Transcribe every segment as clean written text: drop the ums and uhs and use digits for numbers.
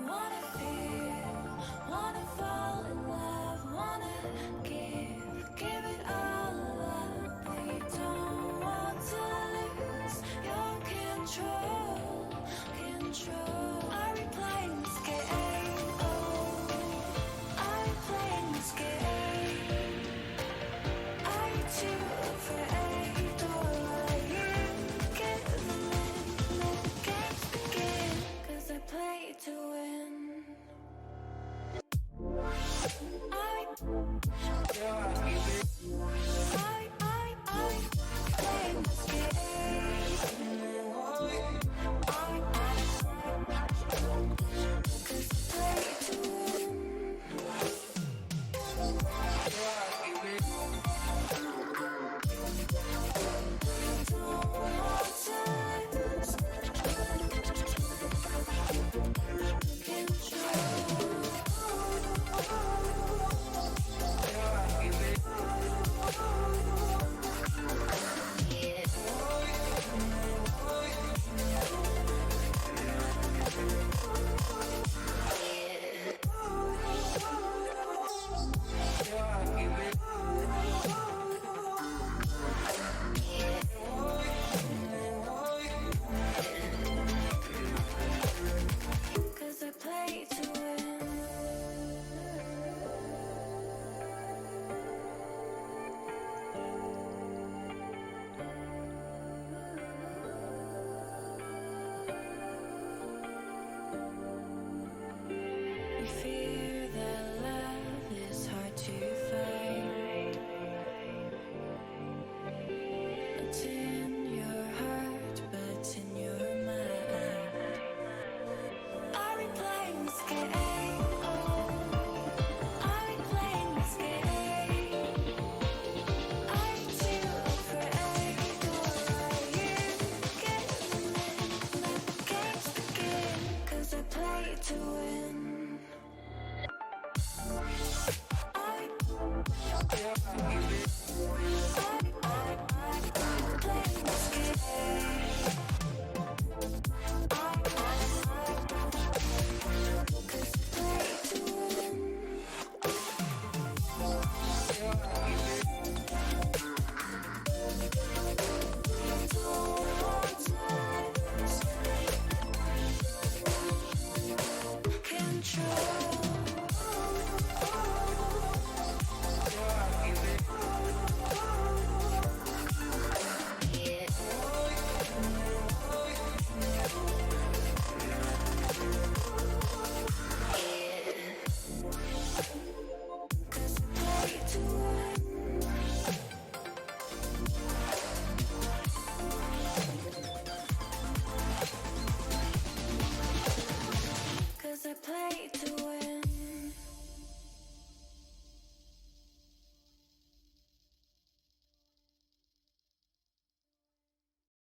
wanna feel, wanna fall in love, wanna give it all up. We don't want to lose your control. Are we playing this game? Oh, are we playing this game? Are you too afraid, or are you giving in? Let the games begin, 'cause I play to win. I playing this game. I 'cause I play to win. Cause I play to win. We fear that love is hard to find. It's in your heart, but it's in your mind. Are we playing this game? Oh, are we playing this game? Are you too afraid, or are you giving in? Let the games begin, 'cause I play to win. I playing this game. 'Cause I play to win. Don't want to lose Cause I play to win. Cause I play to win.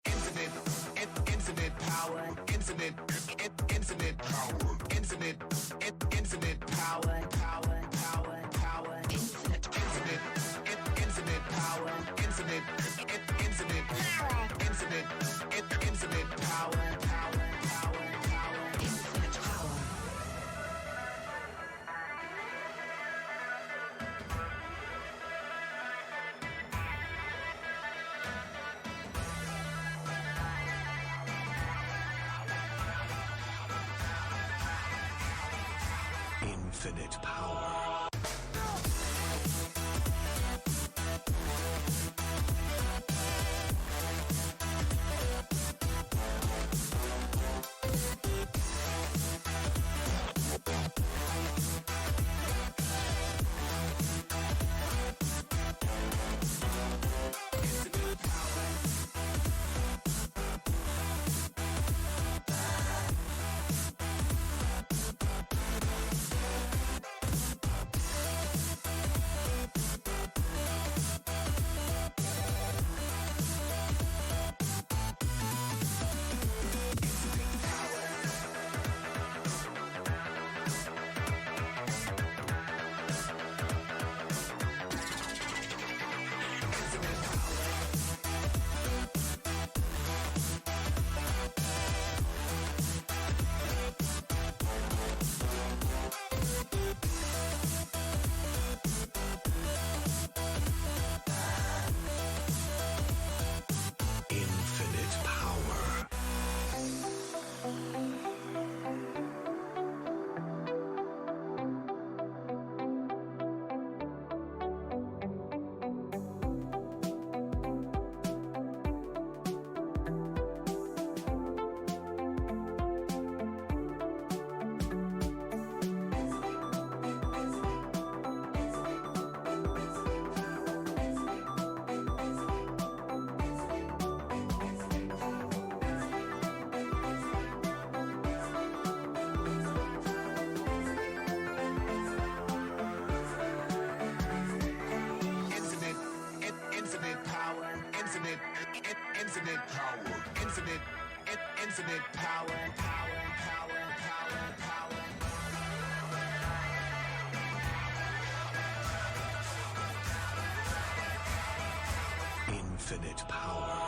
Infinite power, infinite power, infinite power, infinite power, infinite power, infinite power. Infinite power. infinite power, power, power, power, power. Infinite power.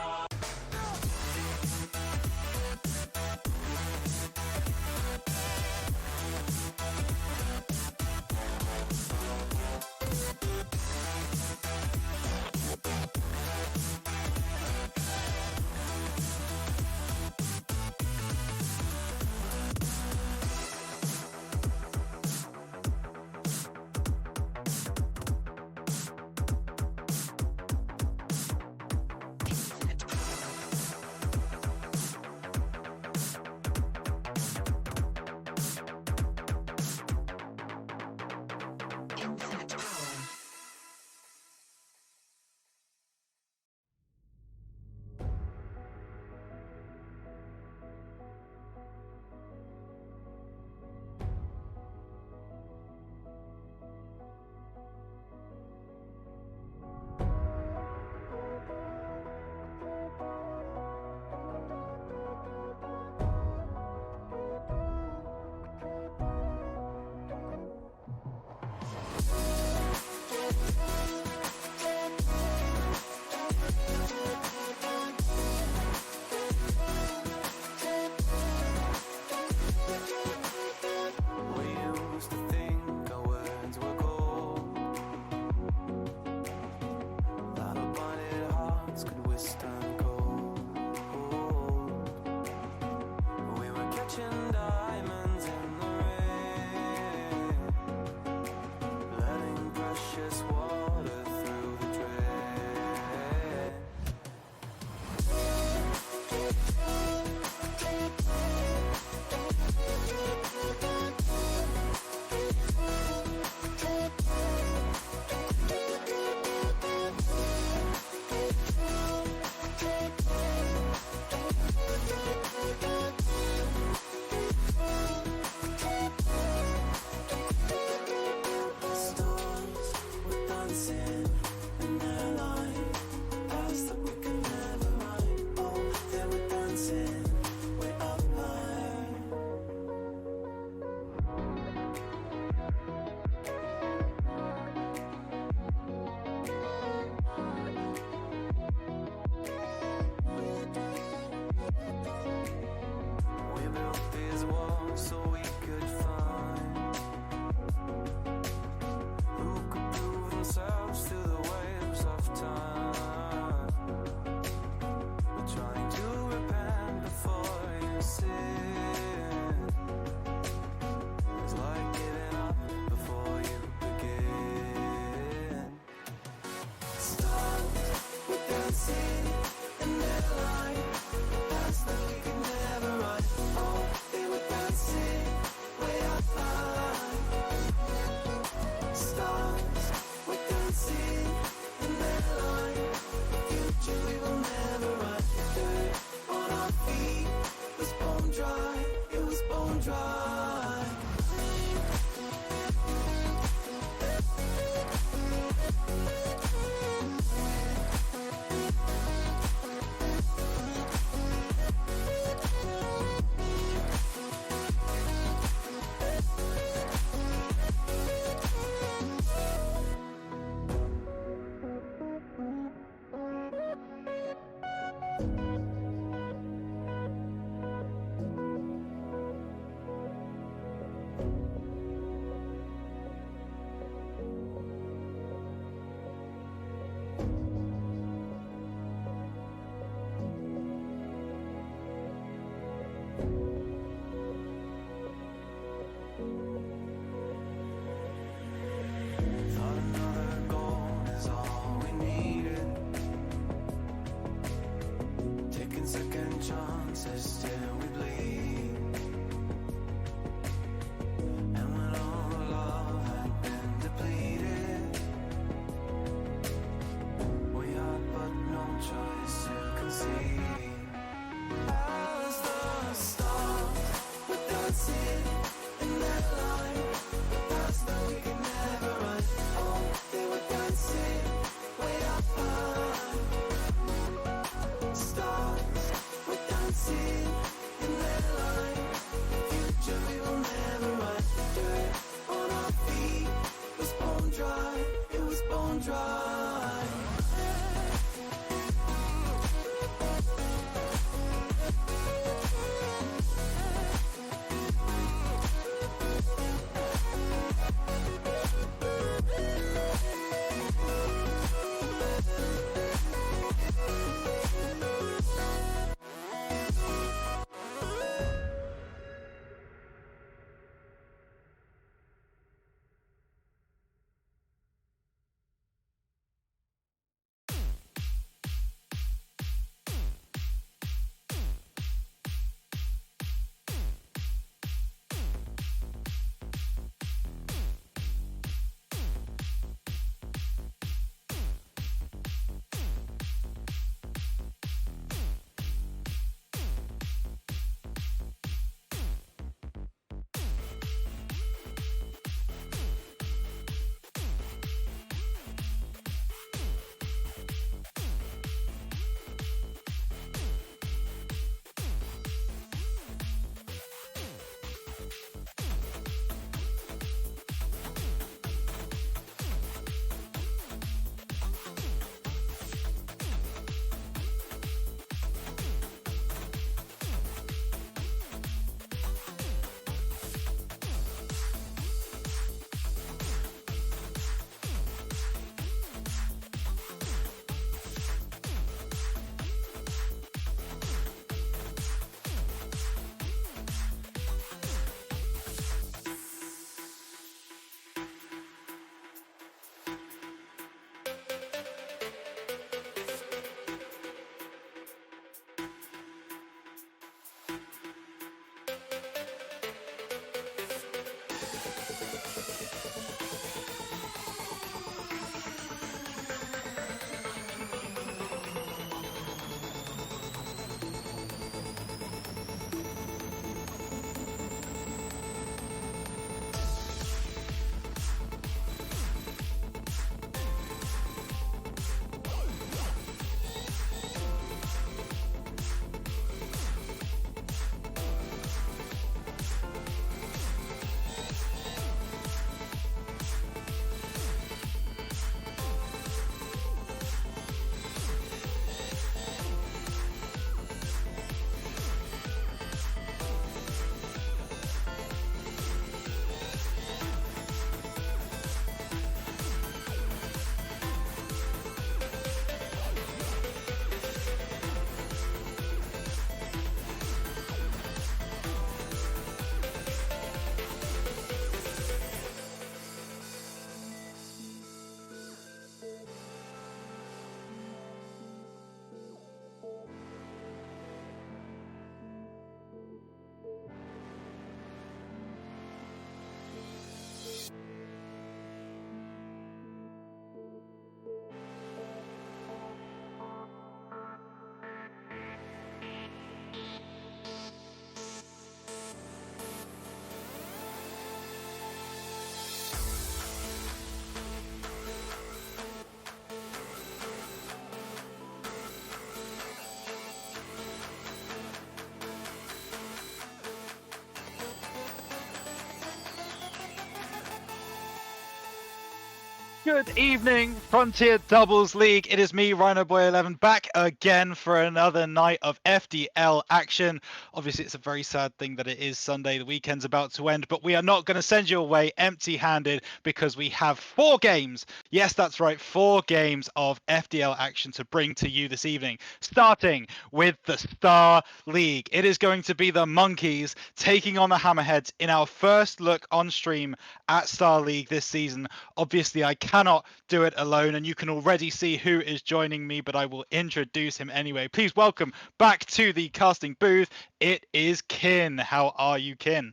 Good evening, Frontier Doubles League. It is me, RhinoBoy11, back again for another night of FDL action. Obviously, it's a very sad thing that it is Sunday. The weekend's about to end, but we are not going to send you away empty-handed because we have 4 games. Yes, that's right, 4 games of FDL action to bring to you this evening. Starting with the Star League. It is going to be the Monkeys taking on the Hammerheads in our first look on stream at Star League this season. Obviously, I cannot do it alone, and you can already see who is joining me, but I will introduce him anyway. Please welcome back to the casting booth. It is Kin. How are you, Kin?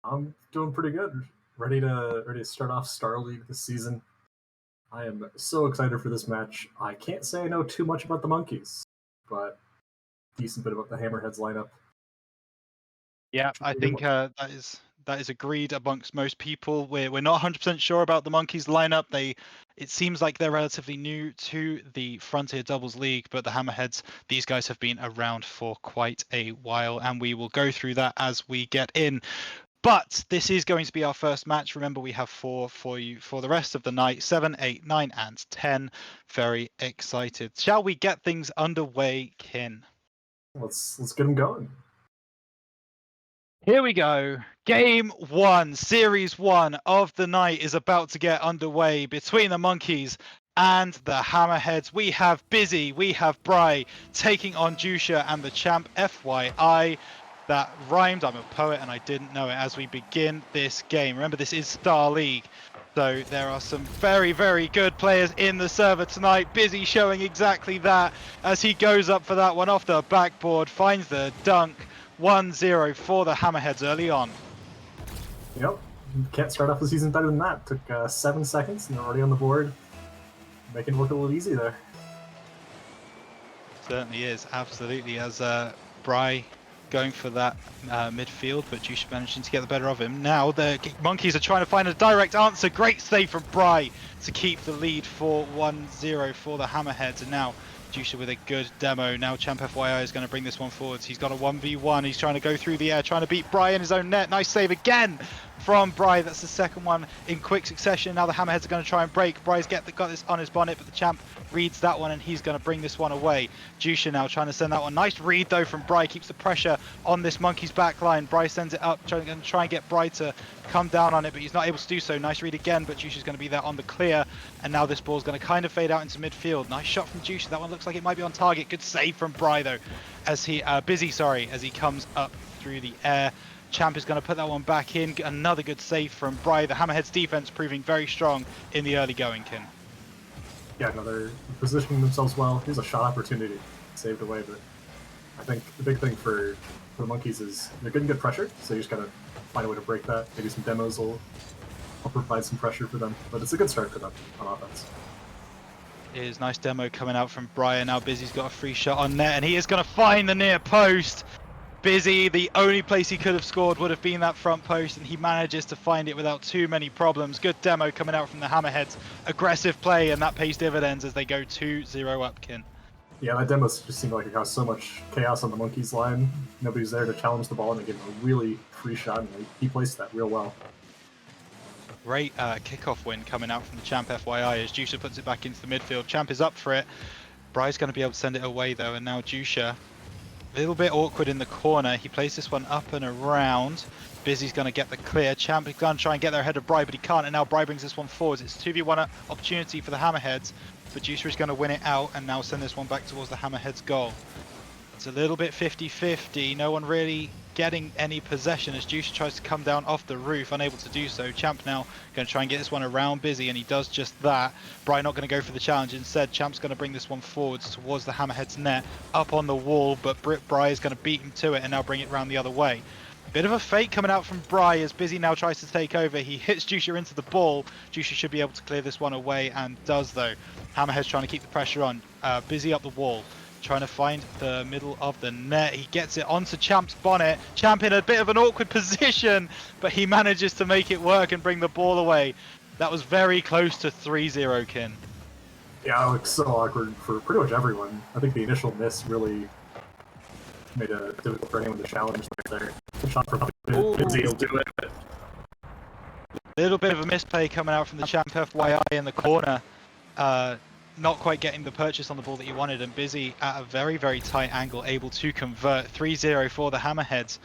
I'm doing pretty good. Ready to start off Star League this season. I am so excited for this match. I can't say I know too much about the Monkeys, but decent bit about the Hammerheads lineup. Yeah, I think that is agreed amongst most people. We're not 100% sure about the Monkeys lineup. It seems like they're relatively new to the Frontier Doubles League, but the Hammerheads, these guys have been around for quite a while, and we will go through that as we get in. But this is going to be our first match. Remember, we have 4 for you for the rest of the night: 7, 8, 9, and 10. Very excited. Shall we get things underway, Kin? Let's get them going. Here we go. Game 1, Series 1 of the night is about to get underway between the Monkeys and the Hammerheads. We have Busy, we have Bry taking on Jusha and the champ. FYI, that rhymed. I'm a poet and I didn't know it as we begin this game. Remember, this is Star League. So there are some very, very good players in the server tonight. Busy showing exactly that as he goes up for that one off the backboard, finds the dunk. 1-0 for the Hammerheads early on. Yep, can't start off the season better than that. Took 7 seconds and they're already on the board. Making it look a little easy there. Certainly is, absolutely, as Bry going for that midfield, but Jusha managing to get the better of him. Now the Monkeys are trying to find a direct answer. Great save from Bry to keep the lead for 1-0 for the Hammerheads, and now Jusha with a good demo. Now Champ FYI is going to bring this one forwards. He's got a 1v1. He's trying to go through the air, trying to beat Bry in his own net. Nice save again from Bry. That's the second one in quick succession. Now the Hammerheads are going to try and break. Bry's got this on his bonnet, but the Champ reads that one and he's going to bring this one away. Jusha now trying to send that one. Nice read though from Bry. Keeps the pressure on this Monkey's back line. Bry sends it up, trying to try and get Bry to come down on it, but he's not able to do so. Nice read again, but Jusha's going to be there on the clear, and now this ball's going to kind of fade out into midfield. Nice shot from Jusha. That one looks like it might be on target. Good save from Bry though, as he as he comes up through the air. Champ is going to put that one back in. Another good save from Bry. The Hammerheads defense proving very strong in the early going, Kin. Yeah, they're positioning themselves well. Here's a shot opportunity saved away, but I think the big thing for the Monkeys is they're getting good pressure, so you just gotta find a way to break that. Maybe some demos will provide some pressure for them, but it's a good start for them on offense. Is nice demo coming out from Brian. Now Busy's got a free shot on net, and he is going to find the near post. Busy, the only place he could have scored would have been that front post, and he manages to find it without too many problems. Good demo coming out from the Hammerheads. Aggressive play, and that pays dividends as they go 2-0 up, Kin. Yeah, that demo just seemed like it caused so much chaos on the Monkeys line. Nobody's there to challenge the ball, and they gave him a really free shot, and he placed that real well. Great kickoff win coming out from the Champ FYI as Jusha puts it back into the midfield. Champ is up for it. Bry's going to be able to send it away though, and now Jusha, a little bit awkward in the corner. He plays this one up and around. Busy's going to get the clear. Champ is going to try and get there ahead of Bry, but he can't, and now Bry brings this one forwards. It's a 2v1 opportunity for the Hammerheads, but Jusha is going to win it out and now send this one back towards the Hammerheads' goal. It's a little bit 50-50. No one really getting any possession as Jusha tries to come down off the roof, unable to do so. Champ now going to try and get this one around Busy, and he does just that. Bry not going to go for the challenge. Instead, Champ's going to bring this one forwards towards the Hammerhead's net, up on the wall, but Bry is going to beat him to it and now bring it round the other way. Bit of a fake coming out from Bry as Busy now tries to take over. He hits Jusha into the ball. Jusha should be able to clear this one away, and does though. Hammerhead's trying to keep the pressure on. Busy up the wall, trying to find the middle of the net. He gets it onto Champ's bonnet. Champ in a bit of an awkward position, but he manages to make it work and bring the ball away. That was very close to 3-0, Kin. Yeah, it looks so awkward for pretty much everyone. I think the initial miss really made it difficult for anyone to challenge right there. The shot from Busy will do it, but Little bit of a misplay coming out from the Champ FYI in the corner. Not quite getting the purchase on the ball that he wanted, and Busy at a very, very tight angle, able to convert 3-0 for the Hammerheads.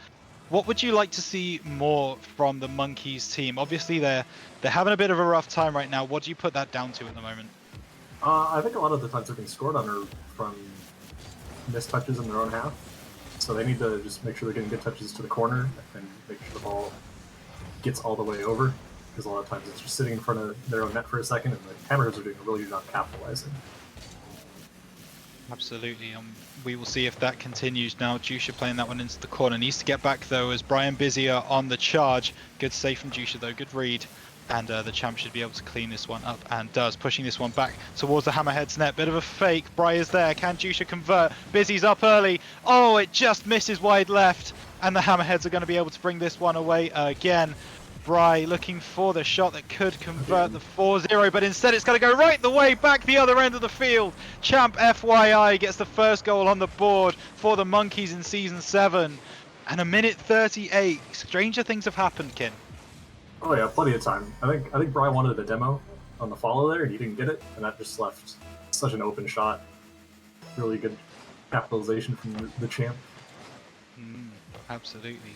What would you like to see more from the Monkeys team? Obviously, they're having a bit of a rough time right now. What do you put that down to at the moment? I think a lot of the times they're being scored on are from missed touches in their own half. So they need to just make sure they're getting good touches to the corner and make sure the ball gets all the way over. Because a lot of times it's just sitting in front of their own net for a second, and the Hammerheads are doing a really good job capitalizing. Absolutely. We will see if that continues now. Jusha playing that one into the corner. Needs to get back though as Brian Busy are on the charge. Good save from Jusha though. Good read. And the champ should be able to clean this one up, and does, pushing this one back towards the Hammerhead's net. Bit of a fake. Bry is there. Can Jusha convert? Busy's up early. Oh, it just misses wide left. And the Hammerheads are going to be able to bring this one away again. Bry looking for the shot that could convert the 4-0, but instead it's going to go right the way back the other end of the field. Champ FYI gets the first goal on the board for the Monkeys in Season 7. And a minute 38. Stranger things have happened, Kin. Oh yeah, plenty of time. I think Bry wanted a demo on the follow there, and he didn't get it, and that just left such an open shot. Really good capitalization from the champ. Absolutely.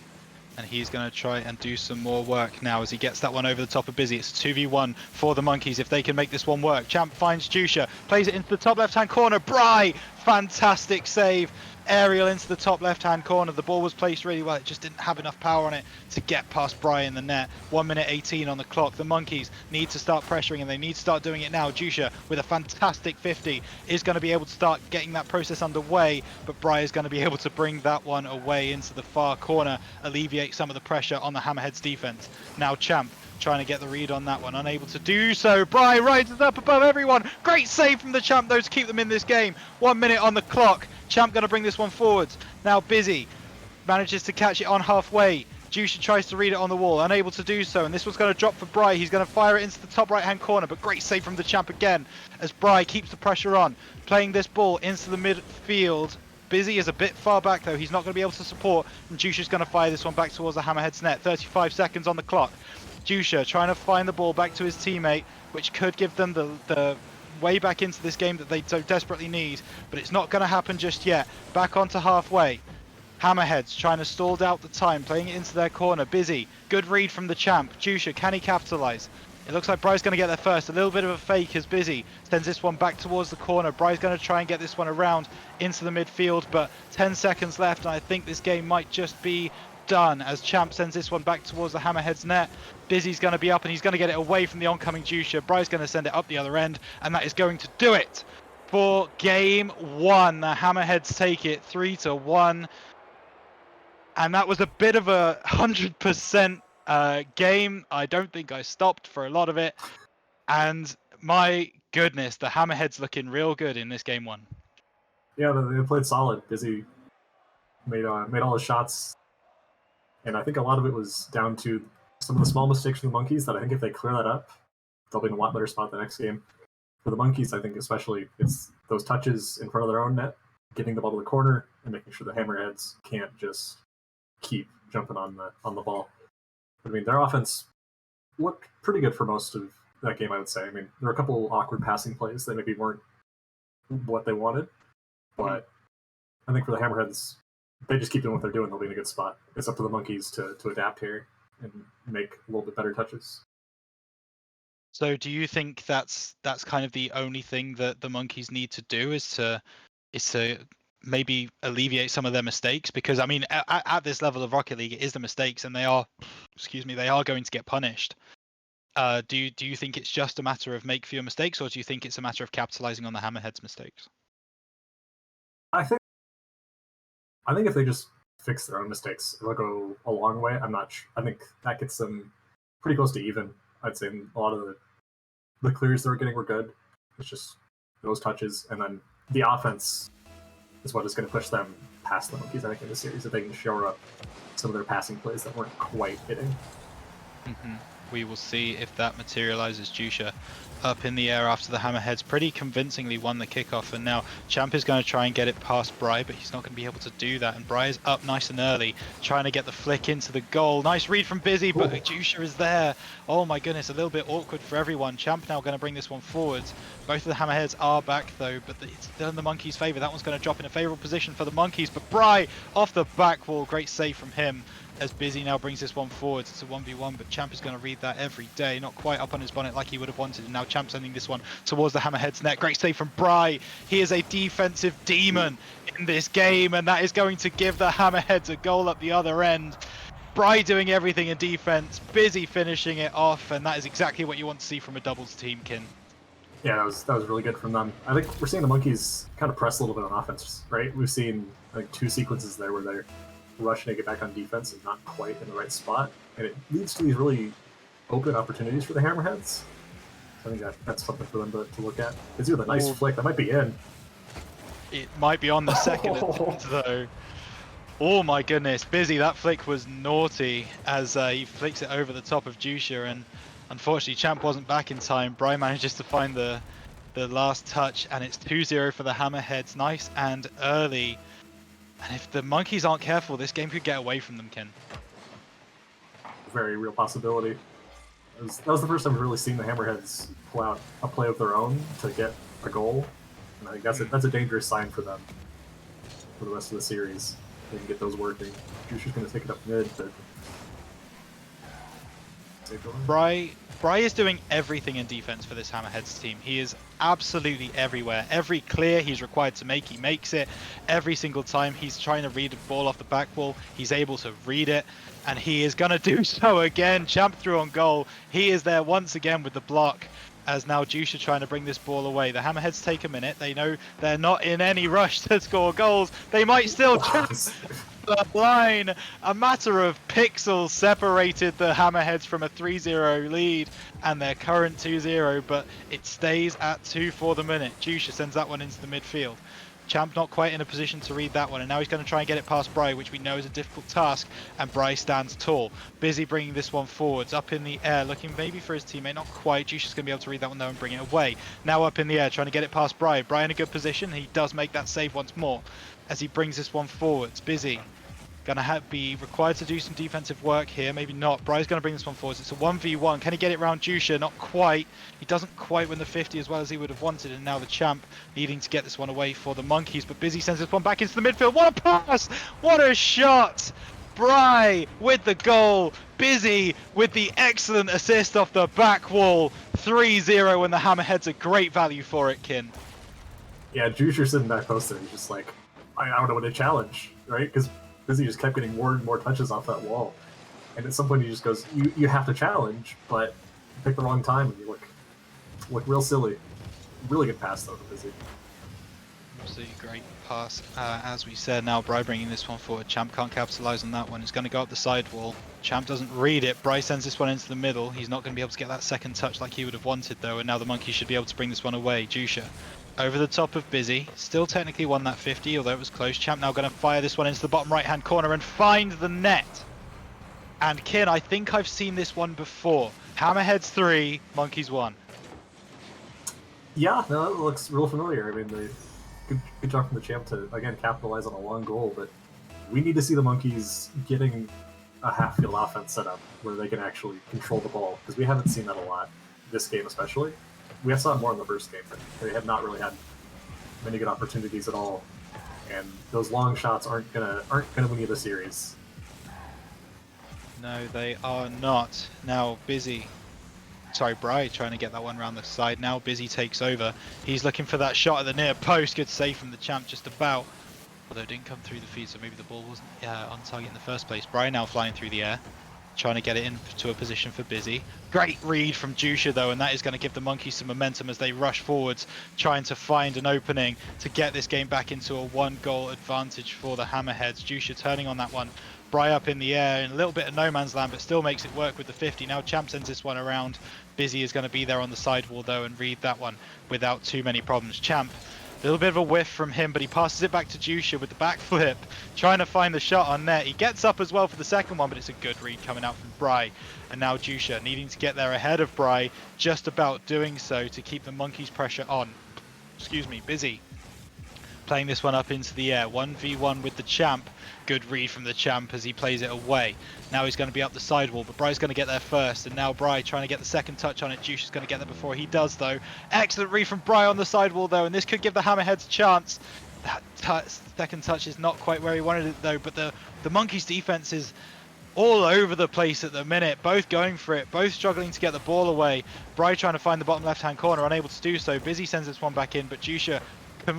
And he's going to try and do some more work now as he gets that one over the top of Busy. It's 2v1 for the Monkeys if they can make this one work. Champ finds Jusha, plays it into the top left-hand corner. Bry, fantastic save. Aerial into the top left-hand corner. The ball was placed really well. It just didn't have enough power on it to get past Bry in the net. 1 minute 18 on the clock. The Monkeys need to start pressuring, and they need to start doing it now. Jusha, with a fantastic 50, is going to be able to start getting that process underway, but Bry is going to be able to bring that one away into the far corner, alleviate some of the pressure on the Hammerheads defense. Now Champ trying to get the read on that one, unable to do so. Bry rises up above everyone. Great save from the Champ though to keep them in this game. 1 minute on the clock. Champ going to bring this one forwards. Now Busy manages to catch it on halfway. Jusha tries to read it on the wall, unable to do so, and this one's going to drop for Bry. He's going to fire it into the top right hand corner, but great save from the Champ again as Bry keeps the pressure on, playing this ball into the midfield. Busy is a bit far back though. He's not going to be able to support, and Jusha's going to fire this one back towards the Hammerhead's net. 35 seconds on the clock. Jusha trying to find the ball back to his teammate, which could give them the way back into this game that they so desperately need, but it's not going to happen just yet. Back onto halfway. Hammerheads trying to stall out the time, playing it into their corner. Busy, good read from the Champ. Jusha, can he capitalize? It looks like Bry's going to get there first. A little bit of a fake as Busy sends this one back towards the corner. Bry's going to try and get this one around into the midfield, but 10 seconds left, and I think this game might just be done as Champ sends this one back towards the Hammerhead's net. Busy's going to be up, and he's going to get it away from the oncoming Jusha. Bry's going to send it up the other end, and that is going to do it for game 1. The Hammerheads take it 3-1. And that was a bit of a 100% game. I don't think I stopped for a lot of it. And my goodness, the Hammerheads looking real good in this game 1. Yeah, they played solid. Busy made all the shots, and I think a lot of it was down to some of the small mistakes from the Monkeys that I think if they clear that up, they'll be in a lot better spot the next game. For the Monkeys, I think especially it's those touches in front of their own net, getting the ball to the corner, and making sure the Hammerheads can't just keep jumping on the ball. I mean, their offense looked pretty good for most of that game, I would say. I mean, there were a couple awkward passing plays that maybe weren't what they wanted, but I think for the Hammerheads, they just keep doing what they're doing, they'll be in a good spot. It's up to the Monkeys to adapt here and make a little bit better touches. So do you think that's kind of the only thing that the Monkeys need to do is to maybe alleviate some of their mistakes? Because I mean, at this level of Rocket League, it is the mistakes, and they are going to get punished. Do you think it's just a matter of make fewer mistakes, or do you think it's a matter of capitalizing on the Hammerheads' mistakes? I think if they just fix their own mistakes, it'll go a long way. I'm not sure. I think that gets them pretty close to even. I'd say a lot of the clears they were getting were good. It's just those touches, and then the offense is what is going to push them past the Monkeys, I think, in the series, if they can shore up some of their passing plays that weren't quite hitting. We will see if that materializes. Jusha up in the air after the Hammerheads pretty convincingly won the kickoff, and now Champ is going to try and get it past Bry, but he's not going to be able to do that, and Bry is up nice and early, trying to get the flick into the goal. Nice read from Busy, but Jusha is there. Oh my goodness, a little bit awkward for everyone. Champ now going to bring this one forwards. Both of the Hammerheads are back though, but it's still in the Monkeys' favour. That one's going to drop in a favourable position for the Monkeys, but Bry off the back wall, great save from him. As Busy now brings this one forward. It's a 1v1, but Champ is going to read that every day. Not quite up on his bonnet like he would have wanted. And now Champ sending this one towards the Hammerhead's net. Great save from Bry. He is a defensive demon in this game, and that is going to give the Hammerheads a goal at the other end. Bry doing everything in defense, Busy finishing it off, and that is exactly what you want to see from a doubles team, Kin. Yeah, that was really good from them. I think we're seeing the Monkeys kind of press a little bit on offense, right? We've seen like 2 sequences there where they're rushing to get back on defense and not quite in the right spot, and it leads to these really open opportunities for the Hammerheads. So I think that's something for them to look at. It's with a nice flick that might be in. It might be on the second attempt though. Oh my goodness, Busy, that flick was naughty as he flicks it over the top of Jusha, and unfortunately Champ wasn't back in time. Bry manages to find the last touch, and it's 2-0 for the Hammerheads, nice and early. And if the Monkeys aren't careful, this game could get away from them, Ken. Very real possibility. That was the first time we've really seen the Hammerheads pull out a play of their own to get a goal. And I think that's a dangerous sign for them for the rest of the series. They can get those working. Jusha's going to take it up mid, but... Bry is doing everything in defense for this Hammerheads team. He is absolutely everywhere. Every clear he's required to make, he makes it. Every single time he's trying to read a ball off the back wall, he's able to read it, and he is going to do so again. Champ through on goal. He is there once again with the block, as now Jusha trying to bring this ball away. The Hammerheads take a minute. They know they're not in any rush to score goals. They might still just... the line. A matter of pixels separated the Hammerheads from a 3-0 lead and their current 2-0, but it stays at 2 for the minute. Jusha sends that one into the midfield. Champ not quite in a position to read that one, and now he's going to try and get it past Bry, which we know is a difficult task, and Bry stands tall. Busy bringing this one forwards, up in the air, looking maybe for his teammate, not quite. Jusha's going to be able to read that one though and bring it away. Now up in the air, trying to get it past Bry. Bry in a good position, he does make that save once more as he brings this one forwards. Busy gonna be required to do some defensive work here, maybe not. Bry's gonna bring this one forwards. It's a 1v1. Can he get it round Jusha? Not quite. He doesn't quite win the 50 as well as he would have wanted, and now the Champ needing to get this one away for the Monkeys, but Busy sends this one back into the midfield. What a pass! What a shot! Bry with the goal. Busy with the excellent assist off the back wall. 3-0, and the Hammerheads are great value for it, Kin. Yeah, Jusha sitting back posted. He's just like, I don't know what to challenge, right? Because Busy just kept getting more and more touches off that wall, and at some point he just goes, "You have to challenge, but you pick the wrong time and you look real silly." Really good pass though to Busy. Absolutely great pass. As we said, now Bry bringing this one forward. Champ can't capitalize on that one. He's going to go up the side wall. Champ doesn't read it. Bry sends this one into the middle. He's not going to be able to get that second touch like he would have wanted though, and now the Monkeys should be able to bring this one away. Jusha over the top of Busy, still technically won that 50, although it was close. Champ now going to fire this one into the bottom right hand corner and find the net. And Kin, I think I've seen this one before. Hammerheads 3, Monkeys 1. Yeah, no, that looks real familiar. I mean, good job from the Champ to again capitalize on a long goal, but we need to see the Monkeys getting a half-field offense set up where they can actually control the ball, because we haven't seen that a lot this game especially. We saw it more in the first game, but they have not really had many good opportunities at all, and those long shots aren't gonna win you the series. No, they are not. Now Bry trying to get that one around the side. Now Busy takes over. He's looking for that shot at the near post. Good save from the Champ just about. Although it didn't come through the feed, so maybe the ball wasn't on target in the first place. Bry now flying through the air, trying to get it into a position for Busy. Great read from Jusha though, and that is going to give the Monkeys some momentum as they rush forwards, trying to find an opening to get this game back into a 1-goal advantage for the Hammerheads. Jusha turning on that one. Bry up in the air in a little bit of no man's land, but still makes it work with the 50. Now Champ sends this one around. Busy is going to be there on the sidewall though and read that one without too many problems. Champ A little bit of a whiff from him, but he passes it back to Jusha with the backflip, trying to find the shot on net. He gets up as well for the second one, but it's a good read coming out from Bry. And now Jusha needing to get there ahead of Bry, just about doing so to keep the Monkeys' pressure on. Excuse me, Busy. Playing this one up into the air, 1v1 with the Champ. Good read from the Champ as he plays it away. Now he's going to be up the sidewall, but Bry's going to get there first, and now Bry trying to get the second touch on it. Juice is going to get there before he does, though. Excellent read from Bry on the sidewall, though, and this could give the Hammerheads a chance. That second touch is not quite where he wanted it, though, but the Monkeys' defense is all over the place at the minute, both going for it, both struggling to get the ball away. Bry trying to find the bottom left-hand corner, unable to do so. Busy sends this one back in, but Jusha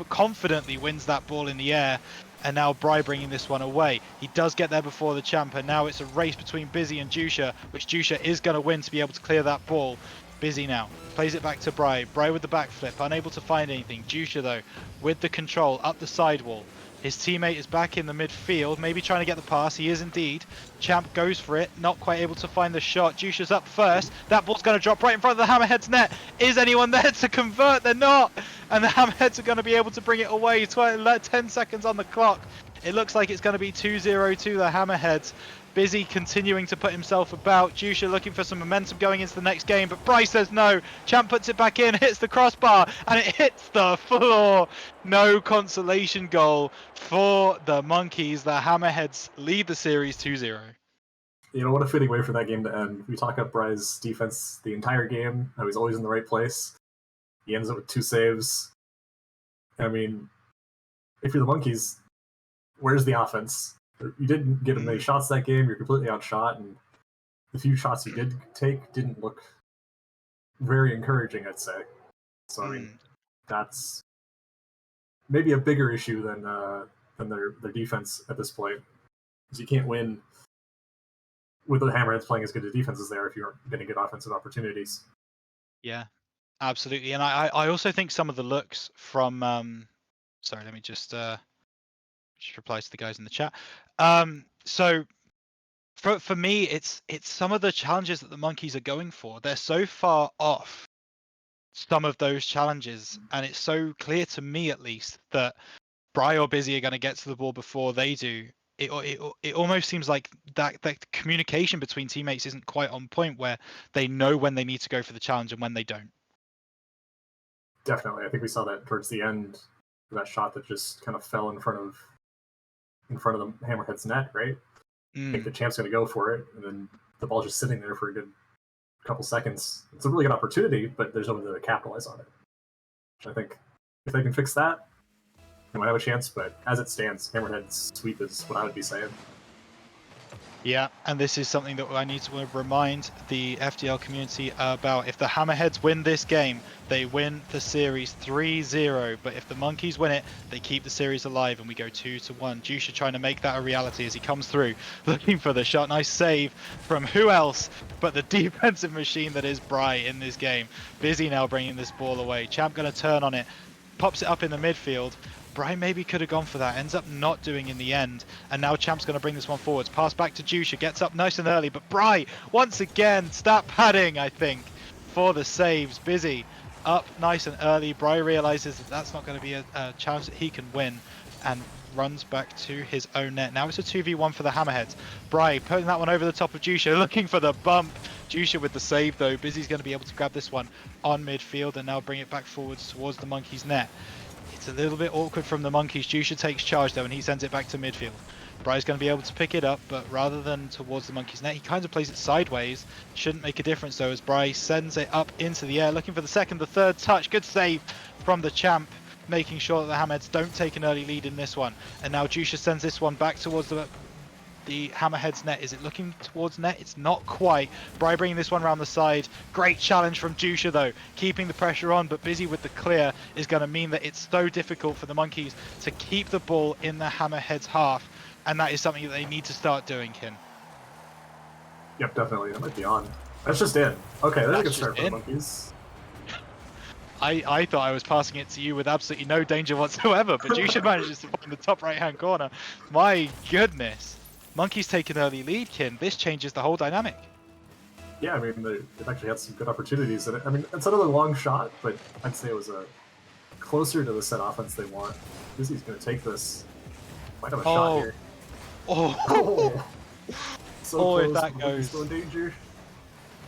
confidently wins that ball in the air, and now Bry bringing this one away. He does get there before the Champ, and now it's a race between Busy and Jusha, which Jusha is going to win to be able to clear that ball. Busy now plays it back to Bry. Bry with the backflip, unable to find anything. Jusha though with the control up the sidewall. His teammate is back in the midfield, maybe trying to get the pass. He is indeed. Champ goes for it, not quite able to find the shot. Jusha's up first. That ball's going to drop right in front of the Hammerheads net. Is anyone there to convert? They're not. And the Hammerheads are going to be able to bring it away. 10 seconds on the clock. It looks like it's going to be 2-0 to the Hammerheads. Busy continuing to put himself about. Jusha looking for some momentum going into the next game, but Bryce says no. Champ puts it back in, hits the crossbar, and it hits the floor. No consolation goal for the Monkeys. The Hammerheads lead the series 2-0. You know, what a fitting way for that game to end. We talk up Bry's defense the entire game, how he's always in the right place. He ends up with 2 saves. I mean, if you're the Monkeys, where's the offense? You didn't get many shots that game. You're completely outshot, and the few shots you did take didn't look very encouraging, I'd say. So I mean, that's maybe a bigger issue than their defense at this point, because you can't win with the Hammerheads playing as good a defense as they are if you aren't getting good offensive opportunities. Yeah, absolutely. And I also think some of the looks from sorry, let me just replies to the guys in the chat. So for me, it's some of the challenges that the Monkeys are going for. They're so far off some of those challenges, and it's so clear to me, at least, that Bry or Busy are going to get to the ball before they do. It almost seems like that communication between teammates isn't quite on point, where they know when they need to go for the challenge and when they don't. Definitely, I think we saw that towards the end. That shot that just kind of fell in front of the Hammerhead's net, right? I think the Champ's going to go for it, and then the ball's just sitting there for a good couple seconds. It's a really good opportunity, but there's nobody to capitalize on it. I think if they can fix that, they might have a chance, but as it stands, Hammerhead's sweep is what I would be saying. Yeah, and this is something that I need to remind the FDL community about. If the Hammerheads win this game, they win the series 3-0. But if the Monkeys win it, they keep the series alive and we go 2-1. Jusha trying to make that a reality as he comes through, looking for the shot. Nice save from who else but the defensive machine that is Bry in this game. Busy now bringing this ball away. Champ going to turn on it, pops it up in the midfield. Bry maybe could have gone for that, ends up not doing in the end, and now Champ's going to bring this one forwards. Pass back to Jusha, gets up nice and early, but Bry, once again, stat padding, I think, for the saves. Busy up nice and early. Bry realizes that that's not going to be a challenge that he can win, and runs back to his own net. Now it's a 2v1 for the Hammerheads. Bry putting that one over the top of Jusha, looking for the bump. Jusha with the save, though. Busy's going to be able to grab this one on midfield and now bring it back forwards towards the Monkeys' net. It's a little bit awkward from the Monkeys. Jusha takes charge though, and he sends it back to midfield. Bry's going to be able to pick it up, but rather than towards the Monkeys' net, he kind of plays it sideways. Shouldn't make a difference though, as Bry sends it up into the air, looking for the second, the third touch. Good save from the Champ, making sure that the Hammerheads don't take an early lead in this one. And now Jusha sends this one back towards the Hammerhead's net. Is it looking towards net? It's not quite. Bry bringing this one around the side. Great challenge from Jusha though, keeping the pressure on, but Busy with the clear is going to mean that it's so difficult for the Monkeys to keep the ball in the Hammerhead's half, and that is something that they need to start doing, Kin. Yep, definitely. That might be on. That's just in. Okay, that's a good start for the in. Monkeys. I thought I was passing it to you with absolutely no danger whatsoever, but Jusha manages to find the top right-hand corner. My goodness. Monkeys take an early lead, Kin. This changes the whole dynamic. Yeah, I mean, they've actually had some good opportunities. And I mean, it's another long shot, but I'd say it was a closer to the set offense they want. Busy's going to take this. Might have a Oh. shot here. Oh, So Oh, if close, that but Monkey's goes. still in danger.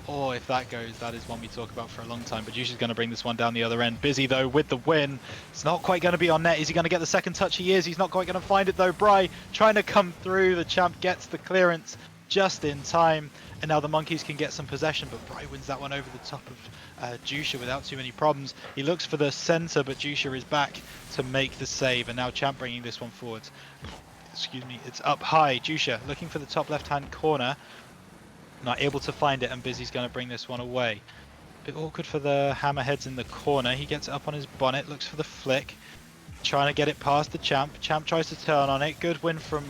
oh, if that goes, that is one we talk about for a long time. But Jusha's going to bring this one down the other end. Busy though with the win. It's not quite going to be on net. Is he going to get the second touch? He is. He's not quite going to find it though. Bry trying to come through. The champ gets the clearance just in time. And now the Monkeys can get some possession, but Bry wins that one over the top of Jusha without too many problems. He looks for the center, but Jusha is back to make the save. And now Champ bringing this one forward. Excuse me, it's up high. Jusha looking for the top left-hand corner. Not able to find it, and Busy's going to bring this one away. Bit awkward for the Hammerheads in the corner. He gets it up on his bonnet, looks for the flick. Trying to get it past the Champ. Champ tries to turn on it. Good win from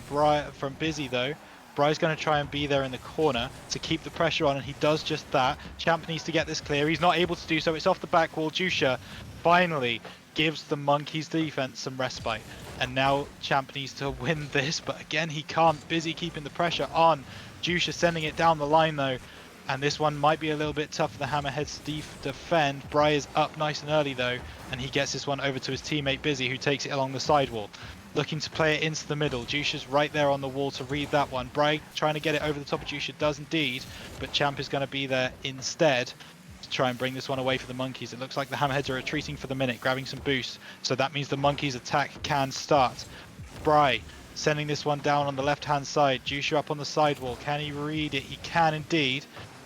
Busy though. Bry's going to try and be there in the corner to keep the pressure on, and he does just that. Champ needs to get this clear. He's not able to do so. It's off the back wall. Jusha finally gives the Monkeys defense some respite. And now Champ needs to win this, but again, he can't. Busy keeping the pressure on. Jusha sending it down the line though. And this one might be a little bit tough for the Hammerheads to defend. Bry is up nice and early though, and he gets this one over to his teammate Busy, who takes it along the sidewall. Looking to play it into the middle. Jusha's right there on the wall to read that one. Bry trying to get it over the top of Jusha does indeed, but Champ is going to be there instead to try and bring this one away for the Monkeys. It looks like the Hammerheads are retreating for the minute, grabbing some boost. So that means the Monkeys attack can start. Bry sending this one down on the left-hand side. Jusha up on the sidewall. Can he read it? He can indeed.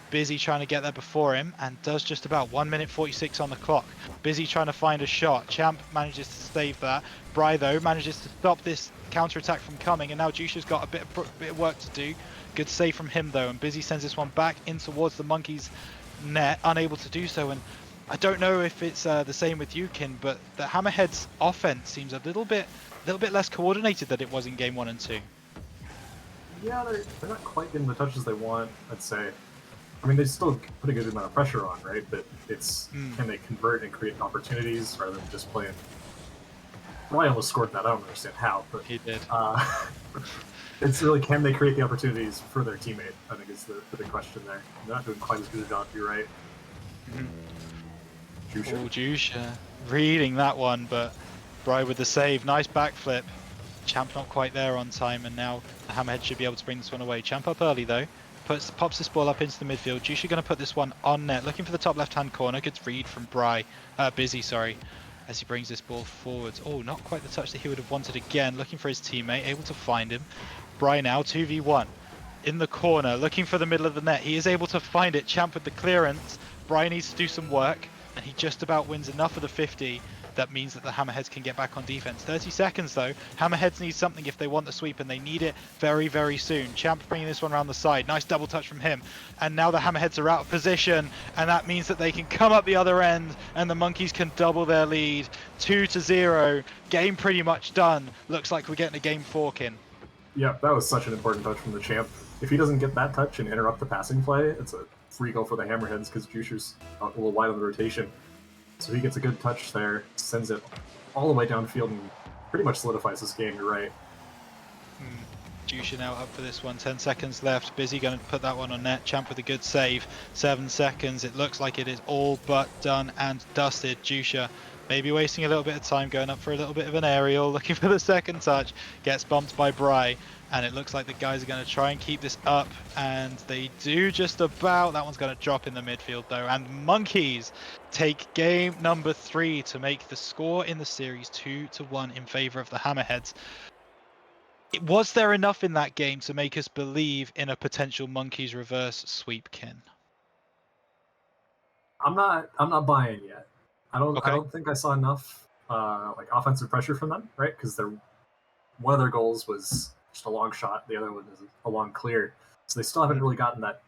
Busy trying to get there before him, and does just about. 1 minute 46 on the clock. Busy trying to find a shot. Champ manages to save that. Bry though manages to stop this counter-attack from coming, and now Jusha's got a bit of work to do. Good save from him though, and Busy sends this one back in towards the Monkeys net, unable to do so. And I don't know if it's the same with you, Kin, but the Hammerheads offense seems a little bit less coordinated than it was in game 1 and 2. Yeah, they're not quite getting the touches they want, I'd say. I mean, they still put a good amount of pressure on, right? But it's can they convert and create opportunities rather than just playing. Well, I almost scored that. I don't understand how, but He did. It's really, can they create the opportunities for their teammate? I think is the big question there. They're not doing quite as good a job. You're right. Jusha. Oh, Jusha reading that one, but Bry with the save. Nice backflip. Champ not quite there on time, and now the Hammerhead should be able to bring this one away. Champ up early though. Pops this ball up into the midfield. Jusha going to put this one on net. Looking for the top left-hand corner. Good read from Busy, sorry, as he brings this ball forwards. Oh, not quite the touch that he would have wanted again. Looking for his teammate, able to find him. Bry now 2v1 in the corner, looking for the middle of the net. He is able to find it. Champ with the clearance. Bry needs to do some work, and he just about wins enough of the 50. That means that the Hammerheads can get back on defense. 30 seconds though. Hammerheads need something if they want the sweep, and they need it very, very soon. Champ bringing this one around the side. Nice double touch from him. And now the Hammerheads are out of position, and that means that they can come up the other end, and the Monkeys can double their lead. 2-0. Game pretty much done. Looks like we're getting a game 4, Kin. Yeah, that was such an important touch from the Champ. If he doesn't get that touch and interrupt the passing play, it's a free goal for the Hammerheads because Jusha's a little wide on the rotation. So he gets a good touch there, sends it all the way downfield, and pretty much solidifies this game. You're right. Jusha now up for this one. 10 seconds left. Busy going to put that one on net. Champ with a good save. 7 seconds. It looks like it is all but done and dusted. Jusha maybe wasting a little bit of time, going up for a little bit of an aerial, looking for the second touch. Gets bumped by Bry, and it looks like the guys are going to try and keep this up, and they do just about. That one's going to drop in the midfield though, and Monkeys take game number 3 to make the score in the series 2-1 in favor of the Hammerheads. Was there enough in that game to make us believe in a potential Monkeys reverse sweep, Kin? I'm not buying yet. I don't Okay. I don't think I saw enough like offensive pressure from them, right? Because one of their goals was just a long shot, the other one is a long clear. So they still haven't really gotten that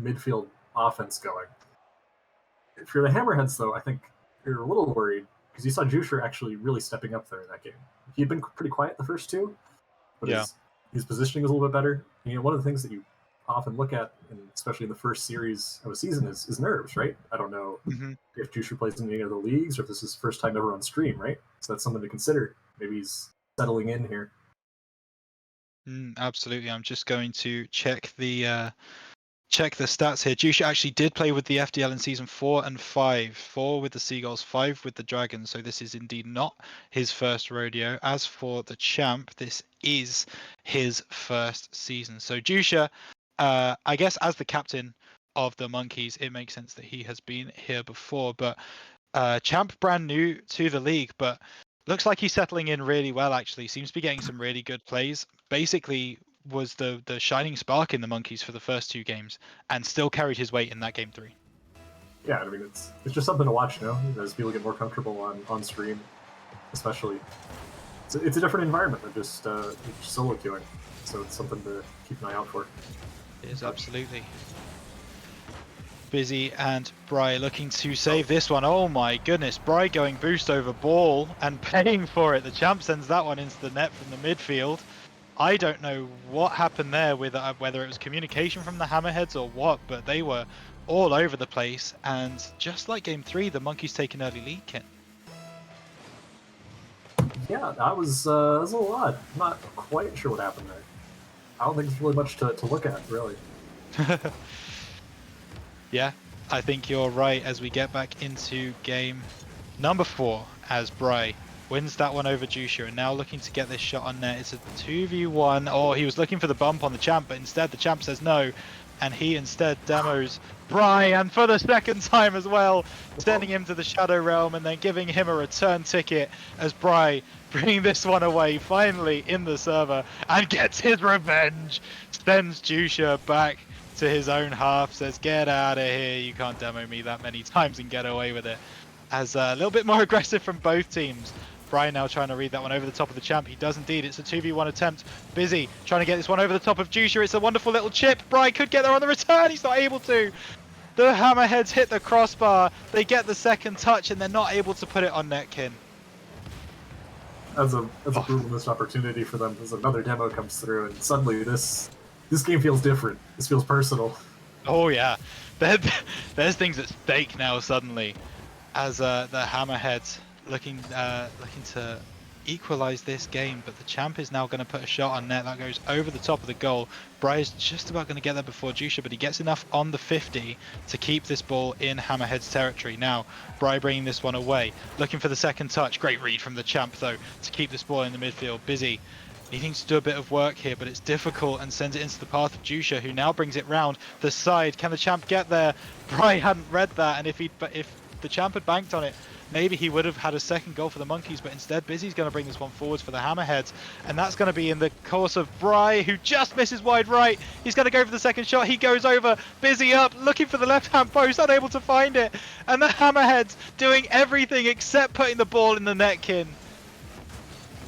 midfield offense going. If you're the Hammerheads, though, I think you're a little worried because you saw Jusha actually really stepping up there in that game. He had been pretty quiet the first two, but Yeah. his positioning is a little bit better. And, one of the things that you often look at, and especially in the first series of a season, is nerves, right? I don't know if Jusha plays in any other leagues or if this is his first time ever on stream, right? So that's something to consider. Maybe he's settling in here. Absolutely. I'm just going to check the check the stats here. Jusha actually did play with the FDL in season 4 and 5. 4 with the Seagulls, 5 with the Dragons. So this is indeed not his first rodeo. As for the champ, this is his first season. So Jusha, I guess as the captain of the Monkeys, it makes sense that he has been here before. But champ brand new to the league, but looks like he's settling in really well. Actually, seems to be getting some really good plays. Basically, was the shining spark in the Monkeys for the first 2 games, and still carried his weight in that game 3. Yeah, I mean it's just something to watch, as people get more comfortable on stream, especially. It's a different environment than just solo queuing, so it's something to keep an eye out for. It is absolutely. Busy and Bry looking to save this one. Oh my goodness, Bry going boost over ball and paying for it. The champ sends that one into the net from the midfield. I don't know what happened there with whether it was communication from the Hammerheads or what, but they were all over the place. And just like game 3, the Monkeys take an early lead, Ken. Yeah, that was a little odd. I'm not quite sure what happened there. I don't think there's really much to look at, really. Yeah, I think you're right as we get back into game number 4 as Bry wins that one over Jusha and now looking to get this shot on net. It's a 2v1. Oh, he was looking for the bump on the champ, but instead the champ says no, and he instead demos Bry, and for the second time as well, sending him to the Shadow Realm and then giving him a return ticket as Bry bringing this one away finally in the server and gets his revenge. Sends Jusha back to his own half, says get out of here, you can't demo me that many times and get away with it. As a little bit more aggressive from both teams. Brian now trying to read that one over the top of the champ. He does indeed. It's a 2v1 attempt. Busy trying to get this one over the top of Jusha. It's a wonderful little chip. Brian could get there on the return. He's not able to. The Hammerheads hit the crossbar. They get the second touch and they're not able to put it on Netkin. As a brutal missed opportunity for them as another demo comes through, and suddenly this game feels different. This feels personal. Oh yeah, there's things at stake now suddenly, as the Hammerheads looking to equalize this game, but the champ is now going to put a shot on net that goes over the top of the goal. Bry's just about going to get there before Jusha, but he gets enough on the 50 to keep this ball in Hammerhead's territory. Now Bry bringing this one away, looking for the second touch. Great read from the champ though to keep this ball in the midfield. Busy needing to do a bit of work here, but it's difficult and sends it into the path of Jusha, who now brings it round the side. Can the champ get there? Bry hadn't read that, and if the champ had banked on it, maybe he would have had a second goal for the Monkeys, but instead Busy's going to bring this one forwards for the Hammerheads, and that's going to be in the course of Bry, who just misses wide right. He's going to go for the second shot. He goes over, Busy up, looking for the left-hand post, unable to find it, and the Hammerheads doing everything except putting the ball in the Netkin.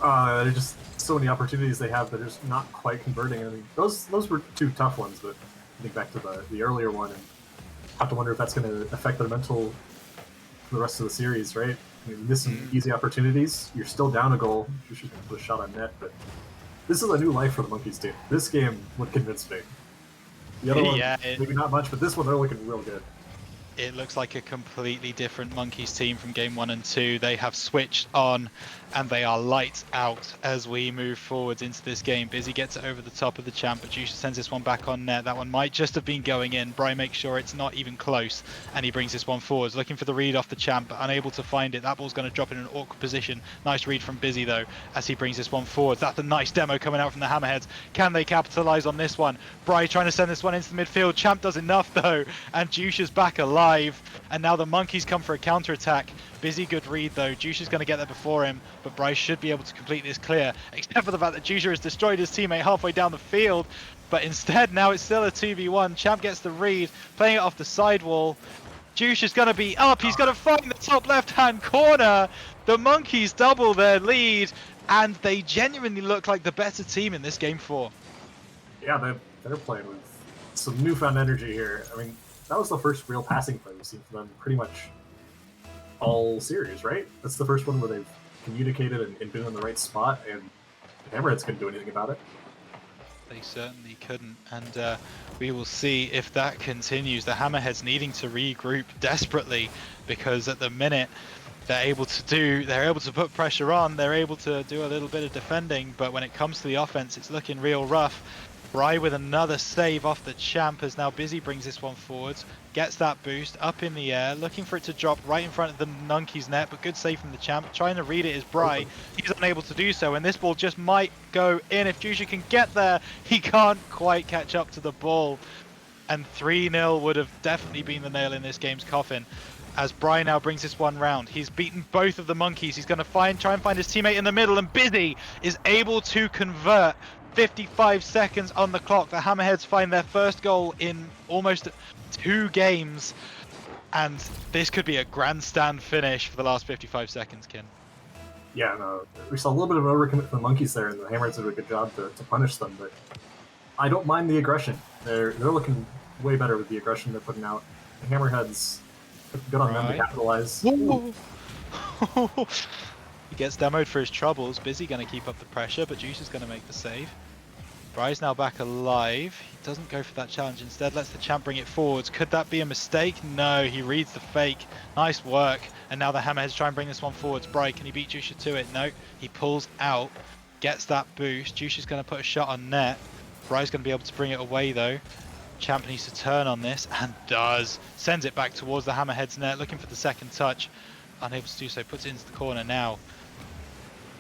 There's just so many opportunities they have that are just not quite converting. I mean, those were 2 tough ones, but I think back to the earlier one, and I have to wonder if that's going to affect their mental for the rest of the series, right? I mean, missing easy opportunities, you're still down a goal, you should put a shot on net, but this is a new life for the Monkeys team. This game would convince me. The other one, maybe not much, but this one, they're looking real good. It looks like a completely different Monkeys team from game 1 and 2. They have switched on and they are lights out as we move forwards into this game. Busy gets it over the top of the champ, but Jusha sends this one back on net. That one might just have been going in. Bry makes sure it's not even close, and he brings this one forwards, looking for the read off the champ, but unable to find it. That ball's going to drop in an awkward position. Nice read from Busy though, as he brings this one forwards. That's a nice demo coming out from the Hammerheads. Can they capitalize on this one? Bry trying to send this one into the midfield. Champ does enough though, and Jusha's back alive, and now the Monkeys come for a counter attack. Busy, good read though. Jusha's going to get there before him, but Bryce should be able to complete this clear, except for the fact that Jusha has destroyed his teammate halfway down the field. But instead, now it's still a 2v1. Champ gets the read, playing it off the sidewall. Jusha's going to be up. He's going to find the top left-hand corner. The Monkeys double their lead, and they genuinely look like the better team in this game 4. Yeah, they're playing with some newfound energy here. I mean, that was the first real passing play we've seen from them pretty much all series, right? That's the first one where they've communicated and been in the right spot, and the Hammerheads couldn't do anything about it. They certainly couldn't, and we will see if that continues. The Hammerheads needing to regroup desperately, because at the minute they're able to put pressure on, they're able to do a little bit of defending, but when it comes to the offense, it's looking real rough. Bry with another save off the champ as now Busy brings this one forwards, gets that boost up in the air, looking for it to drop right in front of the Nunkey's net, but good save from the champ. Trying to read it is Bry. He's unable to do so, and this ball just might go in. If Jusha can get there, he can't quite catch up to the ball. And 3-0 would have definitely been the nail in this game's coffin. As Bry now brings this one round, he's beaten both of the monkeys. He's going to try and find his teammate in the middle, and Busy is able to convert. 55 seconds on the clock. The Hammerheads find their first goal in almost 2 games, and this could be a grandstand finish for the last 55 seconds, Kin. Yeah, no, we saw a little bit of an overcommit from the monkeys there, and the Hammerheads did a good job to punish them, but I don't mind the aggression. They're looking way better with the aggression they're putting out. The Hammerheads, good on them to capitalize. He gets demoed for his troubles. Busy going to keep up the pressure, but Juice is going to make the save. Bry's now back alive. He doesn't go for that challenge. Instead, lets the champ bring it forwards. Could that be a mistake? No, he reads the fake. Nice work. And now the Hammerheads try and bring this one forwards. Bry, can he beat Jusha to it? No. He pulls out, gets that boost. Jusha's going to put a shot on net. Bry's going to be able to bring it away, though. Champ needs to turn on this, and does. Sends it back towards the Hammerhead's net, looking for the second touch. Unable to do so, puts it into the corner now.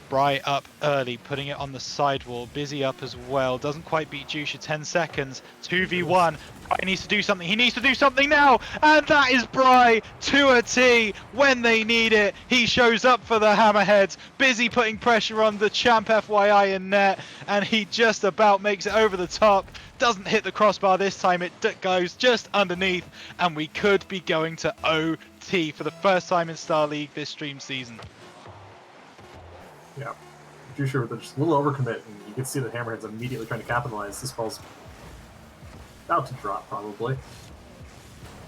Bry up early, putting it on the sidewall. Busy up as well. Doesn't quite beat Jusha. 10 seconds. 2v1. Bry needs to do something. He needs to do something now. And that is Bry to a T when they need it. He shows up for the Hammerheads. Busy putting pressure on the champ FYI in net. And he just about makes it over the top. Doesn't hit the crossbar this time. It goes just underneath. And we could be going to OT for the first time in Star League this stream season. Yeah, Jusha with just a little overcommit, and you can see the Hammerheads immediately trying to capitalize. This ball's about to drop, probably.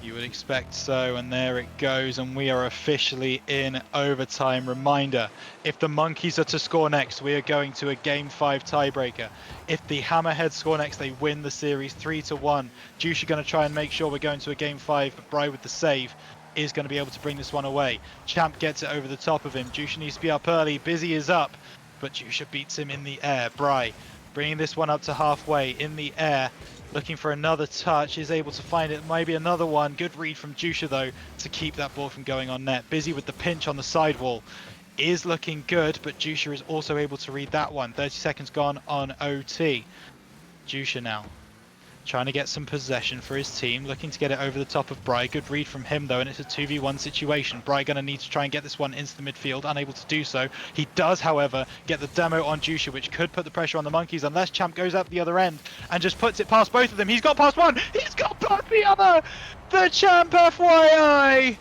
You would expect so, and there it goes, and we are officially in overtime. Reminder, if the monkeys are to score next, we are going to a Game 5 tiebreaker. If the Hammerheads score next, they win the series 3-1. Jusha going to try and make sure we're going to a Game 5, but Bry with the save is going to be able to bring this one away. Champ gets it over the top of him. Jusha needs to be up early. Busy is up, but Jusha beats him in the air. Bry bringing this one up to halfway in the air, looking for another touch, is able to find it. Maybe another one. Good read from Jusha though to keep that ball from going on net. Busy with the pinch on the sidewall is looking good, but Jusha is also able to read that one. 30 seconds gone on OT. Jusha now trying to get some possession for his team, looking to get it over the top of Bry. Good read from him though, and it's a 2v1 situation. Bry going to need to try and get this one into the midfield, unable to do so. He does, however, get the demo on Jusha, which could put the pressure on the monkeys unless Champ goes up the other end and just puts it past both of them. He's got past one, he's got past the other! The Champ FYI!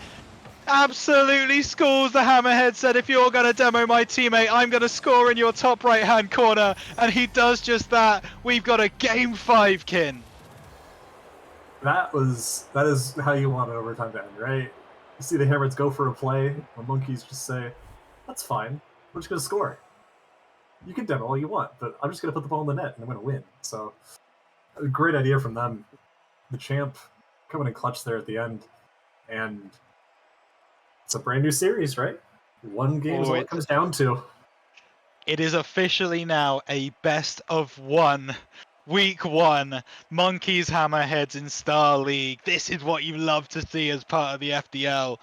Absolutely schools the Hammerhead. Said, if you're going to demo my teammate, I'm going to score in your top right hand corner, and he does just that. We've got a Game 5, Kin. That is how you want an overtime to end, right? You see the Hammerheads go for a play, the monkeys just say, that's fine, we're just going to score. You can demo all you want, but I'm just going to put the ball in the net and I'm going to win. So, a great idea from them. The champ coming in clutch there at the end, and it's a brand new series, right? One game is all it comes down to. It is officially now a best of one. Week 1, Monkeys Hammerheads in Star League. This is what you love to see as part of the FDL.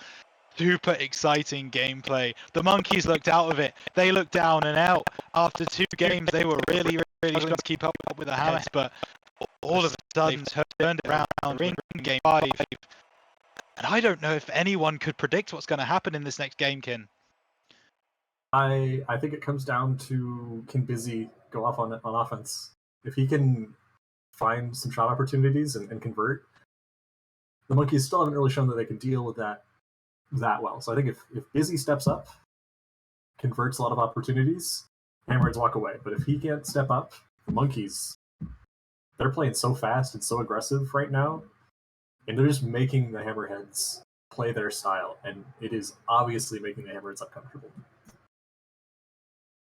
Super exciting gameplay. The monkeys looked out of it. They looked down and out. After 2 games, they were really struggling to keep up with the Hammerheads, but all of a sudden turned it around in Game 5. And I don't know if anyone could predict what's going to happen in this next game, Kin. I think it comes down to, can Busy go off on offense? If he can find some shot opportunities and convert, the monkeys still haven't really shown that they can deal with that well. So I think if Busy steps up, converts a lot of opportunities, Hammerheads walk away. But if he can't step up, the monkeys, they're playing so fast and so aggressive right now, and they're just making the Hammerheads play their style, and it is obviously making the Hammerheads uncomfortable.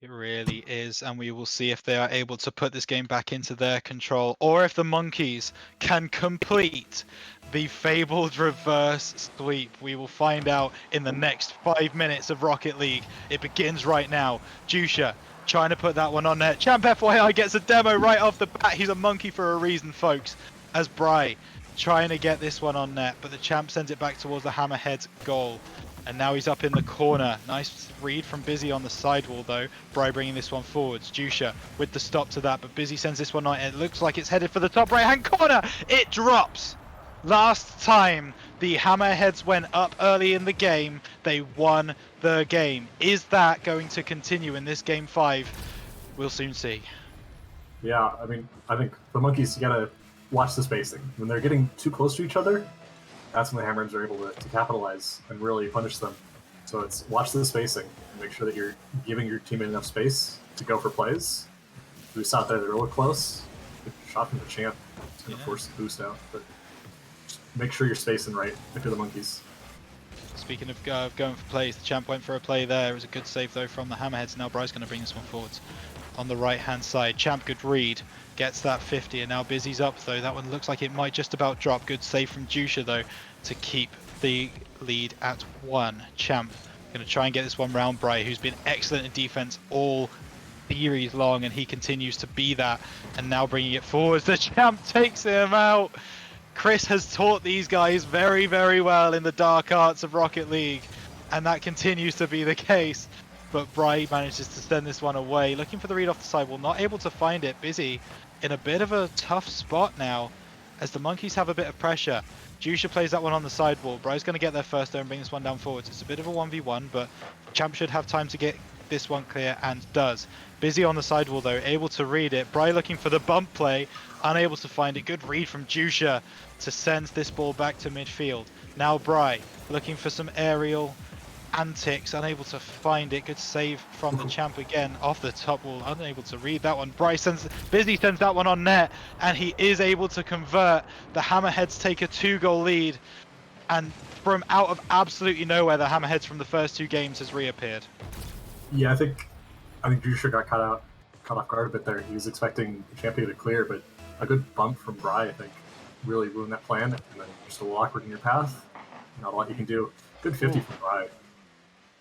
It really is, and we will see if they are able to put this game back into their control, or if the monkeys can complete the fabled reverse sweep. We will find out in the next 5 minutes of Rocket League. It begins right now. Jusha trying to put that one on net. Champ FYI gets a demo right off the bat. He's a monkey for a reason, folks. As Bry trying to get this one on net, but the champ sends it back towards the Hammerhead's goal. And now he's up in the corner. Nice read from Busy on the sidewall though. Bry bringing this one forwards. Jusha with the stop to that, but Busy sends this one on. It looks like it's headed for the top right hand corner. It drops. Last time the Hammerheads went up early in the game, they won the game. Is that going to continue in this game 5? We'll soon see. Yeah, I mean, I think the monkeys, you gotta watch the spacing. When they're getting too close to each other, that's when the Hammerheads are able to capitalize and really punish them. So it's watch the spacing and make sure that you're giving your teammate enough space to go for plays. We saw it there, they're real close. Good shot from the champ. It's gonna force the boost out, but just make sure you're spacing right if you're the monkeys. Speaking of going for plays, the champ went for a play there. It was a good save though from the Hammerheads. Now Bry's going to bring this one forwards. On the right hand side, champ good read, gets that 50, and now Busy's up though. That one looks like it might just about drop. Good save from Jusha though to keep the lead at 1. Champ going to try and get this one round Bry, who's been excellent in defense all series long, and he continues to be that. And now bringing it forwards, the champ takes him out. Chris has taught these guys very, very well in the dark arts of Rocket League, and that continues to be the case. But Bry manages to send this one away, looking for the read off the sidewall, not able to find it. Busy in a bit of a tough spot now, as the monkeys have a bit of pressure. Jusha plays that one on the sidewall. Bry's going to get there first though and bring this one down forwards. It's a bit of a 1v1, but Champ should have time to get this one clear, and does. Busy on the sidewall though, able to read it. Bry looking for the bump play, unable to find it. Good read from Jusha to send this ball back to midfield. Now Bry looking for some aerial antics, unable to find it. Good save from the champ again off the top wall, unable to read that one. Busy sends that one on net, and he is able to convert. The Hammerheads take a 2-goal lead, and from out of absolutely nowhere, the Hammerheads from the first 2 games has reappeared. Yeah, I think Jusha got caught off guard a bit there. He was expecting the champion to clear, but a good bump from Bry, I think, really ruined that plan, and then just a little awkward in your path. Not a lot you can do. Good 50 from Bry.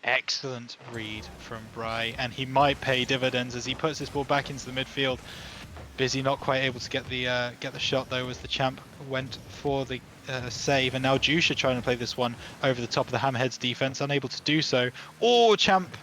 Excellent read from Bry, and he might pay dividends as he puts this ball back into the midfield. Busy not quite able to get the shot though, as the champ went for the save, and now Jusha trying to play this one over the top of the Hammerheads defense, unable to do so. Oh, champ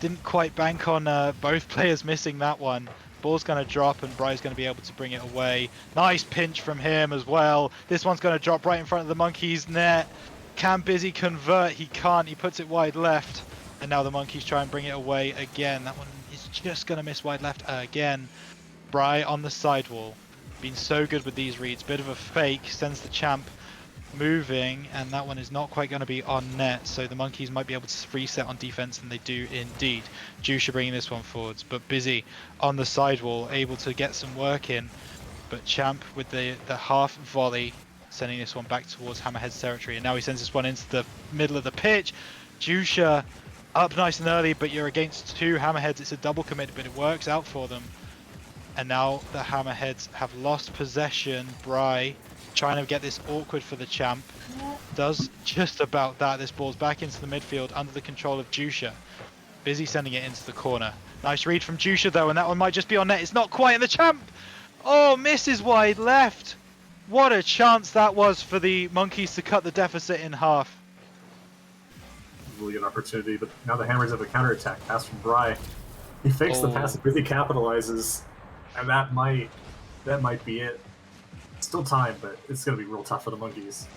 didn't quite bank on both players missing that one. Ball's going to drop, and Bry's going to be able to bring it away. Nice pinch from him as well. This one's going to drop right in front of the monkeys' net. Can Busy convert? He can't. He puts it wide left, and now the monkeys try and bring it away again. That one is just going to miss wide left again. Bry on the sidewall, been so good with these reads. Bit of a fake, sends the champ moving, and that one is not quite going to be on net, so the monkeys might be able to reset on defense, and they do indeed. Jusha bringing this one forwards, but Busy on the sidewall, able to get some work in, but champ with the half volley, sending this one back towards Hammerhead's territory, and now he sends this one into the middle of the pitch. Jusha up nice and early, but you're against 2 Hammerheads. It's a double commit, but it works out for them. And now the Hammerheads have lost possession. Bry trying to get this awkward for the champ. Does just about that. This ball's back into the midfield under the control of Jusha. Busy sending it into the corner. Nice read from Jusha though, and that one might just be on net. It's not quite, and the champ, oh, misses wide left. What a chance that was for the monkeys to cut the deficit in half. Really good opportunity, but now the Hammers have a counterattack. Pass from Bry. He fakes the pass, Busy capitalizes, and that might be it. Still time, but it's going to be real tough for the monkeys.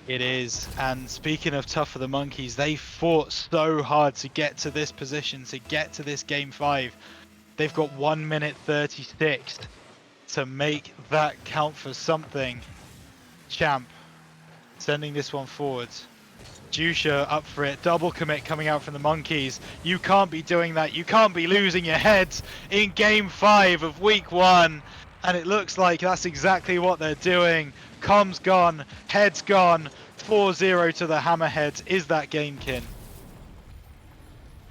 It is, and speaking of tough for the monkeys, they fought so hard to get to this position, to get to this game 5. They've got 1 minute 36 to make that count for something. Champ sending this one forwards. Jusha up for it. Double commit coming out from the monkeys. You can't be doing that. You can't be losing your heads in game 5 of week 1. And it looks like that's exactly what they're doing. Comms gone, heads gone. 4-0 to the Hammerheads. Is that game, Kin?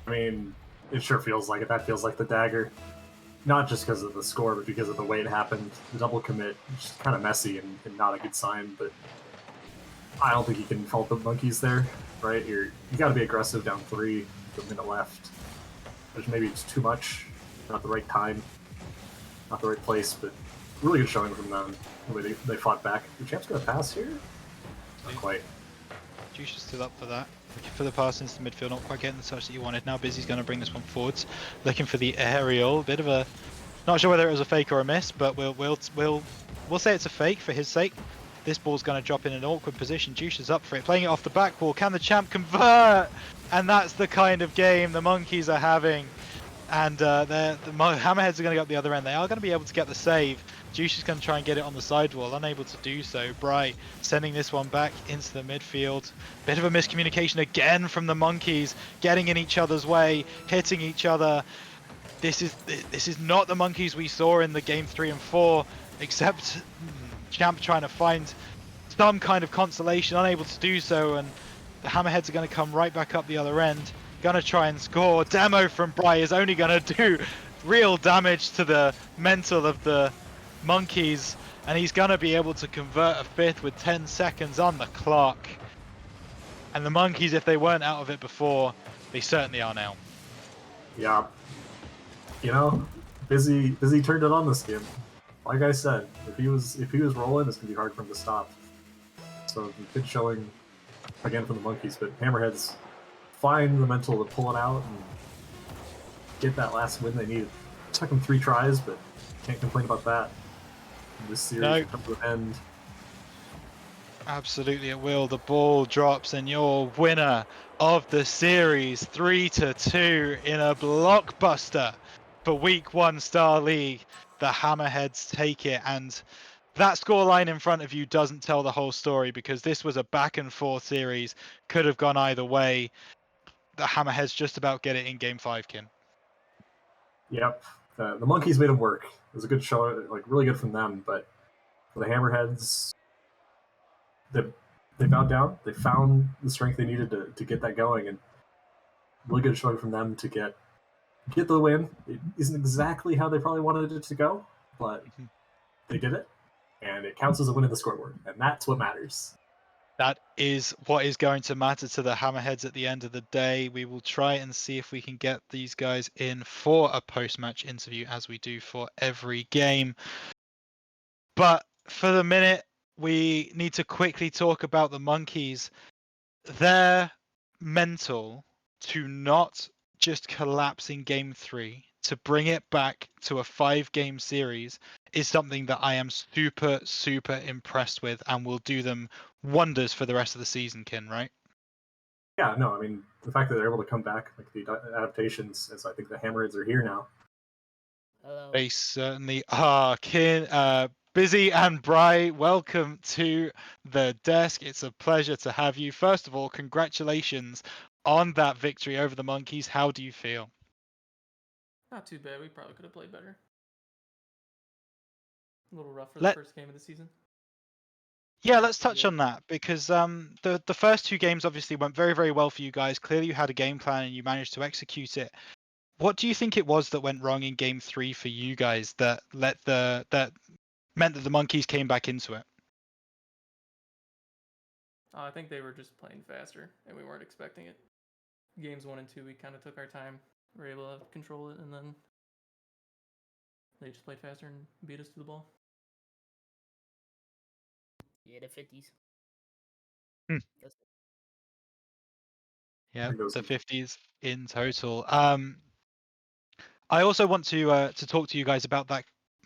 I mean, it sure feels like it. That feels like the dagger. Not just because of the score, but because of the way it happened. The double commit, just kind of messy and not a good sign, but I don't think you can fault the monkeys there, right? You got to be aggressive down 3 with a minute left. There's maybe just too much, not the right time, not the right place, but really good showing from them. The way they fought back. The champ's gonna pass here? Not quite. Juice is still up for that. Looking for the pass into the midfield, not quite getting the touch that you wanted. Now Busy's going to bring this one forwards. Looking for the aerial. Bit of a... Not sure whether it was a fake or a miss, but we'll say it's a fake for his sake. This ball's going to drop in an awkward position. Juice is up for it. Playing it off the back wall. Can the champ convert? And that's the kind of game the Monkeys are having. And the Hammerheads are going to go up the other end. They are going to be able to get the save. Juice is going to try and get it on the sidewall, unable to do so. Bry sending this one back into the midfield. Bit of a miscommunication again from the Monkeys, getting in each other's way, hitting each other. This is not the Monkeys we saw in the game 3 and 4, except Champ trying to find some kind of consolation, unable to do so, and the Hammerheads are going to come right back up the other end. Gonna try and score. Demo from Bry is only gonna do real damage to the mental of the Monkeys, and he's gonna be able to convert a fifth with 10 seconds on the clock. And the Monkeys, if they weren't out of it before, they certainly are now. Yeah. You know, Busy turned it on this game. Like I said, if he was rolling, it's gonna be hard for him to stop. So good showing again from the Monkeys, but Hammerheads find the mental to pull it out and get that last win they needed. It took them 3 tries, but can't complain about that. This series will come to an end. Absolutely, it will. The ball drops, and your winner of the series, 3-2 in a blockbuster for Week 1 Star League. The Hammerheads take it, and that scoreline in front of you doesn't tell the whole story, because this was a back and forth series. Could have gone either way. The Hammerheads just about get it in Game 5, Kin. Yep. The Monkeys made them work. It was a good show, like really good from them, but for the Hammerheads, they bowed down. They found the strength they needed to get that going, and really good showing from them to get the win. It isn't exactly how they probably wanted it to go, but they did it, and it counts as a win in the scoreboard, and that's what matters. That is what is going to matter to the Hammerheads at the end of the day. We will try and see if we can get these guys in for a post-match interview, as we do for every game. But for the minute, we need to quickly talk about the Monkeys. Their mental to not just collapse in Game 3, to bring it back to a 5-game series, is something that I am super, super impressed with, and will do them wonders for the rest of the season, Kin, right? Yeah, no, I mean, the fact that they're able to come back, like the adaptations, as I think the Hammerheads are here now. Hello. They certainly are. Kin, Busy and Bry, welcome to the desk. It's a pleasure to have you. First of all, congratulations on that victory over the Monkeys. How do you feel? Not too bad. We probably could have played better. A little rough for Let- the first game of the season. Yeah, let's touch Yeah. on that, because the first 2 games obviously went very, very well for you guys. Clearly you had a game plan and you managed to execute it. What do you think it was that went wrong in Game 3 for you guys that meant that the Monkeys came back into it? I think they were just playing faster, and we weren't expecting it. Games 1 and 2, we kind of took our time. We were able to control it, and then they just played faster and beat us to the ball. Yeah, the 50s. Hmm. That's it. Yeah, think those- the 50s in total. I also want to talk to you guys about that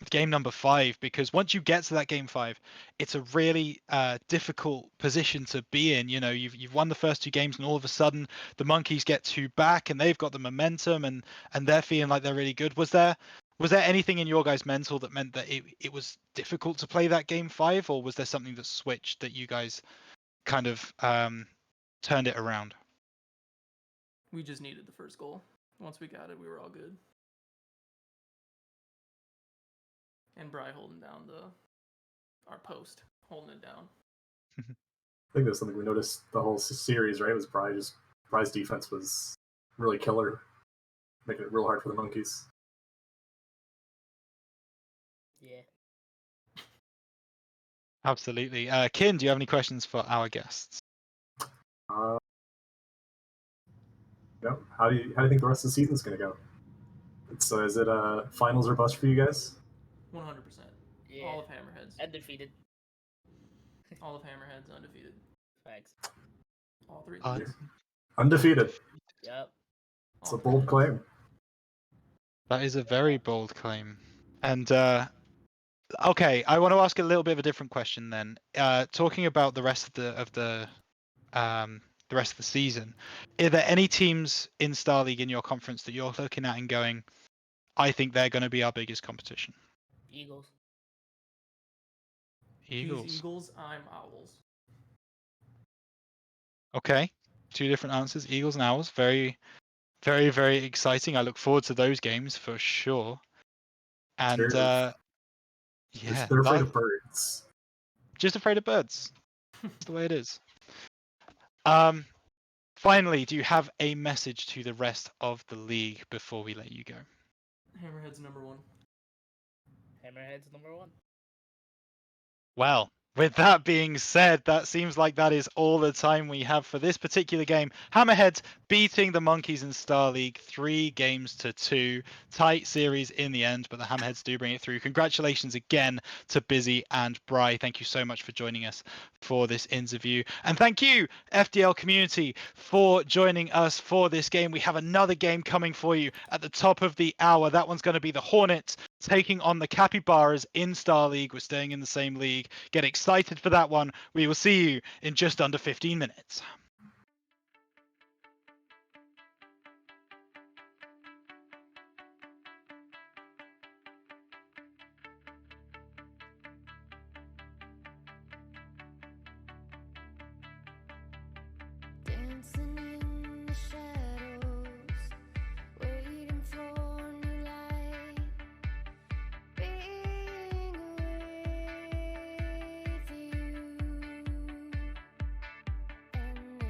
game number 5, because once you get to that Game 5, it's a really difficult position to be in. You know, you've won the first 2 games, and all of a sudden the Monkeys get 2 back, and they've got the momentum, and they're feeling like they're really good. Was there anything in your guys' mental that meant that it was difficult to play that Game 5, or was there something that switched that you guys kind of turned it around? We just needed the first goal. Once we got it, we were all good. And Bry holding down our post, holding it down. I think that's something we noticed the whole series, right? Was Bry's defense was really killer, making it real hard for the Monkeys. Yeah. Absolutely. Kin, do you have any questions for our guests? No, how do you think the rest of the season's going to go? So is it finals or bust for you guys? 100%. Yeah. All of Hammerheads. Undefeated. All of Hammerheads undefeated. Facts. All three Un- leagues. Undefeated. Yep. It's All a three bold leagues. claim. That is a very bold claim. And okay, I want to ask a little bit of a different question then. Talking about the rest of the rest of the season, are there any teams in Star League in your conference that you're looking at and going, I think they're going to be our biggest competition? Eagles. Eagles. He's Eagles, I'm Owls. Okay, two different answers. Eagles and Owls. Very, very, very exciting. I look forward to those games for sure. And They're yeah, they're afraid of birds. just afraid of birds. That's the way it is. Finally, do you have a message to the rest of the league before we let you go? Hammerheads number 1. Hammerheads #1. Well, with that being said, that seems like that is all the time we have for this particular game. Hammerheads beating the Monkeys in Star League 3-2. Tight series in the end, but the Hammerheads do bring it through. Congratulations again to Busy and Bry. Thank you so much for joining us for this interview. And thank you, FDL community, for joining us for this game. We have another game coming for you at the top of the hour. That one's going to be the Hornets taking on the Capybaras in Star League. We're staying in the same league. Get excited for that one. We will see you in just under 15 minutes. Dancing in the shadows, waiting for new light, being with you, and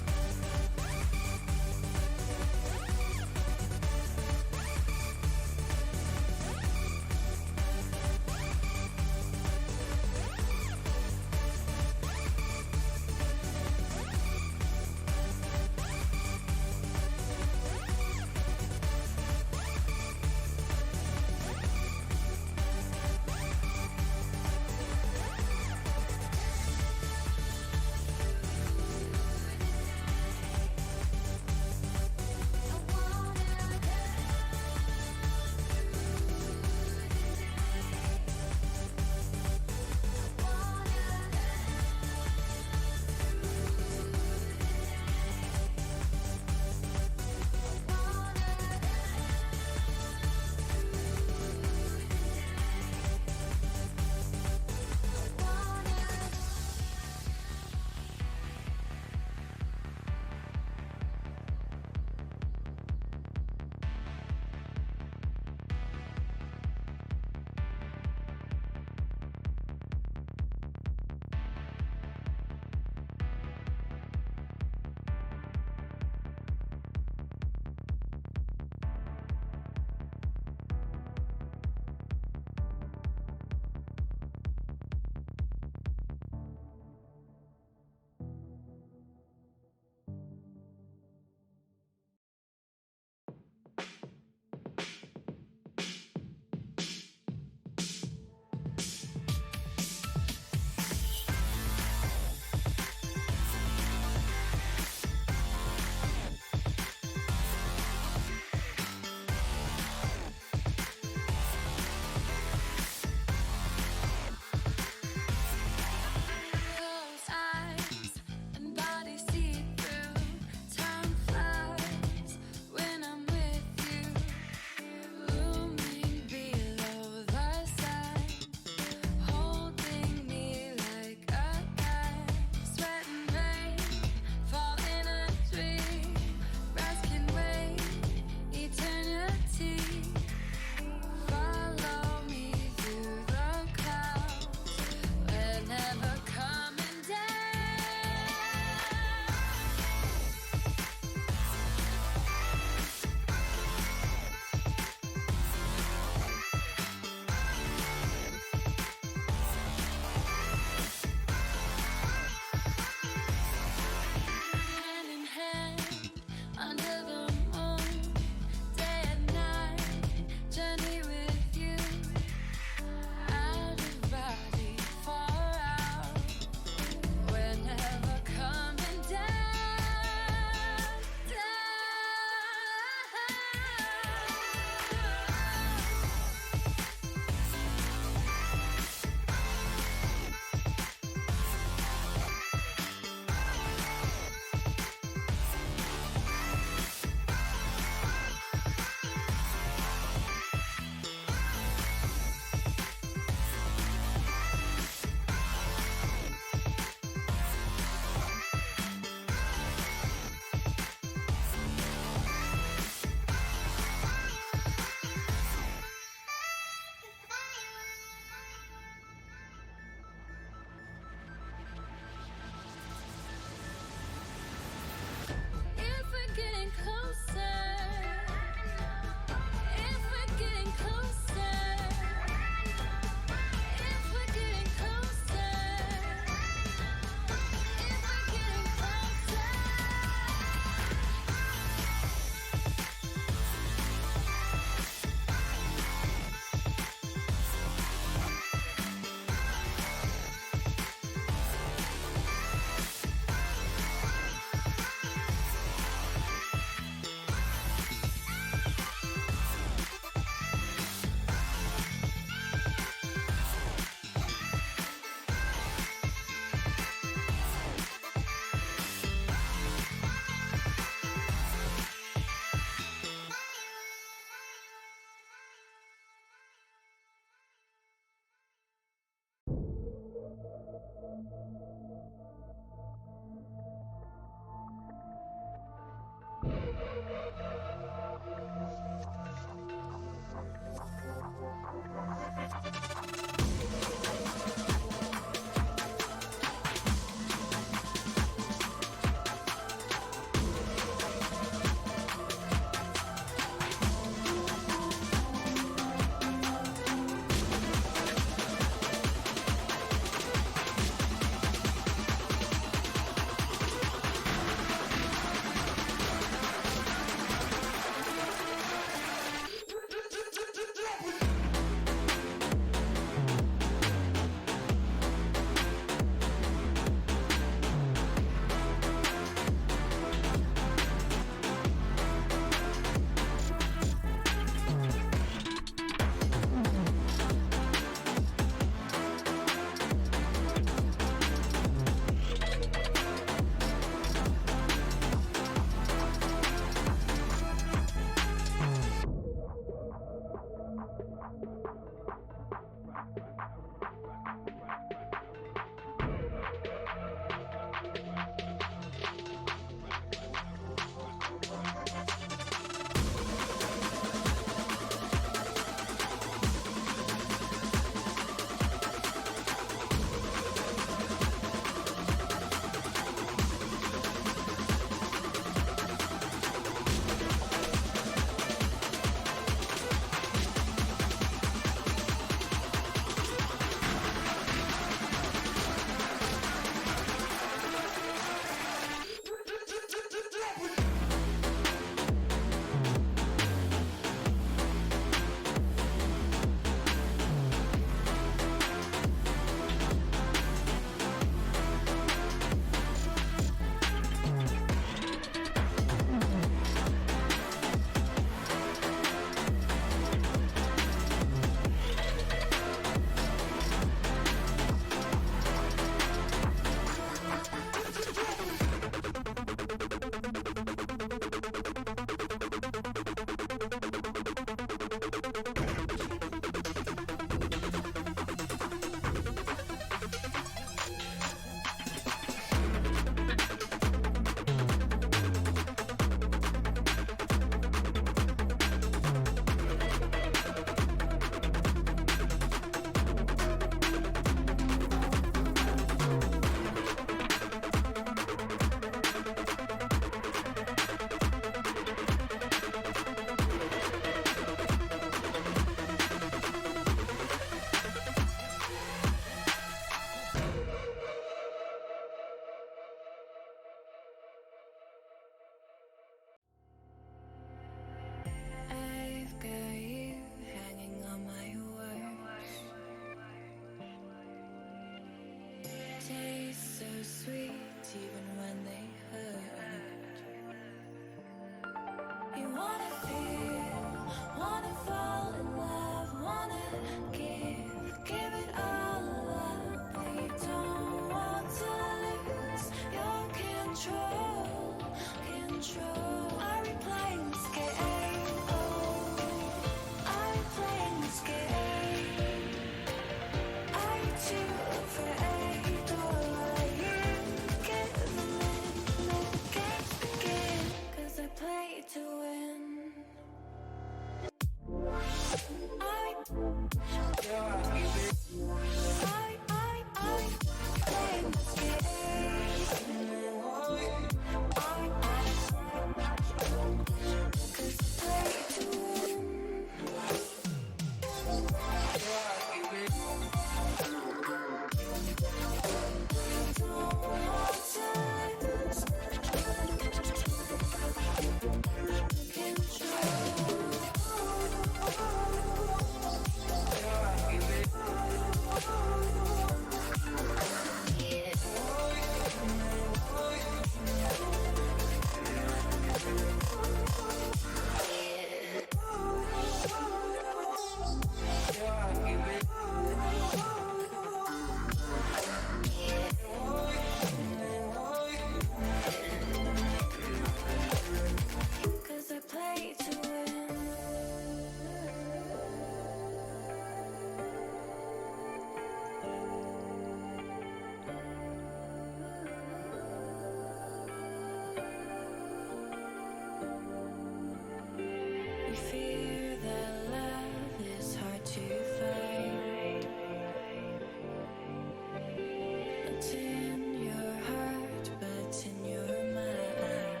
Not in your heart, but in your mind.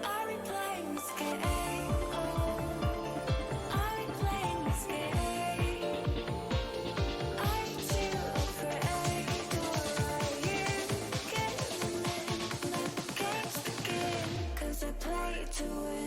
Are we playing this game? Are we playing this game? Are you too afraid, or are you giving in? Let the games begin, 'cause I play to win.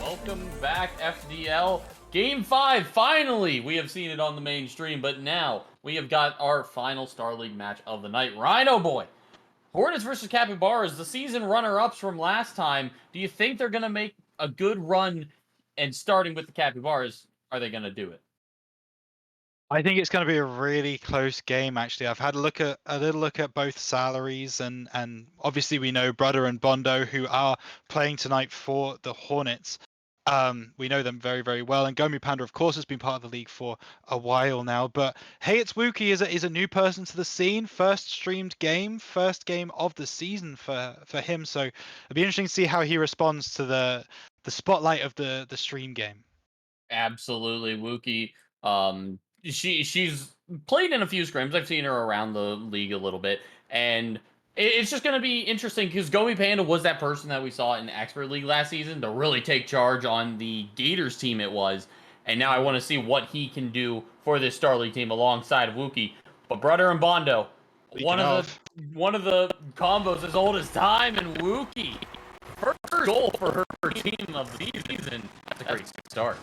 Welcome back, FDL. Game 5, finally! We have seen it on the main stream, but now we have got our final Star League match of the night. Rhino Boy! Hornets versus Capybaras, the season runner-ups from last time. Do you think they're going to make a good run? And starting with the Capybaras, are they going to do it? I think it's going to be a really close game. Actually, I've had a little look at both salaries, and obviously we know Brother and Bondo, who are playing tonight for the Hornets. We know them very, very well, and Gomi Panda, of course, has been part of the league for a while now. But Hey It's Wookie is a new person to the scene. First streamed game, first game of the season for him. So it'll be interesting to see how he responds to the spotlight of the stream game. Absolutely, Wookie. She's played in a few scrims. I've seen her around the league a little bit, and it's just going to be interesting because Gomi Panda was that person that we saw in Expert League last season to really take charge on the Gators team it was, and now I want to see what he can do for this Star League team alongside of Wookie. But Brother and Bondo, one of the combos as old as time, and Wookie, first goal for her team of the season. That's a great start.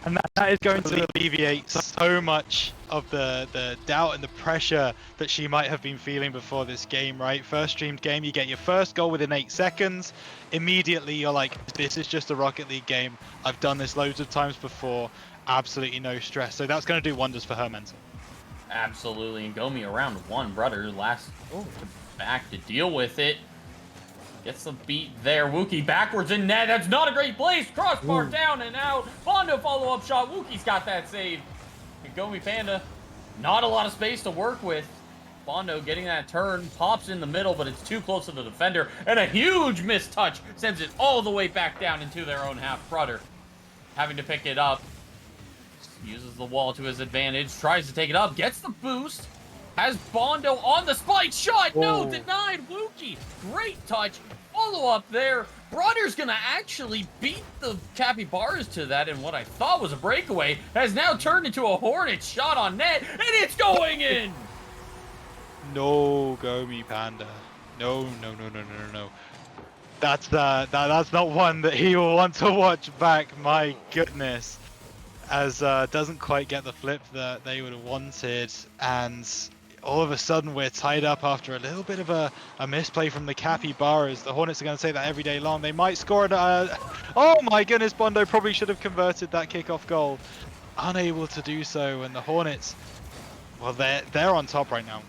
And that is going to alleviate so much of the doubt and the pressure that she might have been feeling before this game, right? First streamed game, you get your first goal within 8 seconds. Immediately, you're like, this is just a Rocket League game. I've done this loads of times before. Absolutely no stress. So that's going to do wonders for her mental. Absolutely. And Gomi around one, Brother. Last back to deal with it. Gets the beat there. Wookie backwards in net. That's not a great place. Crossbar down and out. Bondo follow-up shot. Wookie's got that save. And Gomi Panda, not a lot of space to work with. Bondo getting that turn. Pops in the middle, but it's too close to the defender. And a huge missed touch sends it all the way back down into their own half. Brother having to pick it up. Uses the wall to his advantage. Tries to take it up. Gets the boost. Has Bondo on the spike shot. No, denied. Wookie. Great touch. Follow up there. Brother's gonna actually beat the Capybaras to that, and what I thought was a breakaway has now turned into a Hornet shot on net, and it's going in. No, Gomi Panda. No. That's not one that he will want to watch back. My goodness. As doesn't quite get the flip that they would have wanted, and all of a sudden we're tied up after a little bit of a misplay from the Capybaras. The Hornets are going to say that every day long. They might score it. Oh my goodness, Bondo probably should have converted that kickoff goal. Unable to do so, and the Hornets, well, they're on top right now.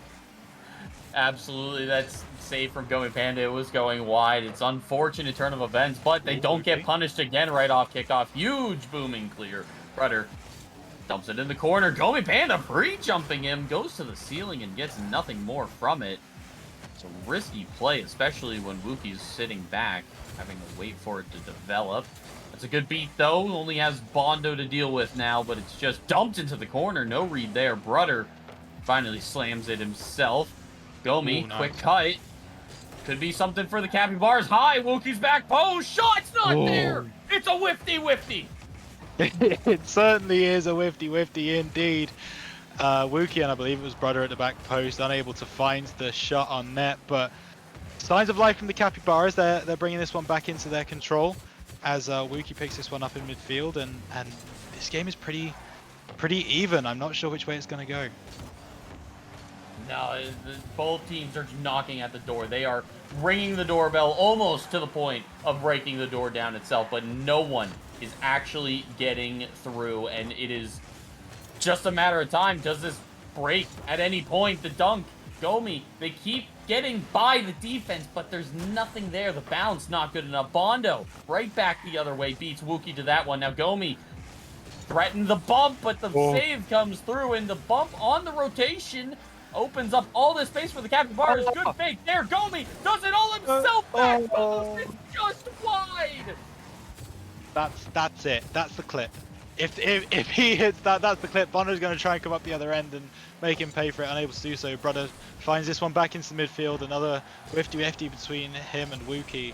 Absolutely, that's save from Gomi Panda. It was going wide. It's unfortunate turn of events, but they don't get punished again right off kickoff. Huge booming clear. Brother dumps it in the corner. Gomi Panda pre-jumping him, goes to the ceiling and gets nothing more from it. It's a risky play, especially when Wookie's sitting back, having to wait for it to develop. That's a good beat, though. Only has Bondo to deal with now, but it's just dumped into the corner. No read there. Brother finally slams it himself. Gomi, nice. Quick cut. Could be something for the Capybaras. High, Wookie's back post. Shot's not there. It's a whifty. It certainly is a whifty indeed. Wookie, and I believe it was Brother at the back post, unable to find the shot on net, but signs of life from the Capybaras. They're bringing this one back into their control as Wookie picks this one up in midfield, and this game is pretty even. I'm not sure which way it's going to go. No, both teams are knocking at the door. They are ringing the doorbell almost to the point of breaking the door down itself, but no one is actually getting through, and it is just a matter of time. Does this break at any point? The dunk, Gomi, they keep getting by the defense, but there's nothing there. The bounce not good enough. Bondo right back the other way, beats Wookie to that one. Now Gomi threatened the bump, but the save comes through, and the bump on the rotation opens up all this space for the Capybaras. Good fake there. Gomi does it all himself. Back it's just wide. That's it. That's the clip. If he hits that, that's the clip. Bondo's going to try and come up the other end and make him pay for it. Unable to do so. Brother finds this one back into the midfield. Another whifty between him and Wookie.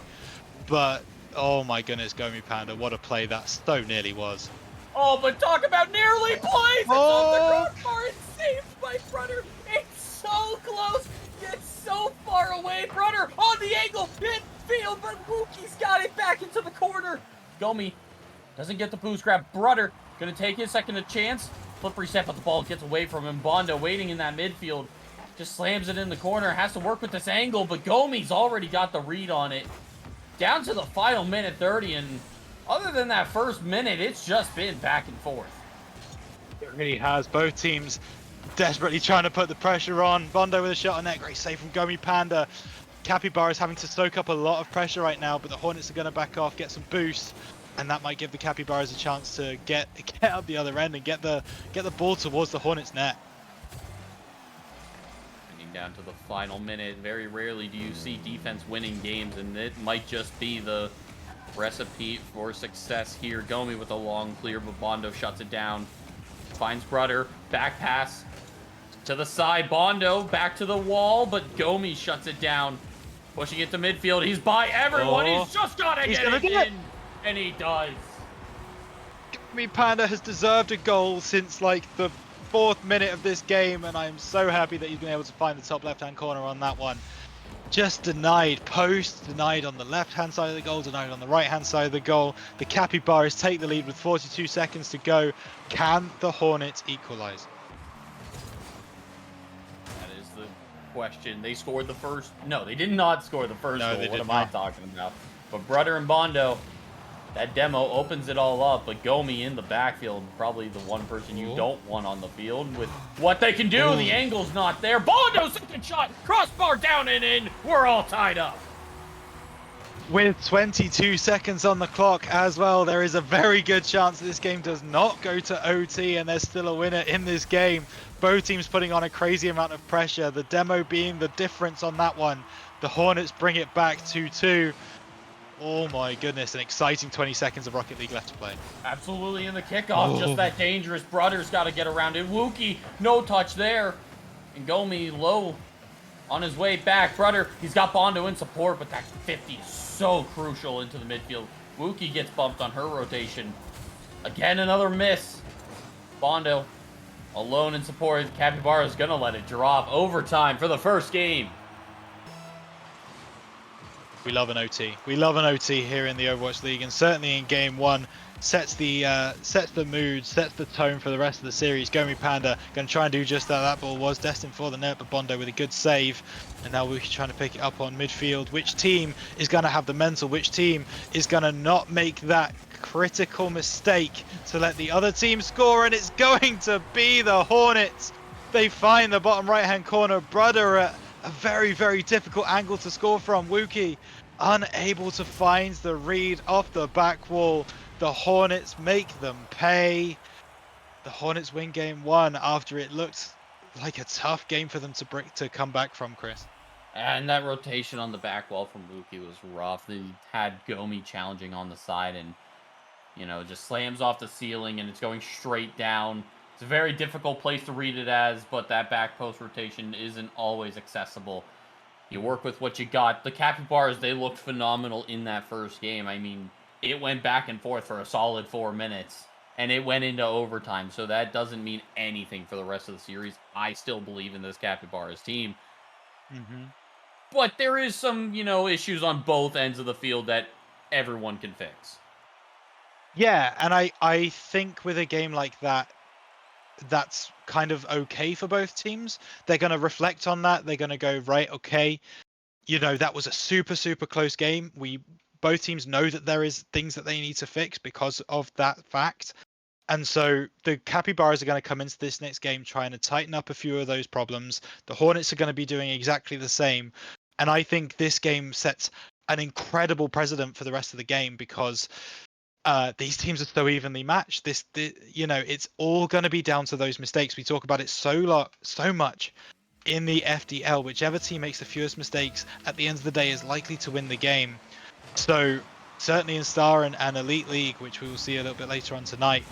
But oh my goodness, Gomi Panda, what a play that so nearly was. Oh, but talk about nearly plays. It's off the crossbar. It's saved by Brother. It's so close. It's so far away. Brother on the angle. Midfield, but Wookie's got it back into the corner. Gomi doesn't get the boost grab. Brother gonna take his second chance. Flip reset, but the ball gets away from him. Bondo waiting in that midfield. Just slams it in the corner. Has to work with this angle, but Gomi's already got the read on it. Down to the final minute 30, and other than that first minute, it's just been back and forth. It really has. Both teams desperately trying to put the pressure on. Bondo with a shot on net. Great save from Gomi Panda. Capybara is having to soak up a lot of pressure right now, but the Hornets are going to back off, get some boost, and that might give the Capybaras a chance to get up the other end and get the ball towards the Hornets net. Getting down to the final minute, very rarely do you see defense winning games, and it might just be the recipe for success here. Gomi with a long clear, but Bondo shuts it down. Finds Brother, back pass to the side. Bondo back to the wall, but Gomi shuts it down. Pushing it to midfield. He's by everyone. He's just gotta get it in. And he does. Gomi Panda has deserved a goal since like the 4th minute of this game, and I'm so happy that he's been able to find the top left-hand corner on that one. Just denied post, denied on the left-hand side of the goal, denied on the right-hand side of the goal. The Capybaras take the lead with 42 seconds to go. Can the Hornets equalize? That is the question. They scored the first. No, they did not score the first No, goal. they What did am I not. talking about? But Brother and Bondo, that demo opens it all up. But Gomi in the backfield, probably the one person you don't want on the field with what they can do. The angle's not there. Bondo second shot, crossbar down and in. We're all tied up. With 22 seconds on the clock as well, there is a very good chance that this game does not go to OT and there's still a winner in this game. Both teams putting on a crazy amount of pressure. The demo being the difference on that one. The Hornets bring it back 2-2. Oh my goodness, an exciting 20 seconds of Rocket League left to play. Absolutely in the kickoff, just that dangerous. Brother's got to get around it. Wookie, no touch there. And Gomi low on his way back. Brother, he's got Bondo in support, but that 50 is so crucial into the midfield. Wookie gets bumped on her rotation. Again, another miss. Bondo alone in support. Capybara is going to let it drop. Overtime for the first game. We love an OT. We love an OT here in the Overwatch League, and certainly in Game 1 sets the mood, sets the tone for the rest of the series. Gomi Panda going to try and do just that. That ball was destined for the net, but Bondo with a good save, and now we're trying to pick it up on midfield. Which team is going to have the mental? Which team is going to not make that critical mistake to let the other team score? And it's going to be the Hornets. They find the bottom right-hand corner. Brother at a very, very difficult angle to score from. Wookie unable to find the read off the back wall. The Hornets make them pay. The Hornets win Game 1 after it looked like a tough game for them to come back from, Chris. And that rotation on the back wall from Wookie was rough. They had Gomi challenging on the side and, you know, just slams off the ceiling and it's going straight down. It's a very difficult place to read it as, but that back post rotation isn't always accessible. You work with what you got. The Capybaras, they looked phenomenal in that first game. I mean, it went back and forth for a solid 4 minutes, and it went into overtime, so that doesn't mean anything for the rest of the series. I still believe in this Capybaras team. But there is some, you know, issues on both ends of the field that everyone can fix. Yeah, and I think with a game like that, that's kind of okay for both teams. They're going to reflect on that. They're going to go, right, okay, you know, that was a super, super close game. Both teams know that there is things that they need to fix because of that fact. And so the Capybaras are going to come into this next game trying to tighten up a few of those problems. The Hornets are going to be doing exactly the same. And I think this game sets an incredible precedent for the rest of the game because these teams are so evenly matched. You know, it's all going to be down to those mistakes. We talk about it so much in the FDL. Whichever team makes the fewest mistakes at the end of the day is likely to win the game. So certainly in Star and Elite League, which we will see a little bit later on tonight,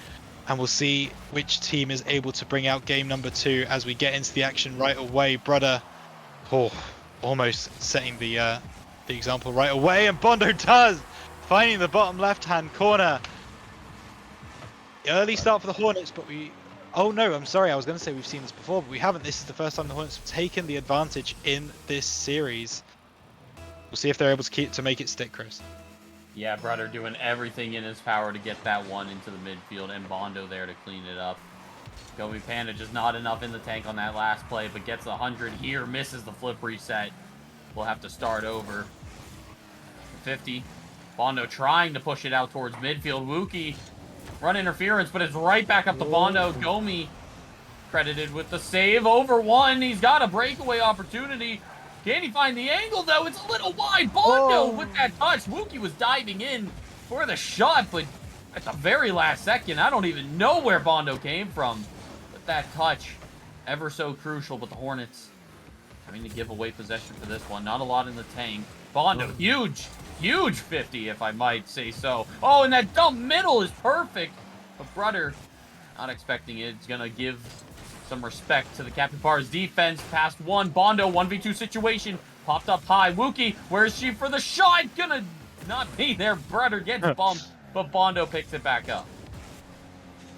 and we'll see which team is able to bring out game number 2 as we get into the action right away. Brother, almost setting the example right away, and Bondo does, finding the bottom left-hand corner. Early start for the Hornets, but oh no, I'm sorry, I was going to say we've seen this before, but we haven't. This is the first time the Hornets have taken the advantage in this series. We'll see if they're able to make it stick, Chris. Yeah, Brother doing everything in his power to get that one into the midfield, and Bondo there to clean it up. Gomi Panda just not enough in the tank on that last play, but gets 100 here, misses the flip reset. We'll have to start over. 50. Bondo trying to push it out towards midfield. Wookie run interference, but it's right back up to Bondo. Gomi credited with the save over 1. He's got a breakaway opportunity. Can he find the angle, though? It's a little wide. Bondo with that touch. Wookie was diving in for the shot, but at the very last second, I don't even know where Bondo came from. But that touch, ever so crucial. But the Hornets having to give away possession for this one. Not a lot in the tank. Bondo, huge 50, if I might say so. Oh, and that dump middle is perfect. But Brother, not expecting it. It's going to give some respect to the Capybara's defense. Past 1. Bondo, 1v2 situation. Popped up high. Wookie, where is she for the shot? Gonna not be there. Brother gets bumped, but Bondo picks it back up.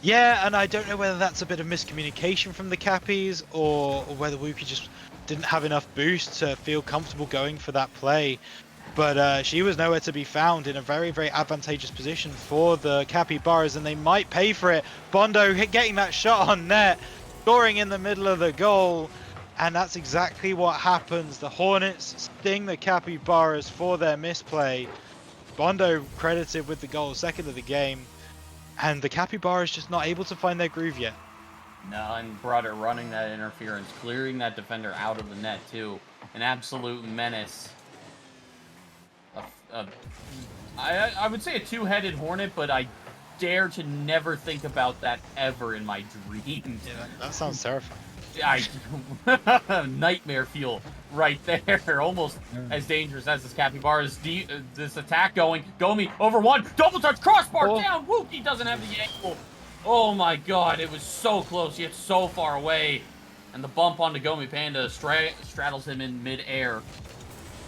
Yeah, and I don't know whether that's a bit of miscommunication from the Cappies or whether Wookie just didn't have enough boost to feel comfortable going for that play. But she was nowhere to be found in a very, very advantageous position for the Capybaras, and they might pay for it. Bondo getting that shot on net, scoring in the middle of the goal, and that's exactly what happens. The Hornets sting the Capybaras for their misplay. Bondo credited with the goal, second of the game, and the Capybaras just not able to find their groove yet. No, and Brother running that interference, clearing that defender out of the net too. An absolute menace. I would say a two-headed Hornet, but I dare to never think about that ever in my dreams. Yeah, that sounds terrifying. Nightmare fuel right there. Almost as dangerous as this Capybara's this attack going. Gomi over 1. Double touch. Crossbar down. Wookie doesn't have the angle. Oh my god. It was so close yet so far away. And the bump onto Gomi Panda straddles him in midair.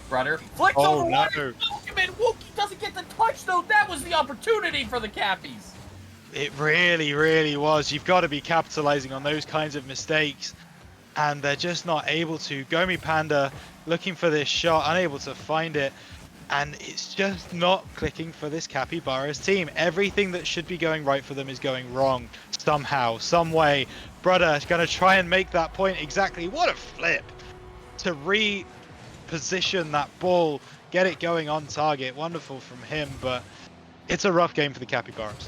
Brother flicks over one. Wookie doesn't get the touch though. That was the opportunity for the Cappies. It really, really was. You've got to be capitalizing on those kinds of mistakes, and they're just not able to. Gomi Panda looking for this shot, unable to find it, and it's just not clicking for this Capybara's team. Everything that should be going right for them is going wrong somehow, some way. Brother is going to try and make that point exactly. What a flip to reposition that ball, get it going on target. Wonderful from him, but it's a rough game for the Capybaras.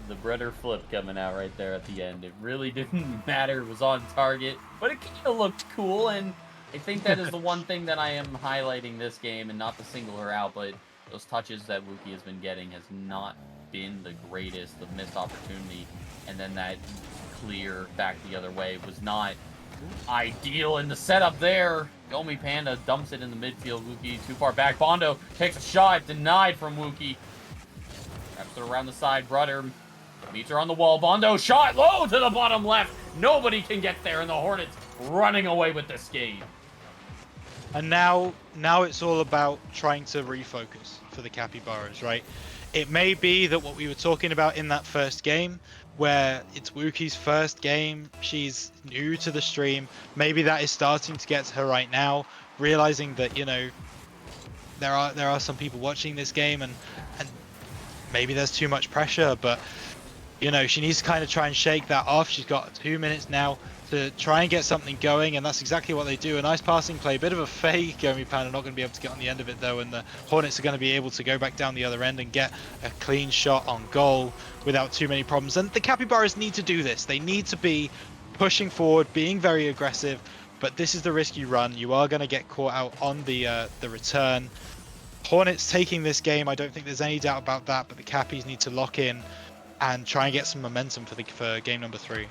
The Brother flip coming out right there at the end. It really didn't matter. It was on target, but it kind of looked cool, and I think that is the one thing that I am highlighting this game, and not to single her out, but those touches that Wookie has been getting has not been the greatest. The missed opportunity, and then that clear back the other way was not ideal in the setup there. Gomi Panda dumps it in the midfield. Wookie too far back. Bondo takes a shot, denied from Wookie. Wraps it around the side. Brother meets her on the wall. Bondo shot low to the bottom left. Nobody can get there, and the Hornets running away with this game. And now it's all about trying to refocus for the Capybaras, right? It may be that what we were talking about in that first game, where it's Wookie's first game, she's new to the stream, maybe that is starting to get to her right now, realizing that, you know, there are some people watching this game, and maybe there's too much pressure, but You know, she needs to kind of try and shake that off. She's got 2 minutes now to try and get something going, and that's exactly what they do. A nice passing play, a bit of a fake. Gomi Panda not going to be able to get on the end of it though, and the Hornets are going to be able to go back down the other end and get a clean shot on goal without too many problems. And the Capybaras need to do this. They need to be pushing forward, being very aggressive, but this is the risk you run. You are going to get caught out on the return. Hornets taking this game, I don't think there's any doubt about that, but the Cappies need to lock in and try and get some momentum for game number 3.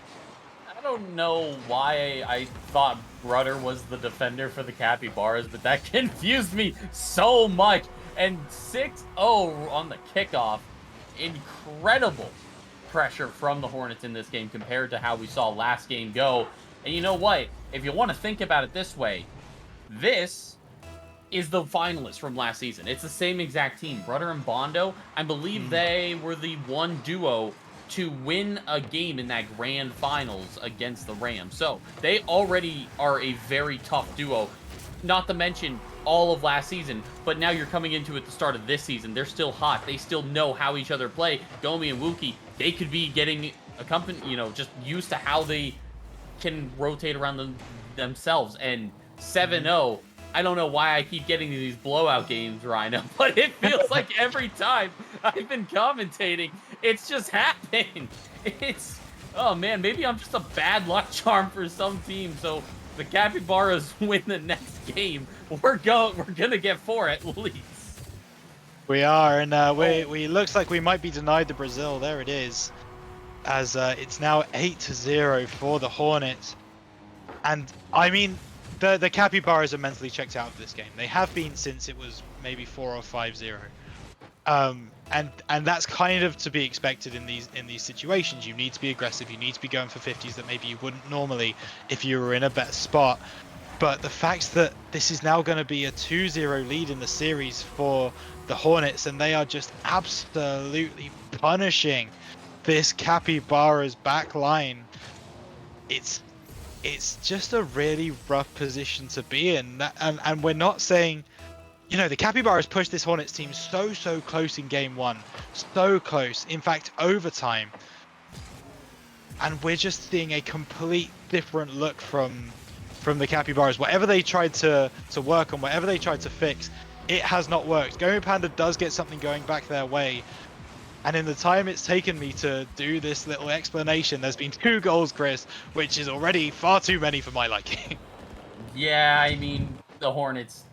I don't know why I thought Brudder was the defender for the Capybaras, but that confused me so much. And 6-0 on the kickoff. Incredible pressure from the Hornets in this game compared to how we saw last game go. And you know what? If you want to think about it this way, this is the finalists from last season. It's the same exact team. Brudder and Bondo, I believe they were the one duo to win a game in that grand finals against the Rams. So they already are a very tough duo, not to mention all of last season, but now you're coming into it at the start of this season. They're still hot. They still know how each other play. Gomi and Wookie, they could be getting accompanied, you know, just used to how they can rotate around themselves. And 7-0, I don't know why I keep getting these blowout games, Rhino, but it feels like every time I've been commentating, it's just happened. It's, oh man, maybe I'm just a bad luck charm for some team. So the Capybaras win the next game. We're gonna get 4 at least. We are, and we looks like we might be denied the Brazil. There it is, as it's now 8-0 for the Hornets. And I mean, the Capybaras are mentally checked out of this game. They have been since it was maybe 4 or 5-0. And that's kind of to be expected in these situations. You need to be aggressive. You need to be going for 50s that maybe you wouldn't normally if you were in a better spot. But the fact that this is now going to be a 2-0 lead in the series for the Hornets, and they are just absolutely punishing this Capybaras back line. It's just a really rough position to be in. And we're not saying, you know, the Capybaras pushed this Hornets team so close in game 1. So close. In fact, overtime. And we're just seeing a complete different look from the Capybaras. Whatever they tried to work on, whatever they tried to fix, it has not worked. Gomi Panda does get something going back their way. And in the time it's taken me to do this little explanation, there's been 2 goals, Chris, which is already far too many for my liking. Yeah, I mean, the Hornets,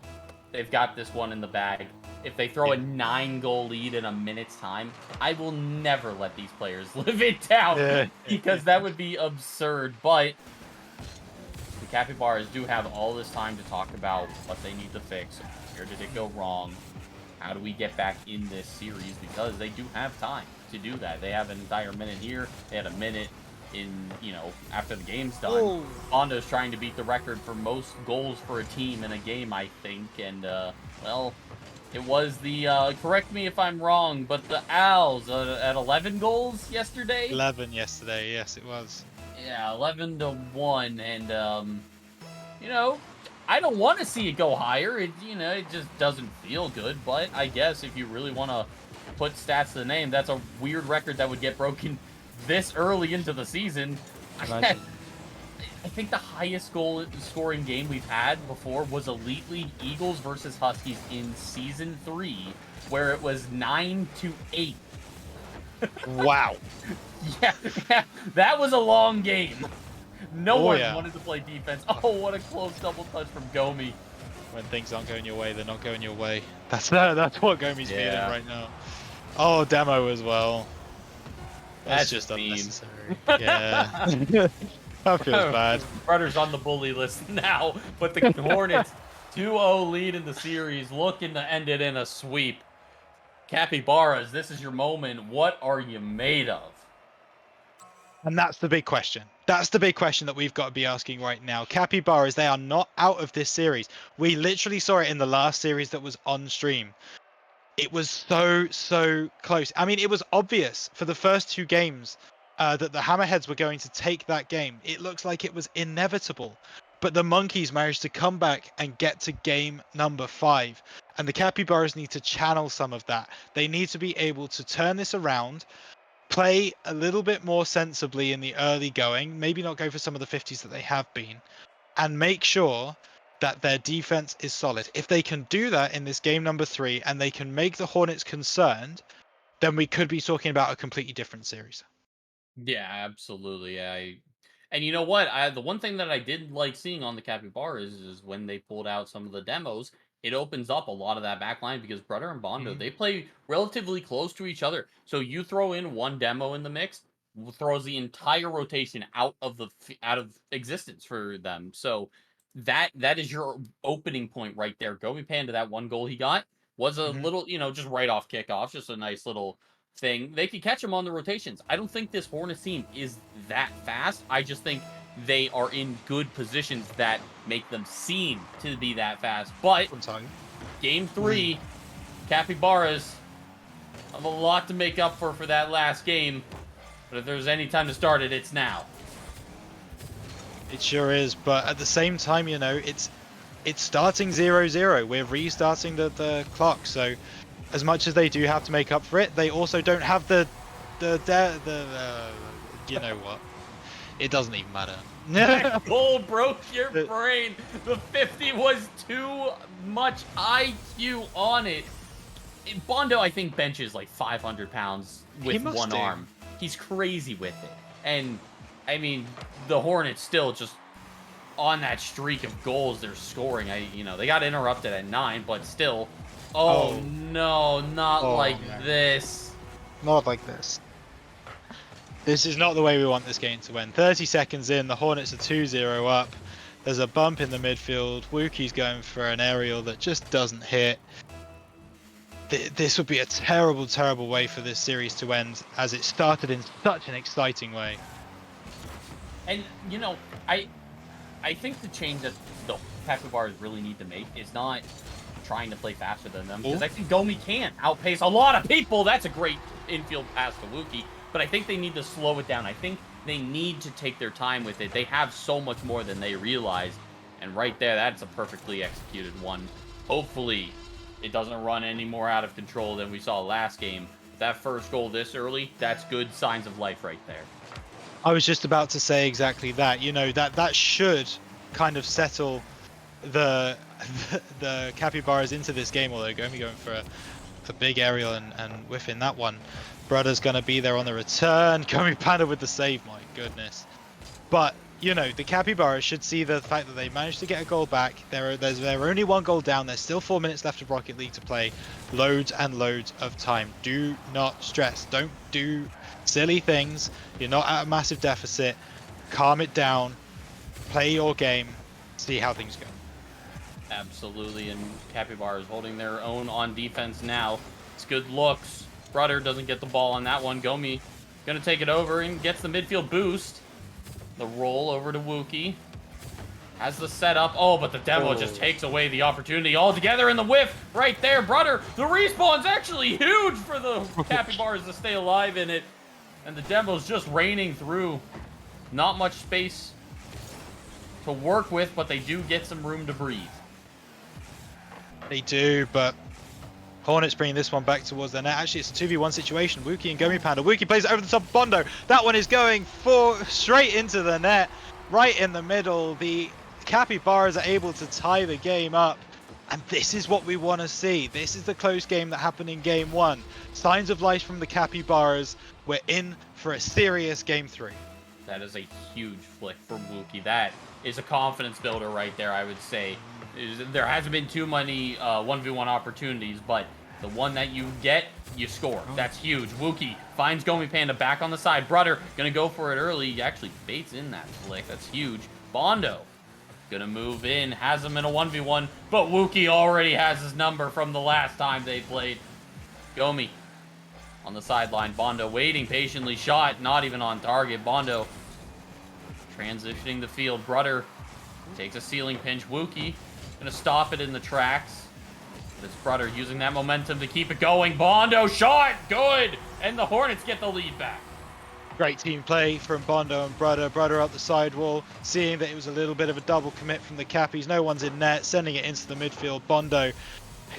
they've got this one in the bag. If they throw a 9-goal lead in a minute's time, I will never let these players live it down because that would be absurd. But the Capybaras do have all this time to talk about what they need to fix. Where did it go wrong? How do we get back in this series? Because they do have time to do that. They have an entire minute here. They had a minute in, you know, after the game's done. Bondo's trying to beat the record for most goals for a team in a game, I think. And, well, it was the, correct me if I'm wrong, but the Owls at 11 goals yesterday? 11 yesterday, yes, it was. Yeah, 11-1. And, you know, I don't want to see it go higher. It, you know, it just doesn't feel good. But I guess if you really want to put stats to the name, that's a weird record that would get broken this early into the season. I think the highest goal scoring game we've had before was Elite League Eagles versus Huskies in Season 3, where it was 9-8. Wow. Yeah, that was a long game. No one yeah. wanted to play defense. Oh, what a close double touch from Gomi. When things aren't going your way, they're not going your way. That's what Gomi's feeling right now. Oh, demo as well. That's just mean. unnecessary. Yeah. That feels bad. Brudder's on the bully list now, but the Hornets 2-0 lead in the series, looking to end it in a sweep. Capybaras, this is your moment. What are you made of? And that's the big question. That's the big question that we've got to be asking right now. Capybaras, they are not out of this series. We literally saw it in the last series that was on stream. It was so close. I mean, it was obvious for the first 2 games that the Hammerheads were going to take that game. It looks like it was inevitable. But the Monkeys managed to come back and get to game number 5. And the Capybaras need to channel some of that. They need to be able to turn this around play a little bit more sensibly in the early going, maybe not go for some of the 50s that they have been, and make sure that their defense is solid. If they can do that in this game number 3 and they can make the Hornets concerned, then we could be talking about a completely different series. Yeah, absolutely. And you know what? The one thing that I did like seeing on the Capybara is when they pulled out some of the demos, it opens up a lot of that back line because Brother and Bondo, they play relatively close to each other. So you throw in one demo in the mix, throws the entire rotation out of existence for them. So that is your opening point right there. Gomi Panda, that one goal he got was a little, just right off kickoff, just a nice little thing. They could catch him on the rotations. I don't think this Hornets team is that fast. I just think they are in good positions that make them seem to be that fast. But game 3, Capybaras have a lot to make up for that last game. But if there's any time to start it, it's now. It sure is, but at the same time, it's starting 0-0. We're restarting the clock, so as much as they do have to make up for it, they also don't have the you know what? It doesn't even matter. That goal broke your brain. The 50 was too much IQ on it. Bondo, I think, benches like 500 pounds with one arm. He's crazy with it. And, I mean, the Hornets still just on that streak of goals they're scoring. They got interrupted at 9, but still. Oh. No, not like this. Not like this. This is not the way we want this game to win. 30 seconds in, the Hornets are 2-0 up. There's a bump in the midfield. Wookie's going for an aerial that just doesn't hit. This would be a terrible, terrible way for this series to end, as it started in such an exciting way. And, I think the change that the Capybaras really need to make is not trying to play faster than them, because I think Gomi can outpace a lot of people. That's a great infield pass to Wookie, but I think they need to slow it down. I think they need to take their time with it. They have so much more than they realize, and right there, that's a perfectly executed one. Hopefully, it doesn't run any more out of control than we saw last game. That first goal this early, that's good signs of life right there. I was just about to say exactly that. That should kind of settle the Capybaras into this game, although Gomi going for a big aerial and whiffing that one. Brother's going to be there on the return. Gomi Panda with the save, my goodness. But, the Capybaras should see the fact that they managed to get a goal back. They're only one goal down. There's still 4 minutes left of Rocket League to play. Loads and loads of time. Do not stress. Don't do silly things. You're not at a massive deficit. Calm it down. Play your game. See how things go. Absolutely, and Capybara is holding their own on defense now. It's good looks. Brother doesn't get the ball on that one. Gomi gonna take it over and gets the midfield boost. The roll over to Wookie. Has the setup. Oh, but the demo just takes away the opportunity altogether in the whiff right there. Brother, the respawn's actually huge for the Capybaras to stay alive in it. And the demo's just raining through. Not much space to work with, but they do get some room to breathe. They do, but Hornets bringing this one back towards their net. Actually, it's a 2v1 situation. Wookie and Gomi Panda. Wookie plays it over the top of Bondo. That one is going straight into the net, right in the middle. The Capybaras are able to tie the game up. And this is what we want to see. This is the close game that happened in game 1. Signs of life from the Capybaras. We're in for a serious game 3. That is a huge flick from Wookie. That is a confidence builder right there, I would say. There hasn't been too many 1v1 opportunities, but the one that you get, you score. That's huge. Wookie finds Gomi Panda back on the side. Brother gonna go for it early. He actually baits in that flick. That's huge. Bondo gonna move in, has him in a 1v1, but Wookie already has his number from the last time they played. Gomi on the sideline. Bondo waiting patiently. Shot not even on target. Bondo transitioning the field. Brother takes a ceiling pinch. Wookie gonna stop it in the tracks. But it's Brother using that momentum to keep it going. Bondo shot, good, and the Hornets get the lead back. Great team play from Bondo and Brother. Brother up the sidewall, seeing that it was a little bit of a double commit from the Cappies. No one's in net, sending it into the midfield. Bondo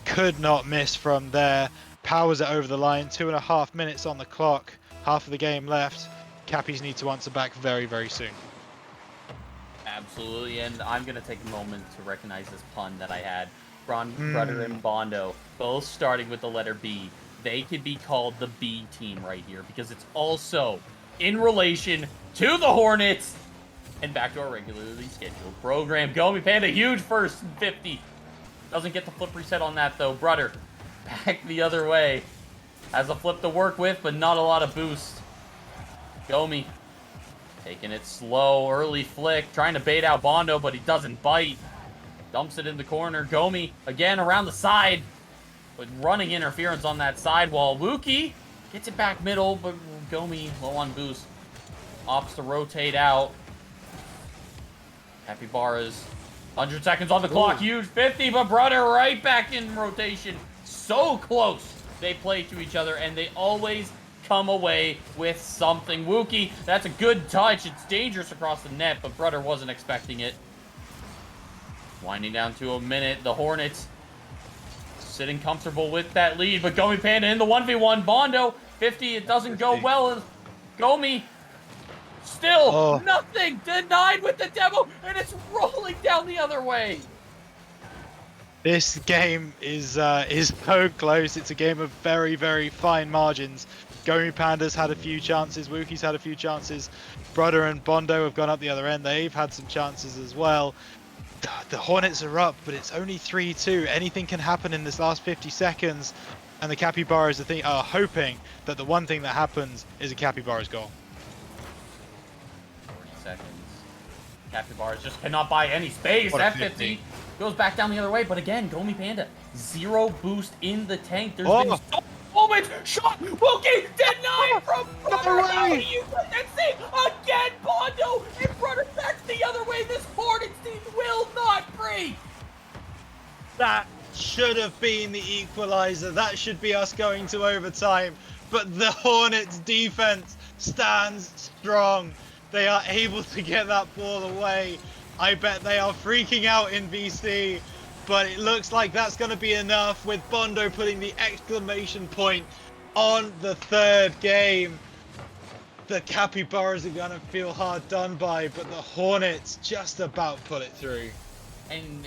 could not miss from there. Powers it over the line. 2.5 minutes on the clock. half of the game left. Cappies need to answer back very, very soon. Absolutely, and I'm going to take a moment to recognize this pun that I had. Brother and Bondo, both starting with the letter B. They could be called the B team right here because it's also in relation to the Hornets. And back to our regularly scheduled program. Gomi Panda, huge first 50. Doesn't get the flip reset on that though. Brother, back the other way. Has a flip to work with, but not a lot of boost. Gomi taking it slow, early flick, trying to bait out Bondo, but he doesn't bite. Dumps it in the corner. Gomi, again, around the side, with running interference on that sidewall. Wookie gets it back middle, but Gomi, low on boost, opts to rotate out. Capybaras, 100 seconds on the clock, huge 50, but Brother right back in rotation. So close they play to each other, and they always come away with something. Wookie, that's a good touch. It's dangerous across the net, but Brother wasn't expecting it. Winding down to a minute. The Hornets sitting comfortable with that lead, but Gomi Panda in the 1v1. Bondo, 50, it doesn't go well. Gomi, still nothing. Denied with the demo, and it's rolling down the other way. This game is so close. It's a game of very, very fine margins. Gomi Panda's had a few chances. Wookie's had a few chances. Brother and Bondo have gone up the other end. They've had some chances as well. The Hornets are up, but it's only 3-2. Anything can happen in this last 50 seconds. And the Capybaras are hoping that the one thing that happens is a Capybaras goal. 40 seconds. Capybaras just cannot buy any space. What a F50 50. goes back down the other way, but again, Gomi Panda, 0 boost in the tank. There's Oh. been so moments. Shot. Wookie denied from Brother. way. How do you let that see? Again, Bondo and Brother back the other way. This Hornets team will not break. That should have been the equalizer. That should be us going to overtime. But the Hornets defense stands strong. They are able to get that ball away. I bet they are freaking out in VC, but it looks like that's going to be enough with Bondo putting the exclamation point on the third game. The Capybaras are going to feel hard done by, but the Hornets just about put it through. And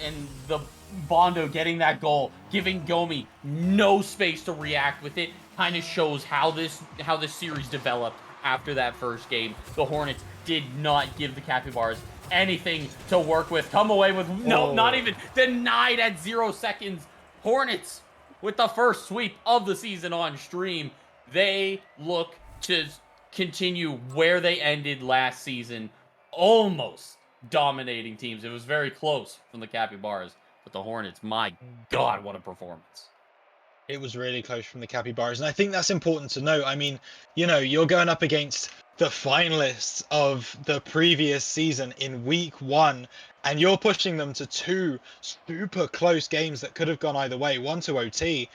the Bondo getting that goal, giving Gomi no space to react with it, kind of shows how this series developed after that first game. The Hornets did not give the Capybaras anything to work with. Come away with not even denied at 0 seconds. Hornets with the first sweep of the season on stream. They look to continue where they ended last season, almost dominating teams. It was very close from the Capybaras, but the Hornets, my God, what a performance. It was really close from the Capybaras, and I think that's important to note. I mean, you know, you're going up against the finalists of the previous season in week 1, and you're pushing them to 2 super close games that could have gone either way, 1 to OT.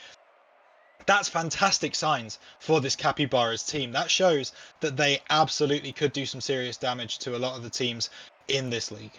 That's fantastic signs for this Capybaras team. That shows that they absolutely could do some serious damage to a lot of the teams in this league.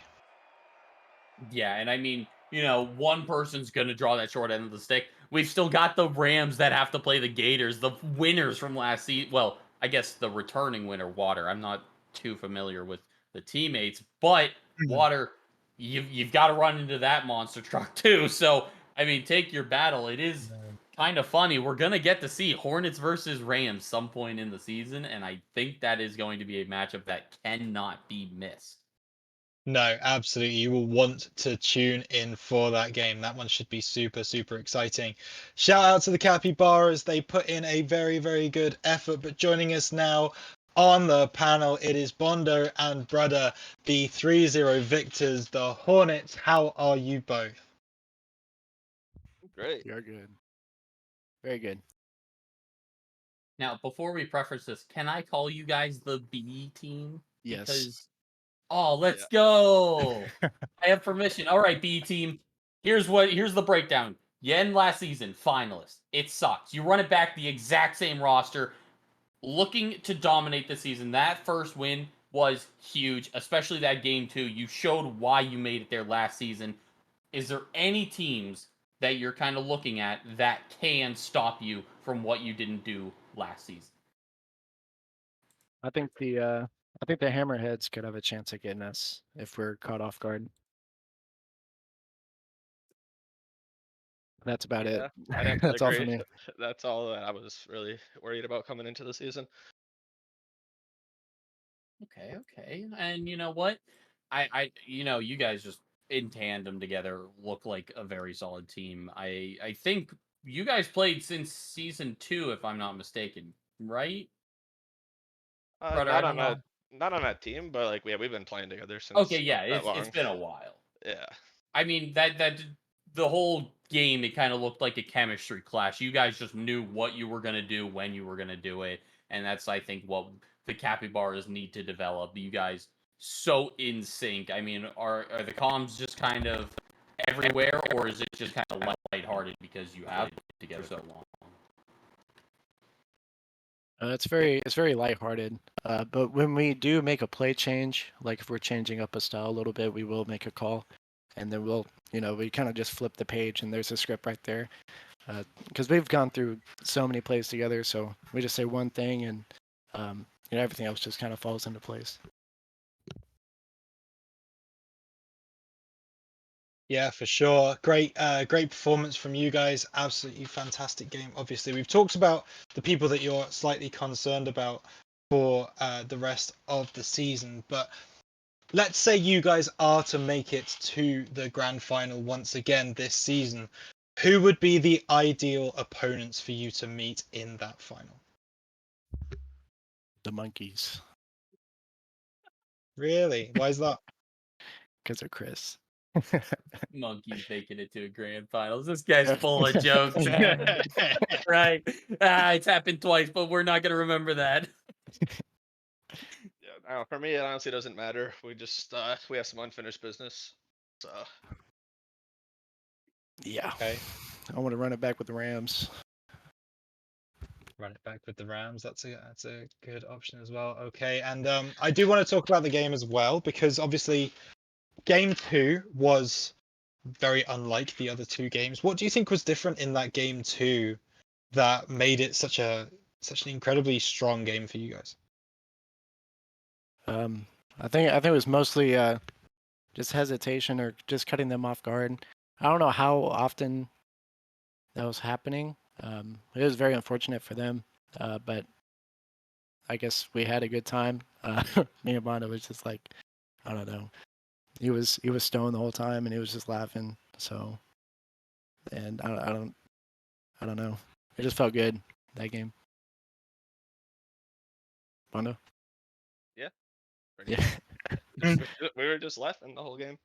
Yeah, and I mean, you know, one person's going to draw that short end of the stick. We've still got the Rams that have to play the Gators, the winners from last season. Well, I guess the returning winner, Water. I'm not too familiar with the teammates, but Water, you've got to run into that monster truck too. So, I mean, take your battle. It is kind of funny. We're going to get to see Hornets versus Rams some point in the season, and I think that is going to be a matchup that cannot be missed. No, absolutely. You will want to tune in for that game. That one should be super, super exciting. Shout out to the Capybaras. They put in a very, very good effort. But joining us now on the panel, it is Bondo and Brother, the 3-0 victors, the Hornets. How are you both? Great. You're good. Very good. Now, before we preface this, can I call you guys the B team? Yes. Because, oh, let's go. I have permission. All right, B team. Here's the breakdown. Yen last season, finalist. It sucks. You run it back, the exact same roster, looking to dominate the season. That first win was huge, especially that game 2. You showed why you made it there last season. Is there any teams that you're kind of looking at that can stop you from what you didn't do last season? I think the hammerheads could have a chance at getting us if we're caught off guard. That's about Yeah, it. I'd have to That's all for agree. me. That's all that I was really worried about coming into the season. Okay, okay. And you know what? You guys just in tandem together look like a very solid team. I think you guys played since season 2, if I'm not mistaken, right? Brother, I Not don't on know. that team, but like we've been playing together Okay, since yeah, that it's long. been a while. Yeah. I mean that the whole game it kind of looked like a chemistry clash. You guys just knew what you were gonna do when you were gonna do it, and that's I think what the capybaras need to develop. You guys so in sync. I mean, are the comms just kind of everywhere, or is it just kind of lighthearted because you have been together so long? It's very lighthearted. But when we do make a play change, like if we're changing up a style a little bit, we will make a call, and then we kind of just flip the page, and there's a script right there. Because we've gone through so many plays together, so we just say one thing, and everything else just kind of falls into place. Yeah, for sure. Great performance from you guys. Absolutely fantastic game. Obviously, we've talked about the people that you're slightly concerned about for the rest of the season, but let's say you guys are to make it to the grand final once again this season. Who would be the ideal opponents for you to meet in that final? The monkeys, Really? Why is that? because of Chris. Monkeys making it to a grand finals. This guy's full of jokes. Right? It's happened twice, but we're not gonna remember that. Yeah. I don't know, for me, it honestly doesn't matter. We just we have some unfinished business. So Yeah. Okay. I want to run it back with the Rams. Run it back with the Rams. That's a good option as well. Okay, and I do want to talk about the game as well because obviously game 2 was very unlike the other 2 games. What do you think was different in that game 2 that made it such an incredibly strong game for you guys? I think it was mostly just hesitation or just cutting them off guard. I don't know how often that was happening. It was very unfortunate for them, but I guess we had a good time. Me and Bondo was just like, I don't know. He was stoned the whole time and he was just laughing. So, and I don't know. It just felt good that game. Bondo? pretty Yeah. much. We were just laughing the whole game.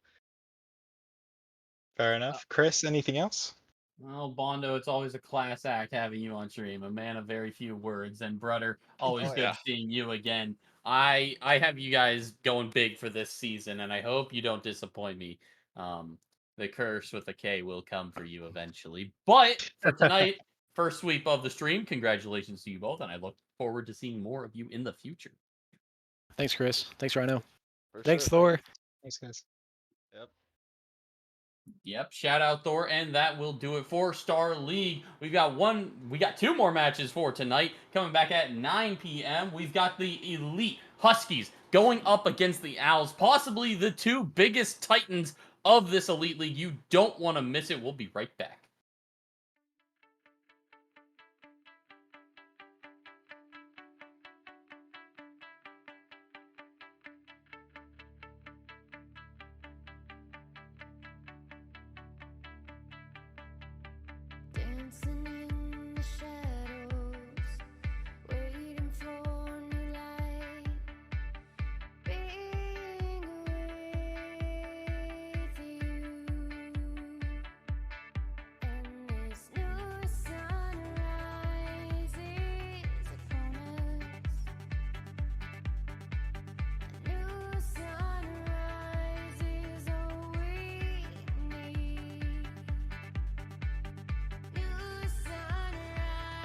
Fair enough. Chris, anything else? Well, Bondo, it's always a class act having you on stream. A man of very few words, and brother, always Oh, good yeah. seeing you again. I have you guys going big for this season, and I hope you don't disappoint me. The curse with a K will come for you eventually. But for tonight, first sweep of the stream. Congratulations to you both, and I look forward to seeing more of you in the future. Thanks, Chris. Thanks, Rhino. For Thanks, sure. Thor. Thanks, guys. Yep. Yep, shout out Thor, and that will do it for Star League. We got 2 more matches for tonight. Coming back at 9 p.m. We've got the Elite Huskies going up against the Owls, possibly the 2 biggest titans of this Elite League. You don't want to miss it. We'll be right back. Dancing in the shadows, waiting for new light, being with you. And this new sunrise is upon us. A new sunrise is all we need. New sunrise.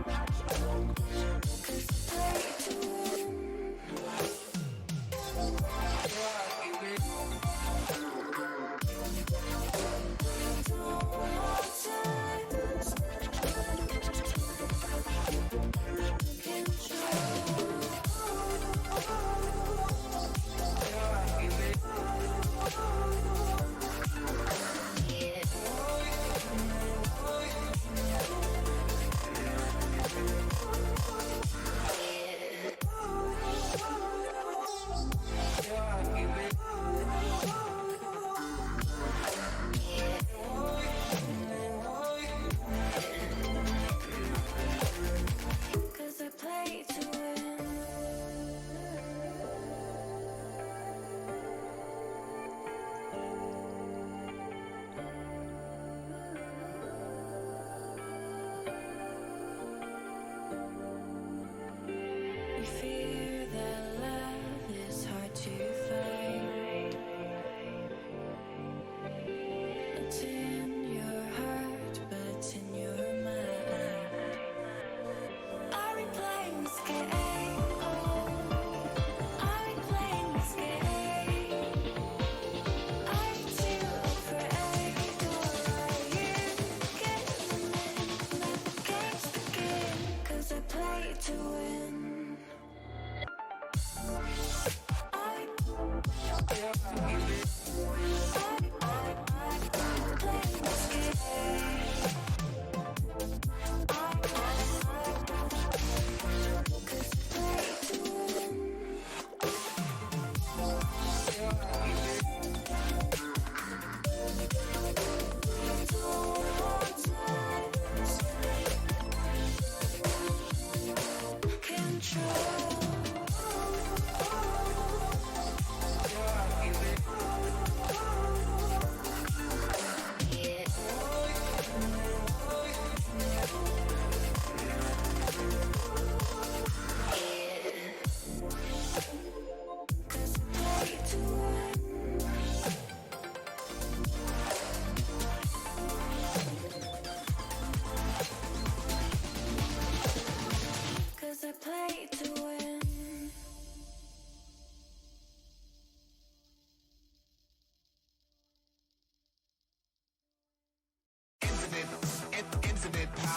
I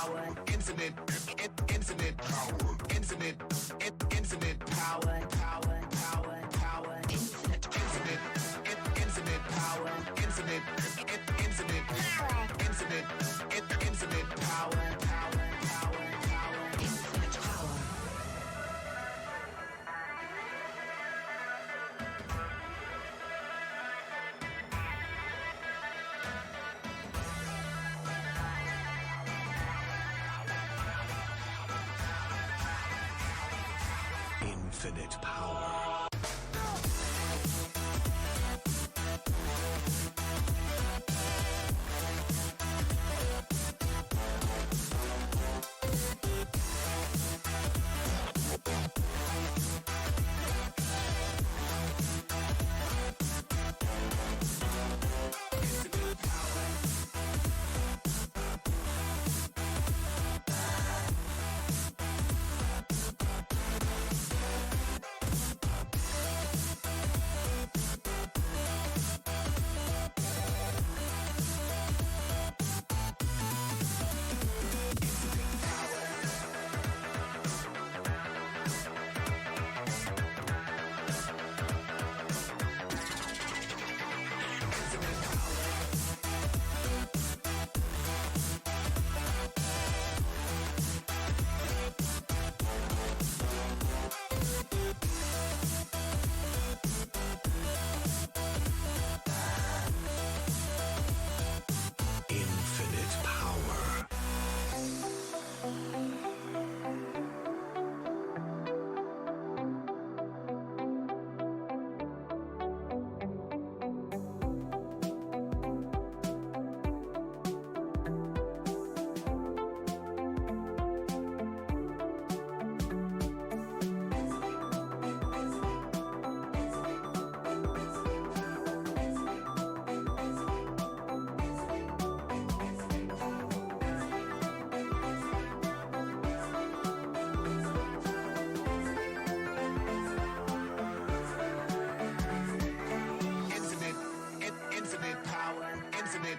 power, infinite, infinite power, infinite, infinite power, power, power, power, infinite, infinite, infinite power, infinite, infinite power, infinite, infinite power, power, power, power, infinite power. Infinite power. Infinite power. Infinite, infinite power, infinite,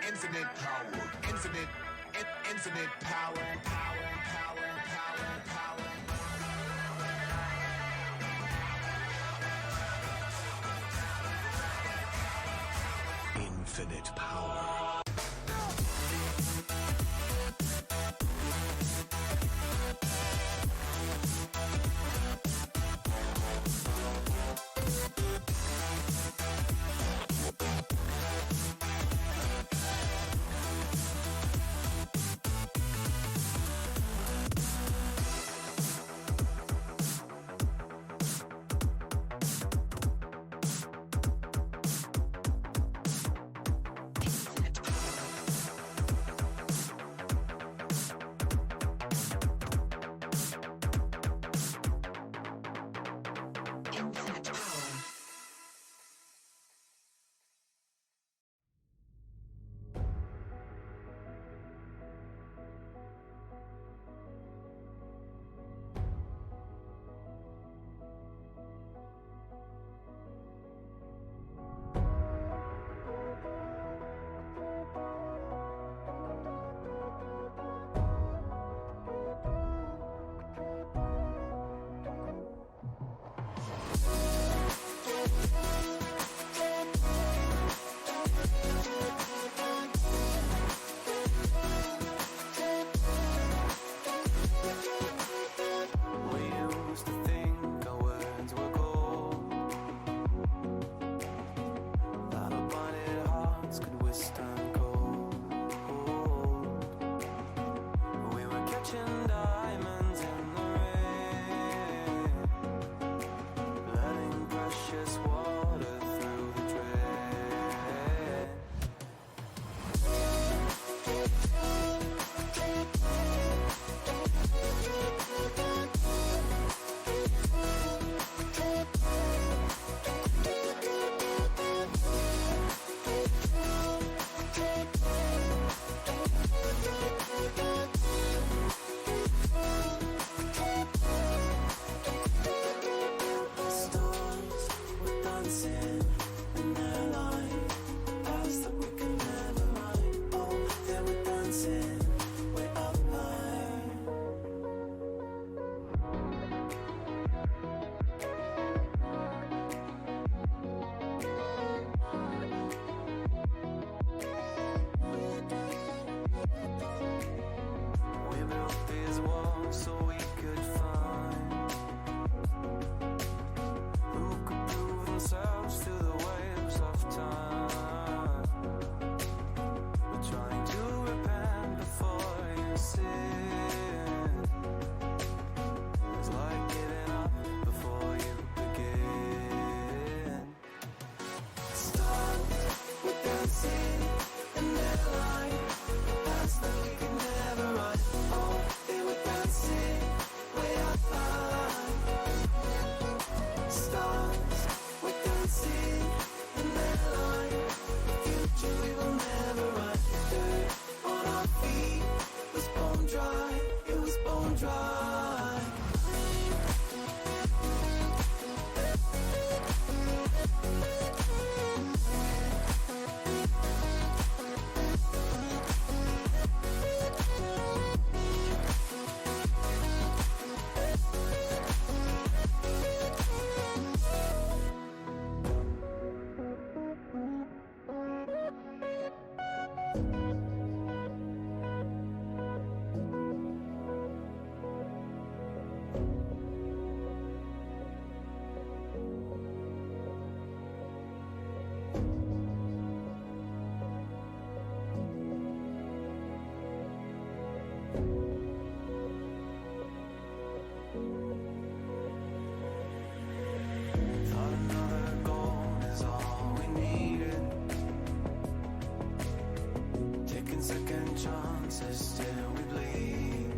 infinite power, infinite, infinite power, power, power, power, power. Infinite power. Infinite power. We used to think our words were gold, that our blinded hearts could withstand cold. We were catching diamonds in the rain, letting precious water through the drain. so we could find who could prove themselves to the waves of time. We're trying to repent before you sin. It's like giving up before you begin. Start with dancing in their line. That's the we can never run. Oh, they were dancing way up high. Stars were dancing in their line. Future we will never run. Dirt on our feet was bone dry. It was bone dry. Thought another goal is all we needed. Taking second chances till we bleed.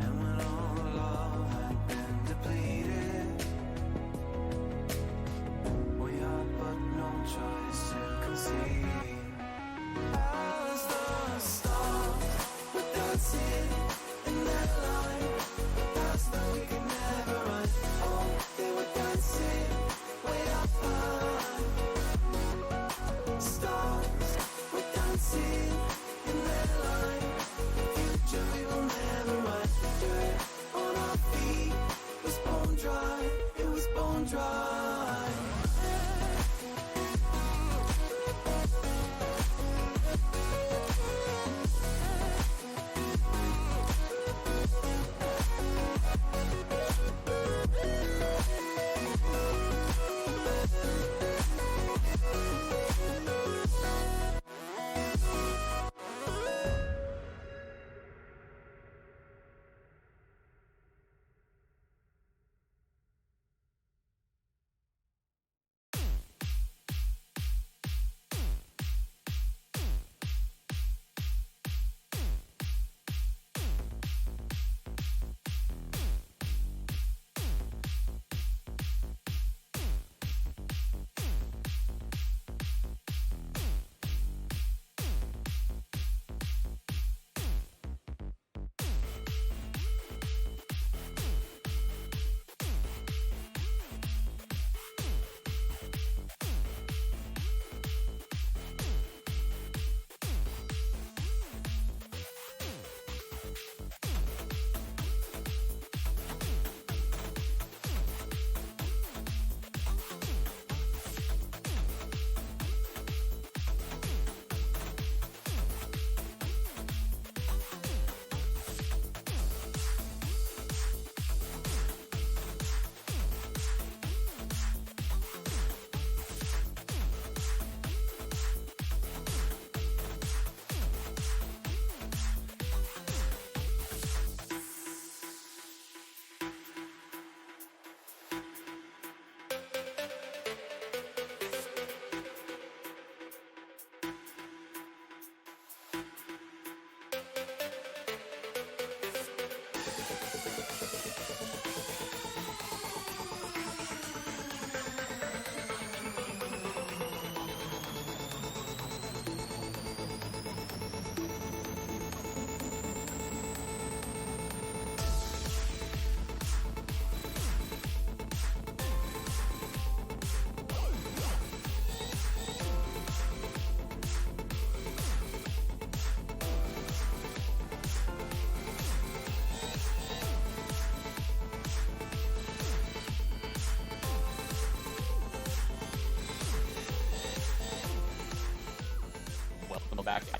And when all the love had been depleted, we had but no choice to concede. As the stars were dancing in that line, past that we could never run. Oh, they were dancing way up high. Stars were dancing in their line. Future we will never run. Dirt on our feet was bone dry. It was bone dry.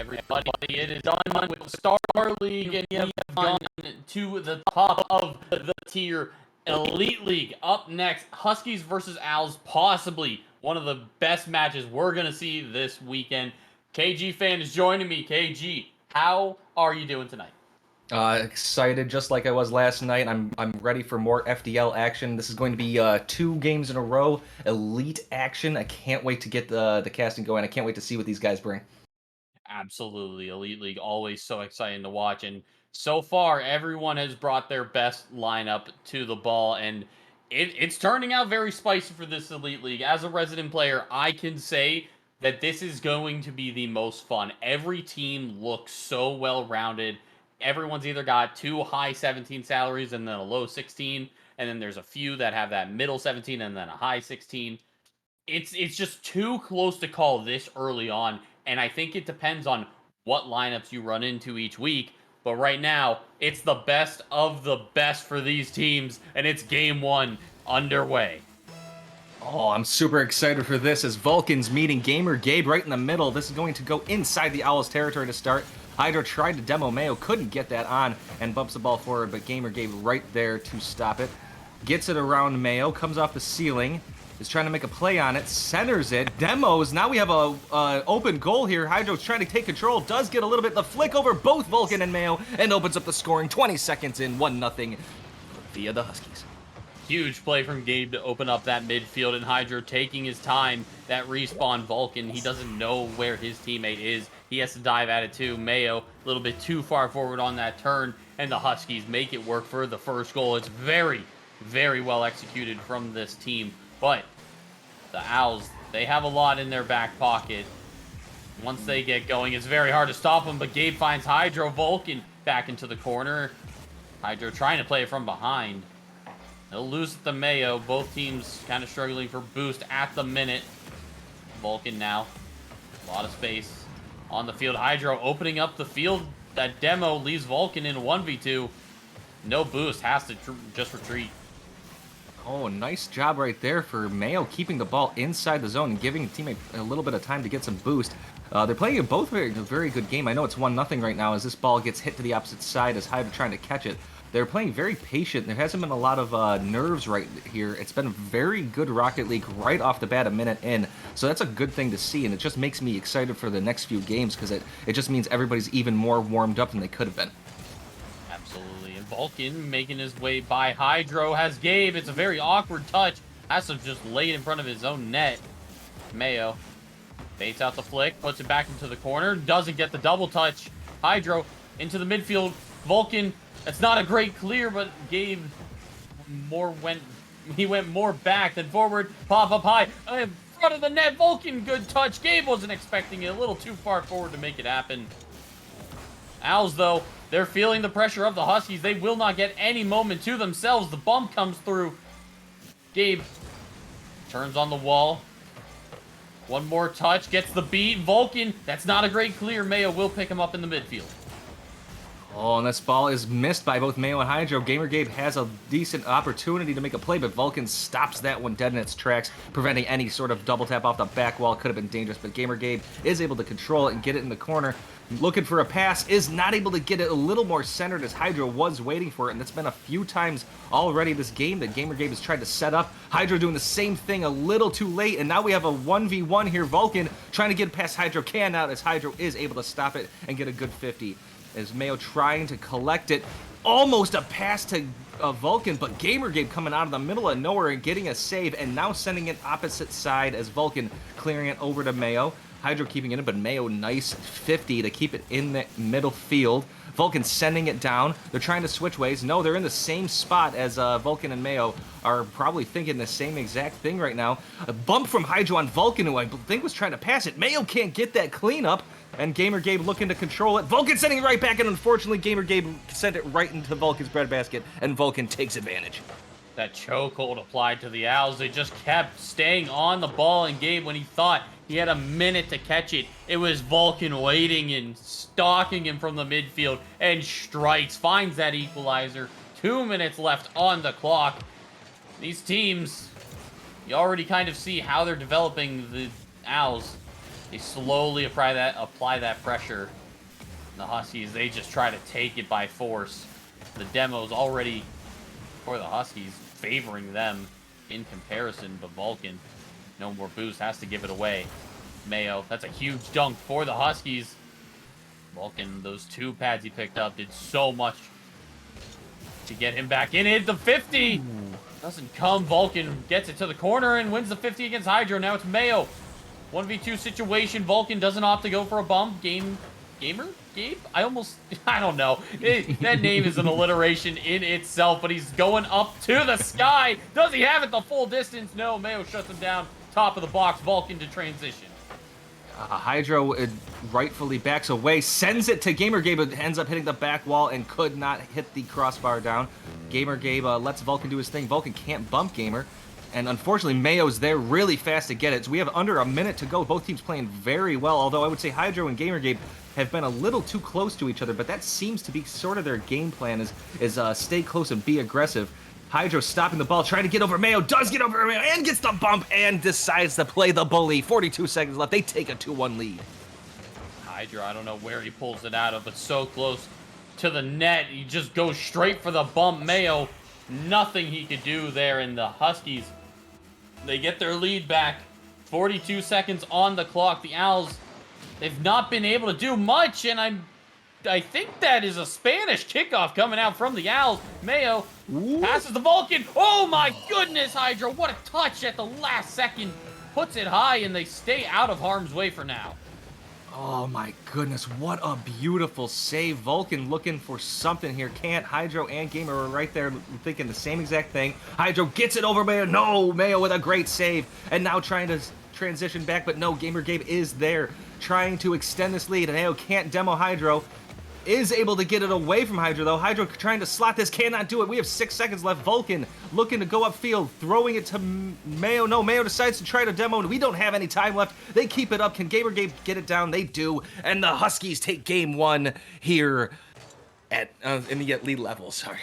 everybody. It is done with the Star League, and we have gone to the top of the tier. Elite League up next. Huskies versus Owls, possibly one of the best matches we're going to see this weekend. KG fan is joining me. KG, how are you doing tonight? Excited, just like I was last night. I'm ready for more FDL action. This is going to be 2 games in a row, elite action. I can't wait to get the casting going. I can't wait to see what these guys bring. Absolutely. Elite League, always so exciting to watch. And so far, everyone has brought their best lineup to the ball. And it's turning out very spicy for this Elite League. As a resident player, I can say that this is going to be the most fun. Every team looks so well-rounded. Everyone's either got 2 high 17 salaries and then a low 16. And then there's a few that have that middle 17 and then a high 16. It's just too close to call this early on. And I think it depends on what lineups you run into each week. But right now, it's the best of the best for these teams, and it's game 1 underway. Oh, I'm super excited for this as Vulcan's meeting Gamer Gabe right in the middle. This is going to go inside the Owls territory to start. Hydro tried to demo Mayo, couldn't get that on, and bumps the ball forward, but Gamer Gabe right there to stop it. Gets it around Mayo, comes off the ceiling. Is trying to make a play on it, centers it, demos. Now we have a open goal here. Hydro's trying to take control, does get a little bit the flick over both Vulcan and Mayo, and opens up the scoring. 20 seconds in, 1-0 via the Huskies. Huge play from Gabe to open up that midfield, and Hydro taking his time. That respawn Vulcan, he doesn't know where his teammate is. He has to dive at it too. Mayo, a little bit too far forward on that turn, and the Huskies make it work for the first goal. It's very, very well executed from this team. But the Owls, they have a lot in their back pocket. Once they get going, it's very hard to stop them, but Gabe finds Hydro. Vulcan back into the corner. Hydro trying to play it from behind. They'll lose it to Mayo. Both teams kind of struggling for boost at the minute. Vulcan now. A lot of space on the field. Hydro opening up the field. That demo leaves Vulcan in a 1v2. No boost. Has to just retreat. Oh, nice job right there for Mayo, keeping the ball inside the zone and giving the teammate a little bit of time to get some boost. They're playing both a very good game. I know it's 1-0 right now as this ball gets hit to the opposite side as Hydro trying to catch it. They're playing very patient. There hasn't been a lot of nerves right here. It's been very good Rocket League right off the bat, a minute in. So that's a good thing to see, and it just makes me excited for the next few games because it just means everybody's even more warmed up than they could have been. Absolutely. And Vulcan making his way by Hydro has Gabe. It's a very awkward touch. Has to just lay it in front of his own net. Mayo baits out the flick, puts it back into the corner, doesn't get the double touch. Hydro into the midfield. Vulcan, it's not a great clear, but Gabe went more back than forward. Pop up high in front of the net. Vulcan, good touch. Gabe wasn't expecting it. A little too far forward to make it happen. Owls, though, they're feeling the pressure of the Huskies. They will not get any moment to themselves. The bump comes through. Gabe turns on the wall. One more touch, gets the beat. Vulcan, that's not a great clear. Mayo will pick him up in the midfield. Oh, and this ball is missed by both Mayo and Hydro. Gamer Gabe has a decent opportunity to make a play, but Vulcan stops that one dead in its tracks, preventing any sort of double tap off the back wall. Could have been dangerous, but Gamer Gabe is able to control it and get it in the corner. Looking for a pass, is not able to get it a little more centered as Hydro was waiting for it, and it's been a few times already this game that Gamer Gabe has tried to set up. Hydro doing the same thing a little too late, and now we have a 1v1 here. Vulcan trying to get past Hydro, can out as Hydro is able to stop it and get a good 50. As Mayo trying to collect it, almost a pass to Vulcan, but Gamer Gabe coming out of the middle of nowhere and getting a save, and now sending it opposite side as Vulcan clearing it over to Mayo. Hydro keeping it in, but Mayo nice 50 to keep it in the middle field. Vulcan sending it down. They're trying to switch ways. No, they're in the same spot as Vulcan and Mayo are probably thinking the same exact thing right now. A bump from Hydro on Vulcan, who I think was trying to pass it. Mayo can't get that cleanup, and Gamer Gabe looking to control it. Vulcan sending it right back, and unfortunately Gamer Gabe sent it right into Vulcan's breadbasket, and Vulcan takes advantage. That chokehold applied to the Owls. They just kept staying on the ball, and Gabe, when he thought he had a minute to catch it, it was Vulcan waiting and stalking him from the midfield, and strikes, finds that equalizer. 2 minutes left on the clock. These teams, you already kind of see how they're developing. The Owls, they slowly apply that pressure. The Huskies, they just try to take it by force. The demo's already, for the Huskies, favoring them in comparison, but Vulcan, no more boost, has to give it away. Mayo, that's a huge dunk for the Huskies. Vulcan, those 2 pads he picked up did so much to get him back in it. The 50 doesn't come. Vulcan gets it to the corner and wins the 50 against Hydro. Now it's Mayo. 1v2 situation. Vulcan doesn't opt to go for a bump. Gamer? Gabe? I don't know. That name is an alliteration in itself, but he's going up to the sky. Does he have it the full distance? No, Mayo shuts him down. Top of the box, Vulcan to transition. Hydro rightfully backs away, sends it to Gamer Gabe, but ends up hitting the back wall and could not hit the crossbar down. Gamer Gabe lets Vulcan do his thing. Vulcan can't bump Gamer. And unfortunately, Mayo's there really fast to get it. So we have under a minute to go. Both teams playing very well, although I would say Hydro and Gamer Gabe have been a little too close to each other, but that seems to be sort of their game plan is stay close and be aggressive. Hydro stopping the ball, trying to get over Mayo, does get over Mayo, and gets the bump, and decides to play the bully. 42 seconds left. They take a 2-1 lead. Hydro, I don't know where he pulls it out of, but so close to the net. He just goes straight for the bump. Mayo, nothing he could do there, and the Huskies, they get their lead back. 42 seconds on the clock. The Owls, they've not been able to do much, and I think that is a Spanish kickoff coming out from the Owls. Mayo passes the Vulcan. Oh my goodness, Hydro, what a touch at the last second. Puts it high, and they stay out of harm's way for now. Oh my goodness, what a beautiful save. Vulcan looking for something here. Can't. Hydro and Gamer are right there thinking the same exact thing. Hydro gets it over Mayo. No, Mayo with a great save. And now trying to transition back, but no, Gamer Gabe is there trying to extend this lead. And Mayo can't demo Hydro. Is able to get it away from Hydro, though. Hydro trying to slot this, cannot do it. We have 6 seconds left. Vulcan looking to go upfield, throwing it to Mayo. No, Mayo decides to try to demo, and we don't have any time left. They keep it up. Can Gamer Gabe get it down? They do. And the Huskies take game 1 here at in the lead level. Sorry.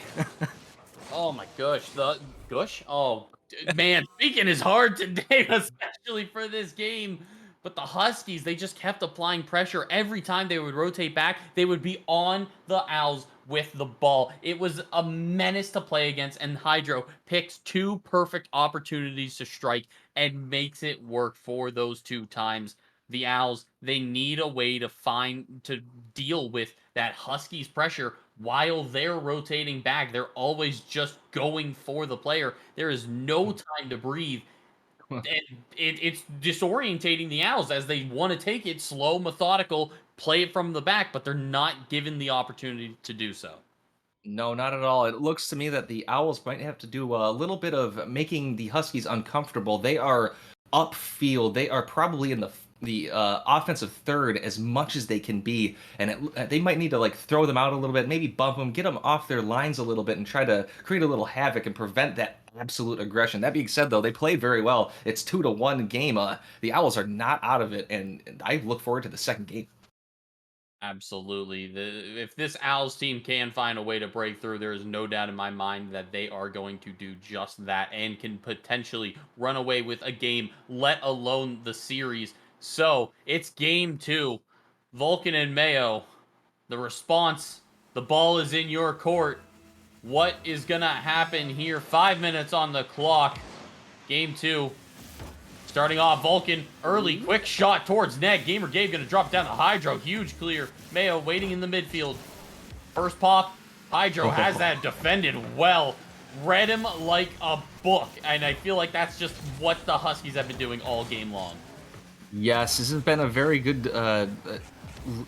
Oh my gosh. The Gush? Oh, man. Speaking is hard today, especially for this game. But the Huskies, they just kept applying pressure. Every time they would rotate back, they would be on the Owls with the ball. It was a menace to play against, and Hydro picks 2 perfect opportunities to strike and makes it work for those 2 times. The Owls, they need a way to deal with that Huskies pressure while they're rotating back. They're always just going for the player. There is no time to breathe. And it's disorientating the Owls as they want to take it slow, methodical, play it from the back, but they're not given the opportunity to do so. No, not at all. It looks to me that the Owls might have to do a little bit of making the Huskies uncomfortable. They are upfield. They are probably in the offensive third as much as they can be, and they might need to throw them out a little bit, maybe bump them, get them off their lines a little bit, and try to create a little havoc and prevent that absolute aggression. That being said, though, they played very well. It's 2-1 game. The Owls are not out of it, and I look forward to the second game. Absolutely. If this Owls team can find a way to break through, there is no doubt in my mind that they are going to do just that and can potentially run away with a game, let alone the series. So, it's game 2. Vulcan and Mayo. The response, the ball is in your court. What is going to happen here? 5 minutes on the clock. Game 2. Starting off, Vulcan, early, quick shot towards net. Gamer Gabe going to drop down the Hydro. Huge clear. Mayo waiting in the midfield. First pop. Hydro has that defended well. Read him like a book. And I feel like that's just what the Huskies have been doing all game long. Yes, this has been a very good...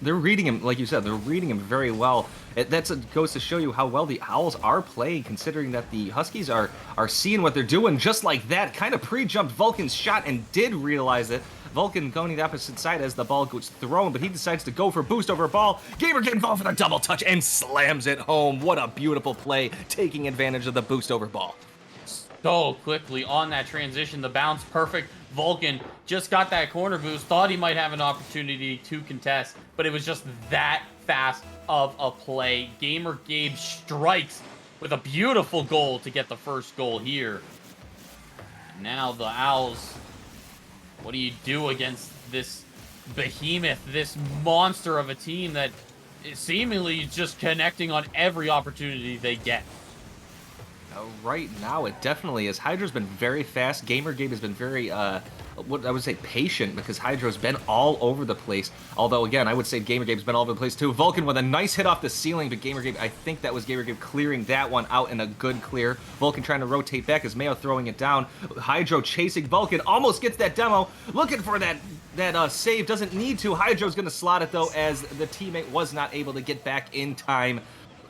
they're reading him, like you said, they're reading him very well. That goes to show you how well the Owls are playing, considering that the Huskies are seeing what they're doing. Just like that, kind of pre-jumped Vulcan's shot and did realize it. Vulcan going the opposite side as the ball goes thrown, but he decides to go for boost over ball. Gamer getting involved for the double touch and slams it home. What a beautiful play, taking advantage of the boost over ball. So quickly on that transition, the bounce perfect. Vulcan just got that corner boost, thought he might have an opportunity to contest, but it was just that fast of a play. Gamer Gabe strikes with a beautiful goal to get the first goal here. Now the Owls, what do you do against this behemoth, this monster of a team that seemingly just connecting on every opportunity they get. Right now, it definitely is. Hydra's been very fast. Gamergame has been very, what I would say, patient, because Hydra's been all over the place. Although, again, I would say Gamergame's been all over the place, too. Vulcan with a nice hit off the ceiling, but Gamergame, I think that was Gamergame clearing that one out in a good clear. Vulcan trying to rotate back as Mayo throwing it down. Hydro chasing Vulcan, almost gets that demo, looking for that save, doesn't need to. Hydro's going to slot it, though, as the teammate was not able to get back in time.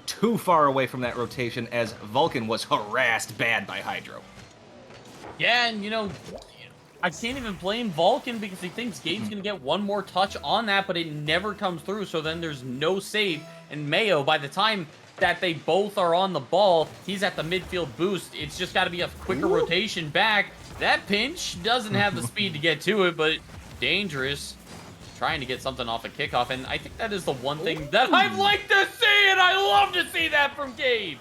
Too far away from that rotation as Vulcan was harassed bad by Hydro. Yeah, and I can't even blame Vulcan because he thinks Gabe's gonna get one more touch on that, but it never comes through, so then there's no save. And Mayo, by the time that they both are on the ball, he's at the midfield boost. It's just gotta be a quicker rotation back. That pinch doesn't have the speed to get to it, but dangerous. Trying to get something off a kickoff, and I think that is the one thing that I'd like to see, and I love to see that from Gabe.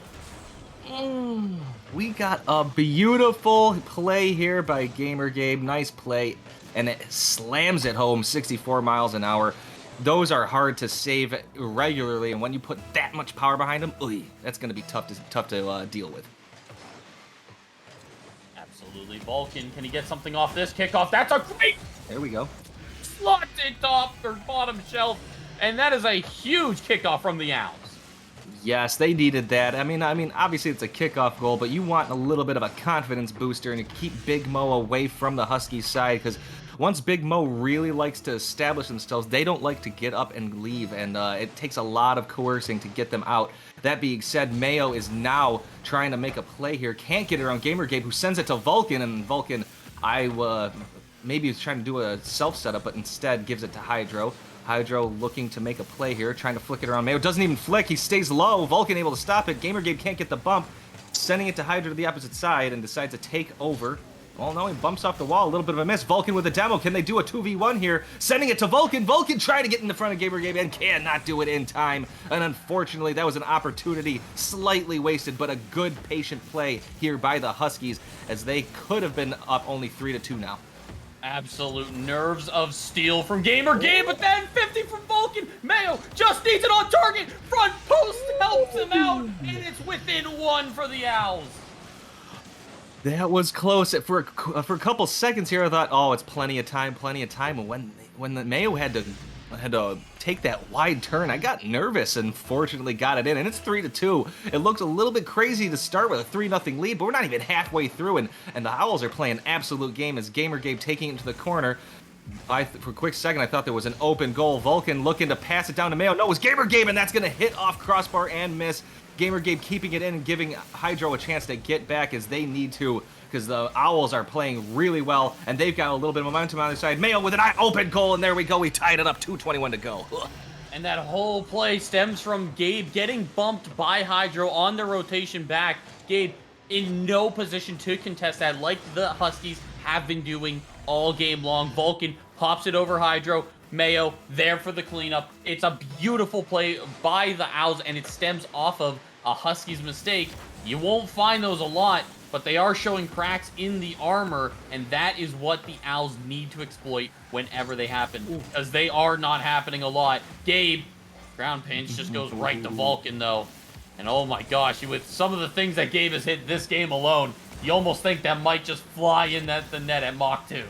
We got a beautiful play here by Gamergame. Nice play, and it slams it home 64 miles an hour. Those are hard to save regularly, and when you put that much power behind them, that's going to be tough to deal with. Absolutely. Vulcan, can he get something off this kickoff? That's a great... There we go. Slots it top or bottom shelf, and that is a huge kickoff from the Owls. Yes, they needed that. I mean, obviously it's a kickoff goal, but you want a little bit of a confidence booster and to keep Big Mo away from the Huskies side, because once Big Mo really likes to establish themselves, they don't like to get up and leave, and it takes a lot of coercing to get them out. That being said, Mayo is now trying to make a play here. Can't get it around Gamergame, who sends it to Vulcan, and Vulcan, maybe he's trying to do a self-setup, but instead gives it to Hydro. Hydro looking to make a play here, trying to flick it around. Mayo doesn't even flick, he stays low. Vulcan able to stop it. Gamergame can't get the bump, sending it to Hydro to the opposite side and decides to take over. Well, no, he bumps off the wall, a little bit of a miss. Vulcan with a demo, can they do a 2v1 here? Sending it to Vulcan. Vulcan trying to get in the front of Gamergame and cannot do it in time. And unfortunately, that was an opportunity slightly wasted, but a good patient play here by the Huskies, as they could have been up only 3-2 now. Absolute nerves of steel from Gamergame, but then 50 from Vulcan. Mayo just needs it on target. Front post helps him out, and it's within one for the Owls. That was close. For a couple seconds here, I thought, oh, it's plenty of time. And when the Mayo had to take that wide turn, I got nervous and fortunately got it in, and it's 3-2. It looks a little bit crazy to start with a 3-0 lead, but we're not even halfway through, and the Owls are playing absolute game as Gamergame taking it to the corner. For a quick second, I thought there was an open goal. Vulcan looking to pass it down to Mayo. No, it was Gamergame, and that's going to hit off crossbar and miss. Gamergame keeping it in and giving Hydro a chance to get back as they need to, because the Owls are playing really well, and they've got a little bit of momentum on their side. Mayo with an open goal, and there we go. We tied it up, 2:21 to go. And that whole play stems from Gabe getting bumped by Hydro on the rotation back. Gabe in no position to contest that, like the Huskies have been doing all game long. Vulcan pops it over Hydro. Mayo there for the cleanup. It's a beautiful play by the Owls, and it stems off of a Huskies mistake. You won't find those a lot, but they are showing cracks in the armor, and that is what the Owls need to exploit whenever they happen, because they are not happening a lot. Gabe, ground pinch, just goes right to Vulcan, though. And oh my gosh, with some of the things that Gabe has hit this game alone, you almost think that might just fly in the net at Mach 2.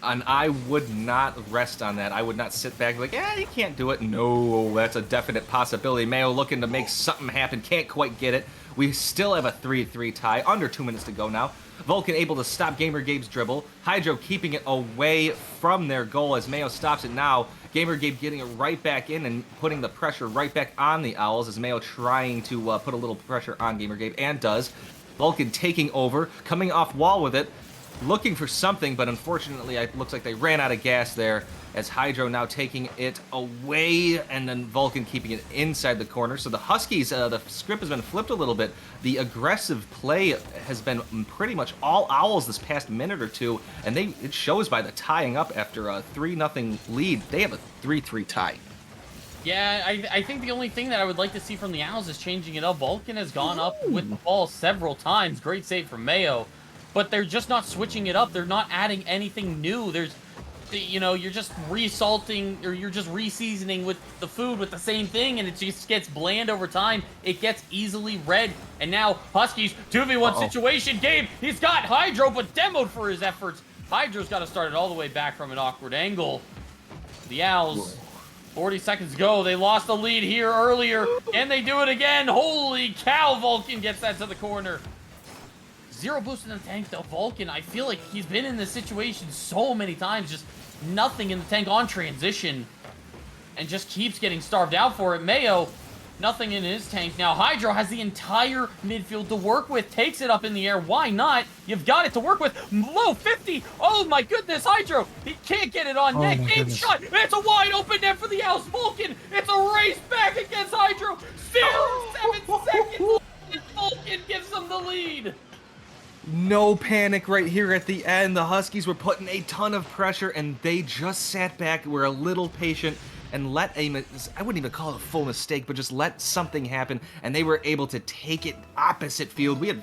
And I would not rest on that. I would not sit back like, yeah, you can't do it. No, that's a definite possibility. Mayo looking to make something happen. Can't quite get it. We still have a 3-3 tie. Under 2 minutes to go now. Vulcan able to stop Gamergame's dribble. Hydro keeping it away from their goal as Mayo stops it now. Gamergame getting it right back in and putting the pressure right back on the Owls as Mayo trying to put a little pressure on Gamergame, and does. Vulcan taking over, coming off wall with it. Looking for something, but unfortunately it looks like they ran out of gas there as Hydro now taking it away and then Vulcan keeping it inside the corner. So the Huskies, the script has been flipped a little bit. The aggressive play has been pretty much all Owls this past minute or two, and it shows by the tying up after a 3-0 lead. They have a 3-3 tie. Yeah, I think the only thing that I would like to see from the Owls is changing it up. Vulcan has gone up with the ball several times. Great save from Mayo. But they're just not switching it up. They're not adding anything new. you know, you're just resalting, or you're just reseasoning with the food with the same thing, and it just gets bland over time. It gets easily red. And now Huskies 2v1 situation. Gabe, he's got Hydro, but demoed for his efforts. Hydro's got to start it all the way back from an awkward angle. The Owls, 40 seconds ago, they lost the lead here earlier, and they do it again. Holy cow, Vulcan gets that to the corner. Zero boost in the tank, though. Vulcan, I feel like he's been in this situation so many times, just nothing in the tank on transition, and just keeps getting starved out for it. Mayo, nothing in his tank. Now, Hydro has the entire midfield to work with, takes it up in the air. Why not? You've got it to work with. Low 50. Oh, my goodness, Hydro. He can't get it on net. Game shot. It's a wide open net for the Owls. Vulcan, it's a race back against Hydro. Still 7 seconds. And Vulcan gives them the lead. No panic right here at the end. The Huskies were putting a ton of pressure, and they just sat back, were a little patient, and let I wouldn't even call it a full mistake, but just let something happen, and they were able to take it opposite field. We had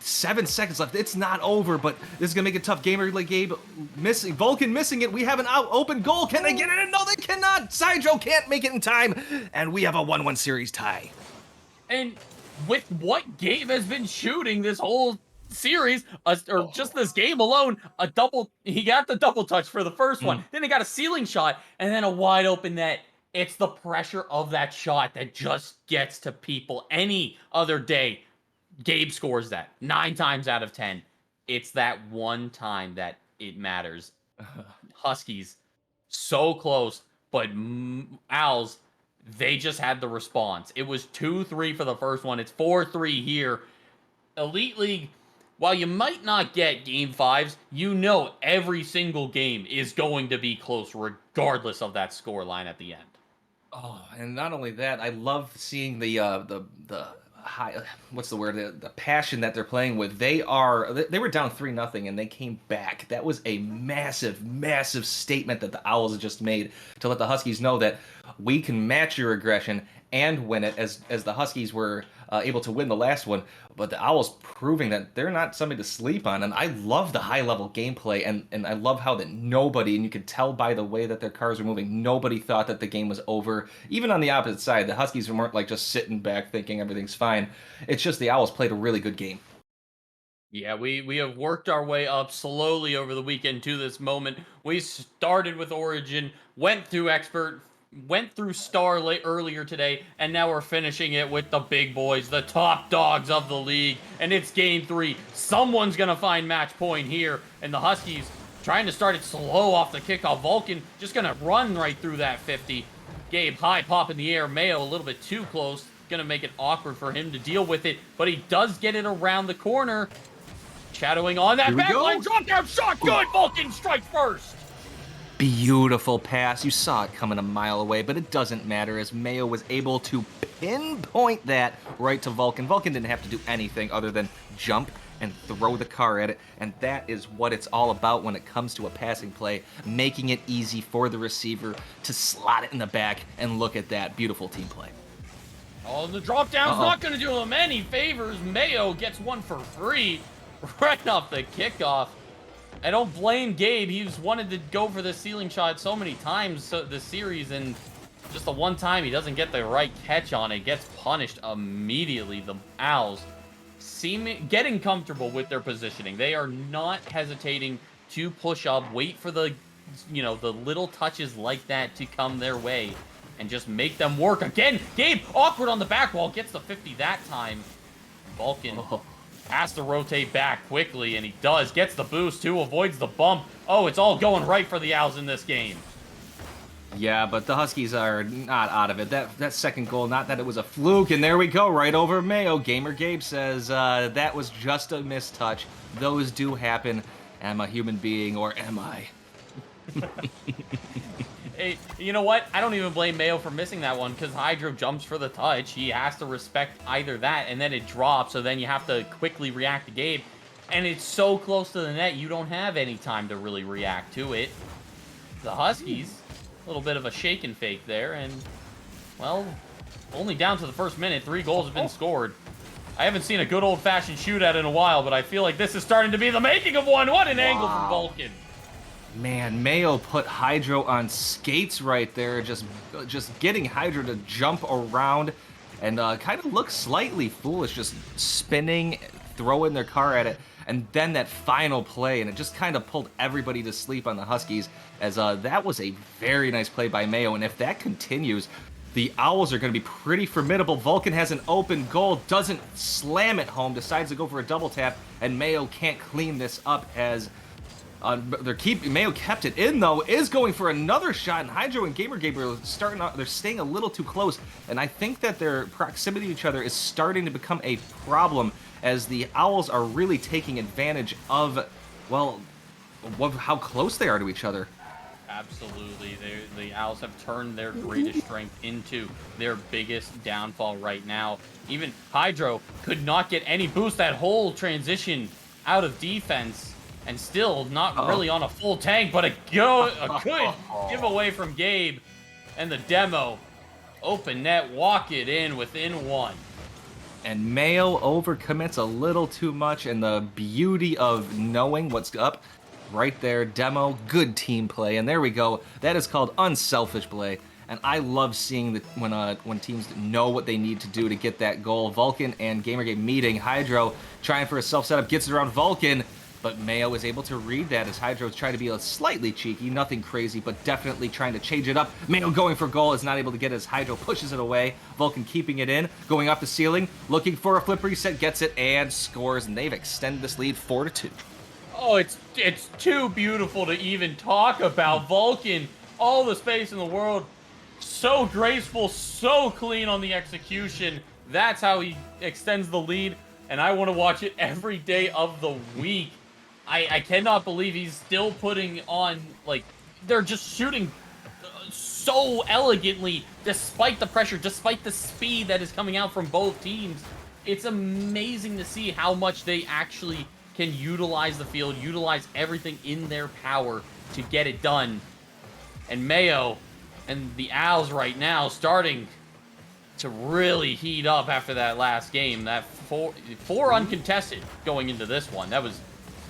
7 seconds left. It's not over, but this is going to make it tough. Gamer like Gabe missing, Vulcan missing it. We have an open goal. Can they get it in? No, they cannot. Sidro can't make it in time, and we have a 1-1 series tie. And with what Gabe has been shooting this whole series, or just this game alone, he got the double touch for the first one, then he got a ceiling shot, and then a wide open net. It's the pressure of that shot that just gets to people. Any other day, Gabe scores that 9 times out of 10. It's that one time that it matters. Huskies, so close, but Owls, they just had the response. It was 2-3 for the first one. It's 4-3 here. Elite League, while you might not get game 5s, you know every single game is going to be close regardless of that score line at the end. Oh, and not only that, I love seeing the high, what's the word, the passion that they're playing with. They were down 3-0 and they came back. That was a massive statement that the Owls just made to let the Huskies know that we can match your aggression and win it, as the Huskies were able to win the last one. But the Owls proving that they're not somebody to sleep on. And I love the high-level gameplay, and I love how that nobody, and you could tell by the way that their cars are moving, nobody thought that the game was over. Even on the opposite side, the Huskies weren't like just sitting back thinking everything's fine. It's just the Owls played a really good game. Yeah, we have worked our way up slowly over the weekend to this moment. We started with Origin, went through Expert, went through Star earlier today, and now we're finishing it with the big boys, the top dogs of the league, and it's game 3. Someone's gonna find match point here, and the Huskies trying to start it slow off the kickoff. Vulcan just gonna run right through that 50. Gabe, high pop in the air. Mayo a little bit too close, gonna make it awkward for him to deal with it, but he does get it around the corner. Shadowing on that backline, drop down shot, good! Vulcan strike first! Beautiful pass. You saw it coming a mile away, but it doesn't matter as Mayo was able to pinpoint that right to Vulcan. Vulcan didn't have to do anything other than jump and throw the car at it, and that is what it's all about when it comes to a passing play, making it easy for the receiver to slot it in the back, and look at that. Beautiful team play. Oh, the drop down's not going to do him any favors. Mayo gets one for free right off the kickoff. I don't blame Gabe. He's wanted to go for the ceiling shot so many times this series, and just the one time he doesn't get the right catch on it, gets punished immediately. The Owls getting comfortable with their positioning. They are not hesitating to push up, wait for the little touches like that to come their way, and just make them work. Again, Gabe, awkward on the back wall, gets the 50 that time. Vulcan has to rotate back quickly, and he does. Gets the boost, too. Avoids the bump. Oh, it's all going right for the Owls in this game. Yeah, but the Huskies are not out of it. That second goal, not that it was a fluke, and there we go, right over Mayo. Gamer Gabe says, that was just a mistouch. Those do happen. Am I a human being, or am I? Hey, you know what? I don't even blame Mayo for missing that one, because Hydro jumps for the touch. He has to respect either that, and then it drops, so then you have to quickly react to Gabe. And it's so close to the net, you don't have any time to really react to it. The Huskies, a little bit of a shake and fake there, and, well, only down to the first minute. 3 goals have been scored. I haven't seen a good old-fashioned shootout in a while, but I feel like this is starting to be the making of one. What an angle from Vulcan. Man, Mayo put Hydro on skates right there, just getting Hydro to jump around and kind of look slightly foolish, just spinning, throwing their car at it. And then that final play, and it just kind of pulled everybody to sleep on the Huskies, as that was a very nice play by Mayo. And if that continues, the Owls are going to be pretty formidable. Vulcan has an open goal, doesn't slam it home, decides to go for a double tap, and Mayo can't clean this up as Mayo kept it in though, is going for another shot, and Hydro and Gamer are they're staying a little too close, and I think that their proximity to each other is starting to become a problem as the Owls are really taking advantage of, well, how close they are to each other. Absolutely. The Owls have turned their greatest strength into their biggest downfall right now. Even Hydro could not get any boost that whole transition out of defense, and still not really on a full tank, but a good giveaway from Gabe. And the demo, open net, walk it in within one. And Mayo overcommits a little too much, and the beauty of knowing what's up right there, demo, good team play, and there we go. That is called unselfish play, and I love seeing that when teams know what they need to do to get that goal. Vulcan and Gamergame meeting. Hydro trying for a self setup, gets it around Vulcan, but Mayo is able to read that as Hydro's trying to be slightly cheeky, nothing crazy, but definitely trying to change it up. Mayo going for goal, is not able to get it as Hydro pushes it away. Vulcan keeping it in, going off the ceiling, looking for a flip reset, gets it, and scores, and they've extended this lead 4-2. Oh, it's too beautiful to even talk about. Vulcan, all the space in the world, so graceful, so clean on the execution. That's how he extends the lead, and I want to watch it every day of the week. I cannot believe he's still putting on, like, they're just shooting so elegantly, despite the pressure, despite the speed that is coming out from both teams. It's amazing to see how much they actually can utilize the field, utilize everything in their power to get it done. And Mayo and the Owls right now starting to really heat up after that last game. That four uncontested going into this one. That was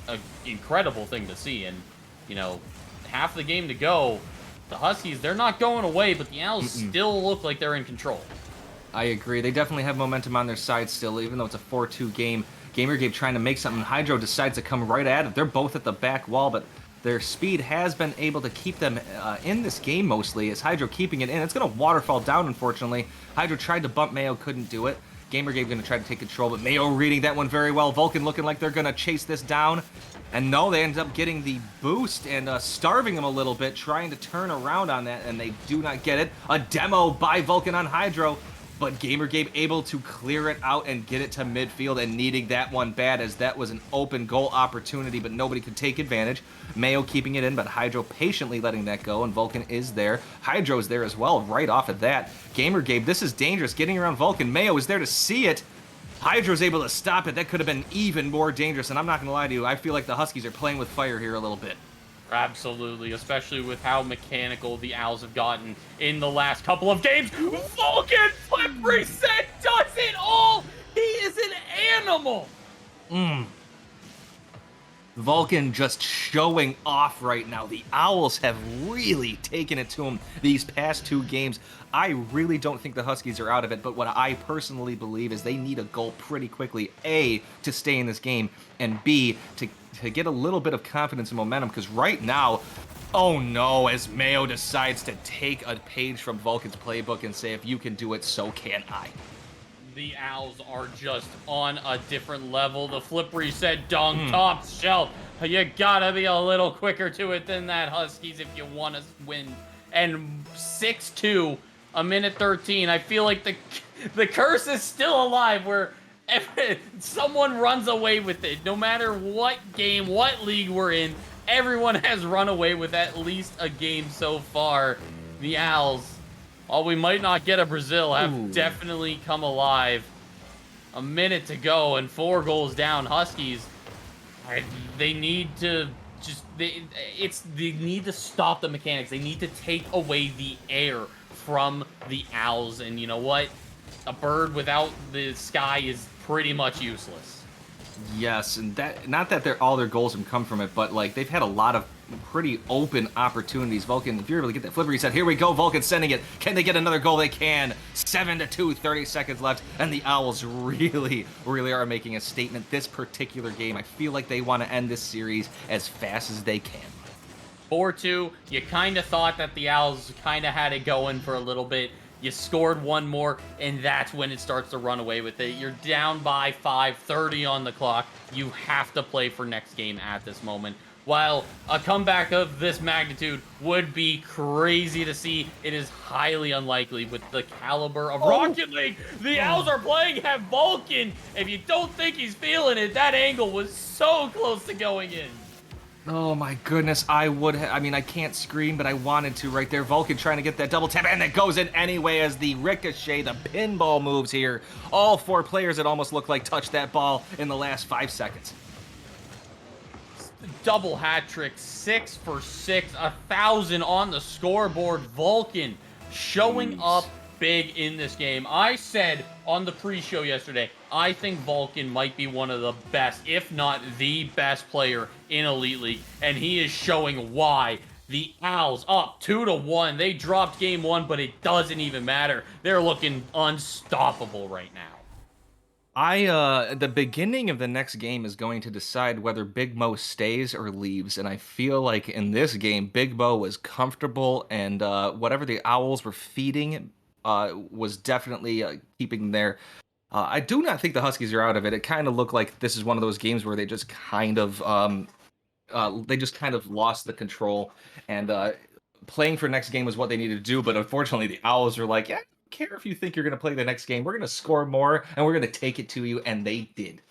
an incredible thing to see. And, you know, half the game to go. The Huskies, they're not going away, but the Owls still look like they're in control. I agree. They definitely have momentum on their side still, even though it's a 4-2 game. Gamergame trying to make something. Hydro decides to come right at it. They're both at the back wall, but their speed has been able to keep them in this game mostly, as Hydro keeping it in. It's going to waterfall down, unfortunately. Hydro tried to bump Mayo, couldn't do it. Gamergame going to try to take control, but Mayo reading that one very well. Vulcan looking like they're going to chase this down. And no, they end up getting the boost and starving them a little bit, trying to turn around on that, and they do not get it. A demo by Vulcan on Hydro, but Gamergame able to clear it out and get it to midfield, and needing that one bad, as that was an open goal opportunity, but nobody could take advantage. Mayo keeping it in, but Hydro patiently letting that go, and Vulcan is there. Hydro's there as well, right off of that. Gamergame, this is dangerous, getting around Vulcan. Mayo is there to see it. Hydro's able to stop it. That could have been even more dangerous, and I'm not going to lie to you, I feel like the Huskies are playing with fire here a little bit. Absolutely, especially with how mechanical the Owls have gotten in the last couple of games. Vulcan flip reset does it all! He is an animal! Vulcan just showing off right now. The Owls have really taken it to him these past 2 games. I really don't think the Huskies are out of it, but what I personally believe is they need a goal pretty quickly. A, to stay in this game, and B, to get a little bit of confidence and momentum, because right now, oh no, as Mayo decides to take a page from Vulcan's playbook and say, if you can do it, so can I. The Owls are just on a different level. The flip reset dunk, top shelf. You gotta be a little quicker to it than that, Huskies, if you want to win. And 6-2, a minute 13. I feel like the curse is still alive, where someone runs away with it. No matter what game, what league we're in, everyone has run away with at least a game so far. The Owls, while we might not get a Brazil, have definitely come alive. A minute to go and 4 goals down. Huskies, they need to they need to stop the mechanics. They need to take away the air from the Owls. And you know what? A bird without the sky is pretty much useless. Yes, and that, not that all their goals have come from it, but like they've had a lot of pretty open opportunities. Vulcan, if you're able to get that flip reset, here we go. Vulcan sending it. Can they get another goal? They can. 7-2, 30 seconds left, and the Owls really are making a statement this particular game. I feel like they want to end this series as fast as they can. 4-2, you kind of thought that the Owls kind of had it going for a little bit. You scored one more, and that's when it starts to run away with it. You're down by 5, 30 on the clock. You have to play for next game at this moment. While a comeback of this magnitude would be crazy to see, it is highly unlikely with the caliber of Rocket League. The Owls are playing have Vulcan. If you don't think he's feeling it, that angle was so close to going in. Oh my goodness, I mean, I can't scream, but I wanted to right there. Vulcan trying to get that double tap, and it goes in anyway as the ricochet, the pinball moves here. All 4 players, it almost looked like, touched that ball in the last 5 seconds. Double hat trick, 6 for 6, 1,000 on the scoreboard. Vulcan showing up big in this game. I said on the pre-show yesterday, I think Vulcan might be one of the best, if not the best player in Elite League, and he is showing why. The Owls up 2-1. They dropped game 1, but it doesn't even matter. They're looking unstoppable right now. The beginning of the next game is going to decide whether Big Mo stays or leaves, and I feel like in this game, Big Mo was comfortable, and whatever the Owls were feeding was definitely keeping them there. I do not think the Huskies are out of it. It kind of looked like this is one of those games where they just kind of lost the control, and playing for next game was what they needed to do. But unfortunately, the Owls were like, yeah, I don't care if you think you're going to play the next game. We're going to score more, and we're going to take it to you, and they did.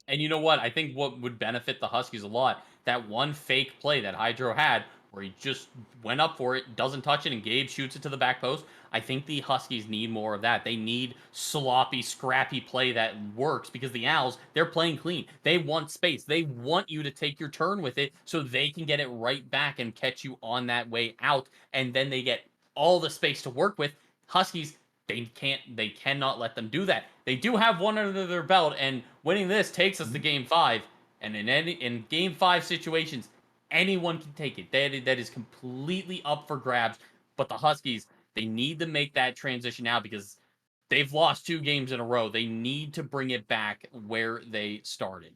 And you know what? I think what would benefit the Huskies a lot, that one fake play that Hydro had, where he just went up for it, doesn't touch it, and Gabe shoots it to the back post. I think the Huskies need more of that. They need sloppy, scrappy play that works, because the Owls, they're playing clean. They want space. They want you to take your turn with it so they can get it right back and catch you on that way out, and then they get all the space to work with. Huskies, they cannot let them do that. They do have one under their belt, and winning this takes us to game 5. And in game 5 situations, anyone can take it. That is completely up for grabs. But the Huskies, they need to make that transition now, because they've lost 2 games in a row. They need to bring it back where they started.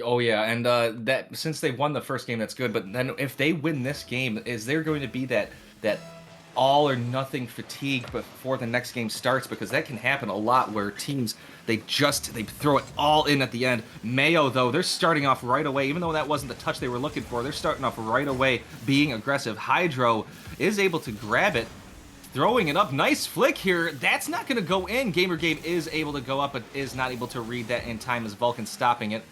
Oh yeah, and that since they won the first game, that's good. But then if they win this game, is there going to be that all or nothing fatigue before the next game starts? Because that can happen a lot where teams they throw it all in at the end. Mayo, though, they're starting off right away. Even though that wasn't the touch they were looking for, they're starting off right away being aggressive. Hydro is able to grab it, throwing it up. Nice flick here. That's not going to go in. Gamer Gabe is able to go up, but is not able to read that in time as Vulcan stopping it.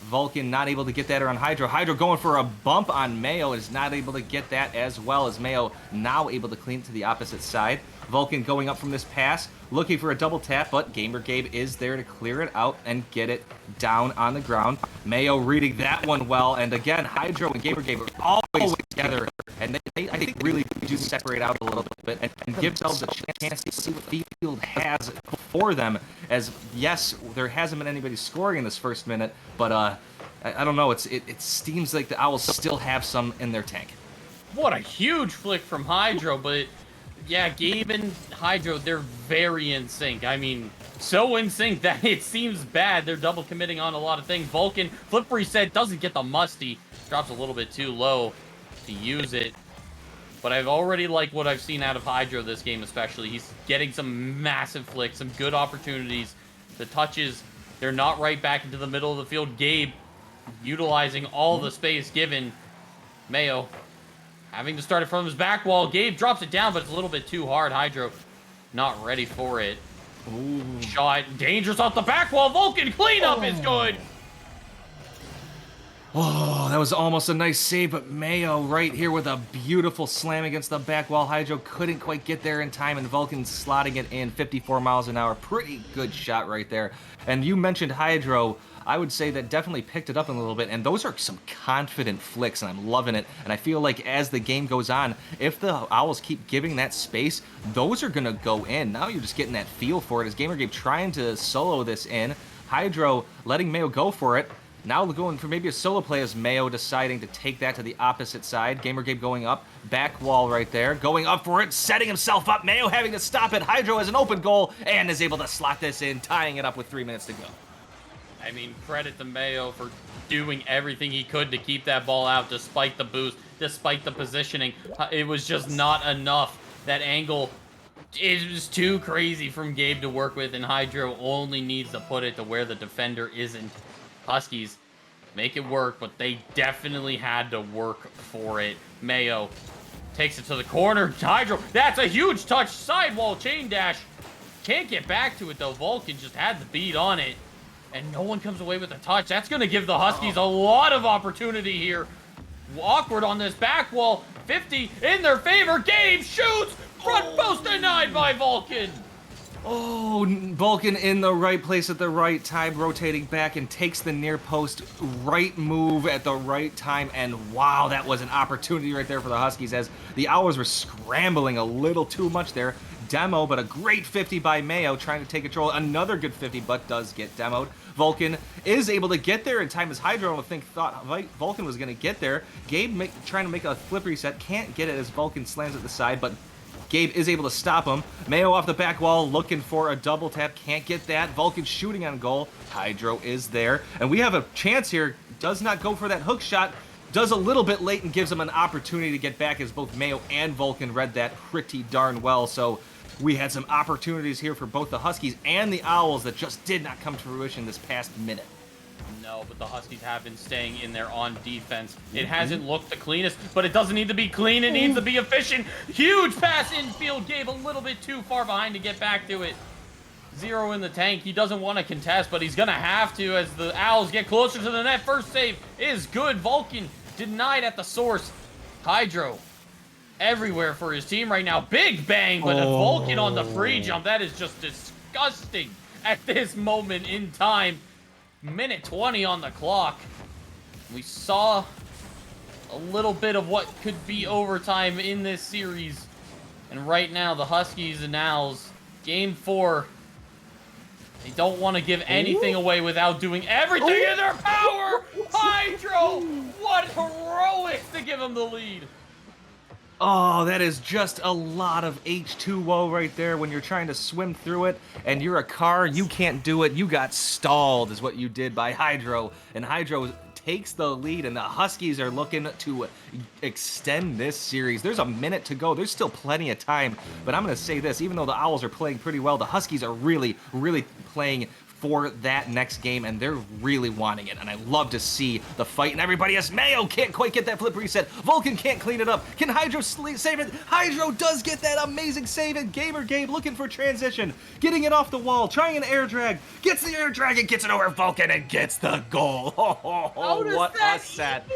Vulcan not able to get that around Hydro. Hydro going for a bump on Mayo, is not able to get that, as well as Mayo now able to clean it to the opposite side. Vulcan going up from this pass, looking for a double tap, but Gamer Gabe is there to clear it out and get it down on the ground. Mayo reading that one well, and again, Hydro and Gamer Gabe are always together, and they I think really do separate out a little bit and give themselves a chance to see what the field has for them, as yes, there hasn't been anybody scoring in this first minute, but I don't know, it seems like the Owls still have some in their tank. What a huge flick from Hydro, but yeah, Gabe and Hydro, they're very in sync. I mean, so in sync that it seems bad. They're double committing on a lot of things. Vulcan, flip reset, doesn't get the musty. Drops a little bit too low to use it. But I've already liked what I've seen out of Hydro this game especially. He's getting some massive flicks, some good opportunities. The touches, they're not right back into the middle of the field. Gabe utilizing all the space given. Mayo having to start it from his back wall. Gabe drops it down, but it's a little bit too hard. Hydro not ready for it. Ooh. Shot dangerous off the back wall. Vulcan cleanup is good. Oh, that was almost a nice save, but Mayo right here with a beautiful slam against the back wall. Hydro couldn't quite get there in time, and Vulcan slotting it in 54 miles an hour. Pretty good shot right there. And you mentioned Hydro. I would say that definitely picked it up a little bit, and those are some confident flicks, and I'm loving it. And I feel like as the game goes on, if the Owls keep giving that space, those are going to go in. Now you're just getting that feel for it as Gamer Gabe trying to solo this in. Hydro letting Mayo go for it. Now going for maybe a solo play as Mayo deciding to take that to the opposite side. Gamergabe going up, back wall right there, going up for it, setting himself up. Mayo having to stop it. Hydro has an open goal and is able to slot this in, tying it up with 3 minutes to go. I mean, credit to Mayo for doing everything he could to keep that ball out despite the boost, despite the positioning. It was just not enough. That angle, it was too crazy from Gabe to work with, and Hydro only needs to put it to where the defender isn't. Huskies make it work, but they definitely had to work for it. Mayo takes it to the corner. Hydro, that's a huge touch. Sidewall chain dash. Can't get back to it, though. Vulcan just had the beat on it. And no one comes away with a touch. That's going to give the Huskies a lot of opportunity here. Awkward on this back wall. 50 in their favor. Gabe shoots. Front post denied by Vulcan. Oh, Vulcan in the right place at the right time, rotating back and takes the near post. Right move at the right time. And wow, that was an opportunity right there for the Huskies as the Owls were scrambling a little too much there. Demo, but a great 50 by Mayo, trying to take control. Another good 50, but does get demoed. Vulcan is able to get there in time as Hydro, I think, thought Vulcan was going to get there. Gabe trying to make a flip reset, can't get it as Vulcan slams at the side, but Gabe is able to stop him. Mayo off the back wall, looking for a double tap, can't get that. Vulcan shooting on goal. Hydro is there, and we have a chance here. Does not go for that hook shot. Does a little bit late and gives him an opportunity to get back as both Mayo and Vulcan read that pretty darn well. So we had some opportunities here for both the Huskies and the Owls that just did not come to fruition this past minute. No, but the Huskies have been staying in there on defense. It hasn't looked the cleanest, but it doesn't need to be clean. It needs to be efficient. Huge pass infield. Gave a little bit too far behind to get back to it. Zero in the tank. He doesn't want to contest, but he's going to have to as the Owls get closer to the net. First save is good. Vulcan denied at the source. Hydro everywhere for his team right now. Big bang, but a Vulcan on the free jump. That is just disgusting at this moment in time. Minute 20 on the clock. We saw a little bit of what could be overtime in this series. And right now, the Huskies and Owls, game 4, they don't want to give anything away without doing everything in their power. Hydro, what heroics to give them the lead. Oh, that is just a lot of H2O right there when you're trying to swim through it and you're a car, you can't do it. You got stalled is what you did by Hydro, and Hydro takes the lead, and the Huskies are looking to extend this series. There's a minute to go. There's still plenty of time, but I'm going to say this, even though the Owls are playing pretty well, the Huskies are really, really playing for that next game, and they're really wanting it, and I love to see the fight, and everybody as Mayo can't quite get that flip reset. Vulcan can't clean it up. Can Hydro save it? Hydro does get that amazing save, and Gabe looking for transition, getting it off the wall, trying an air drag, gets the air drag, and gets it over Vulcan, and gets the goal. What a set.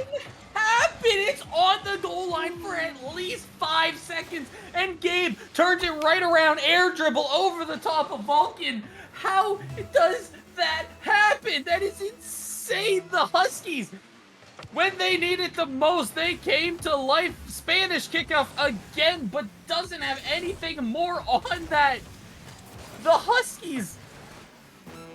Happen. It's on the goal line for at least 5 seconds, and Gabe turns it right around, air dribble over the top of Vulcan. How does that happen? That is insane. The Huskies, when they need it the most, they came to life. Spanish kickoff again, but doesn't have anything more on that. The Huskies,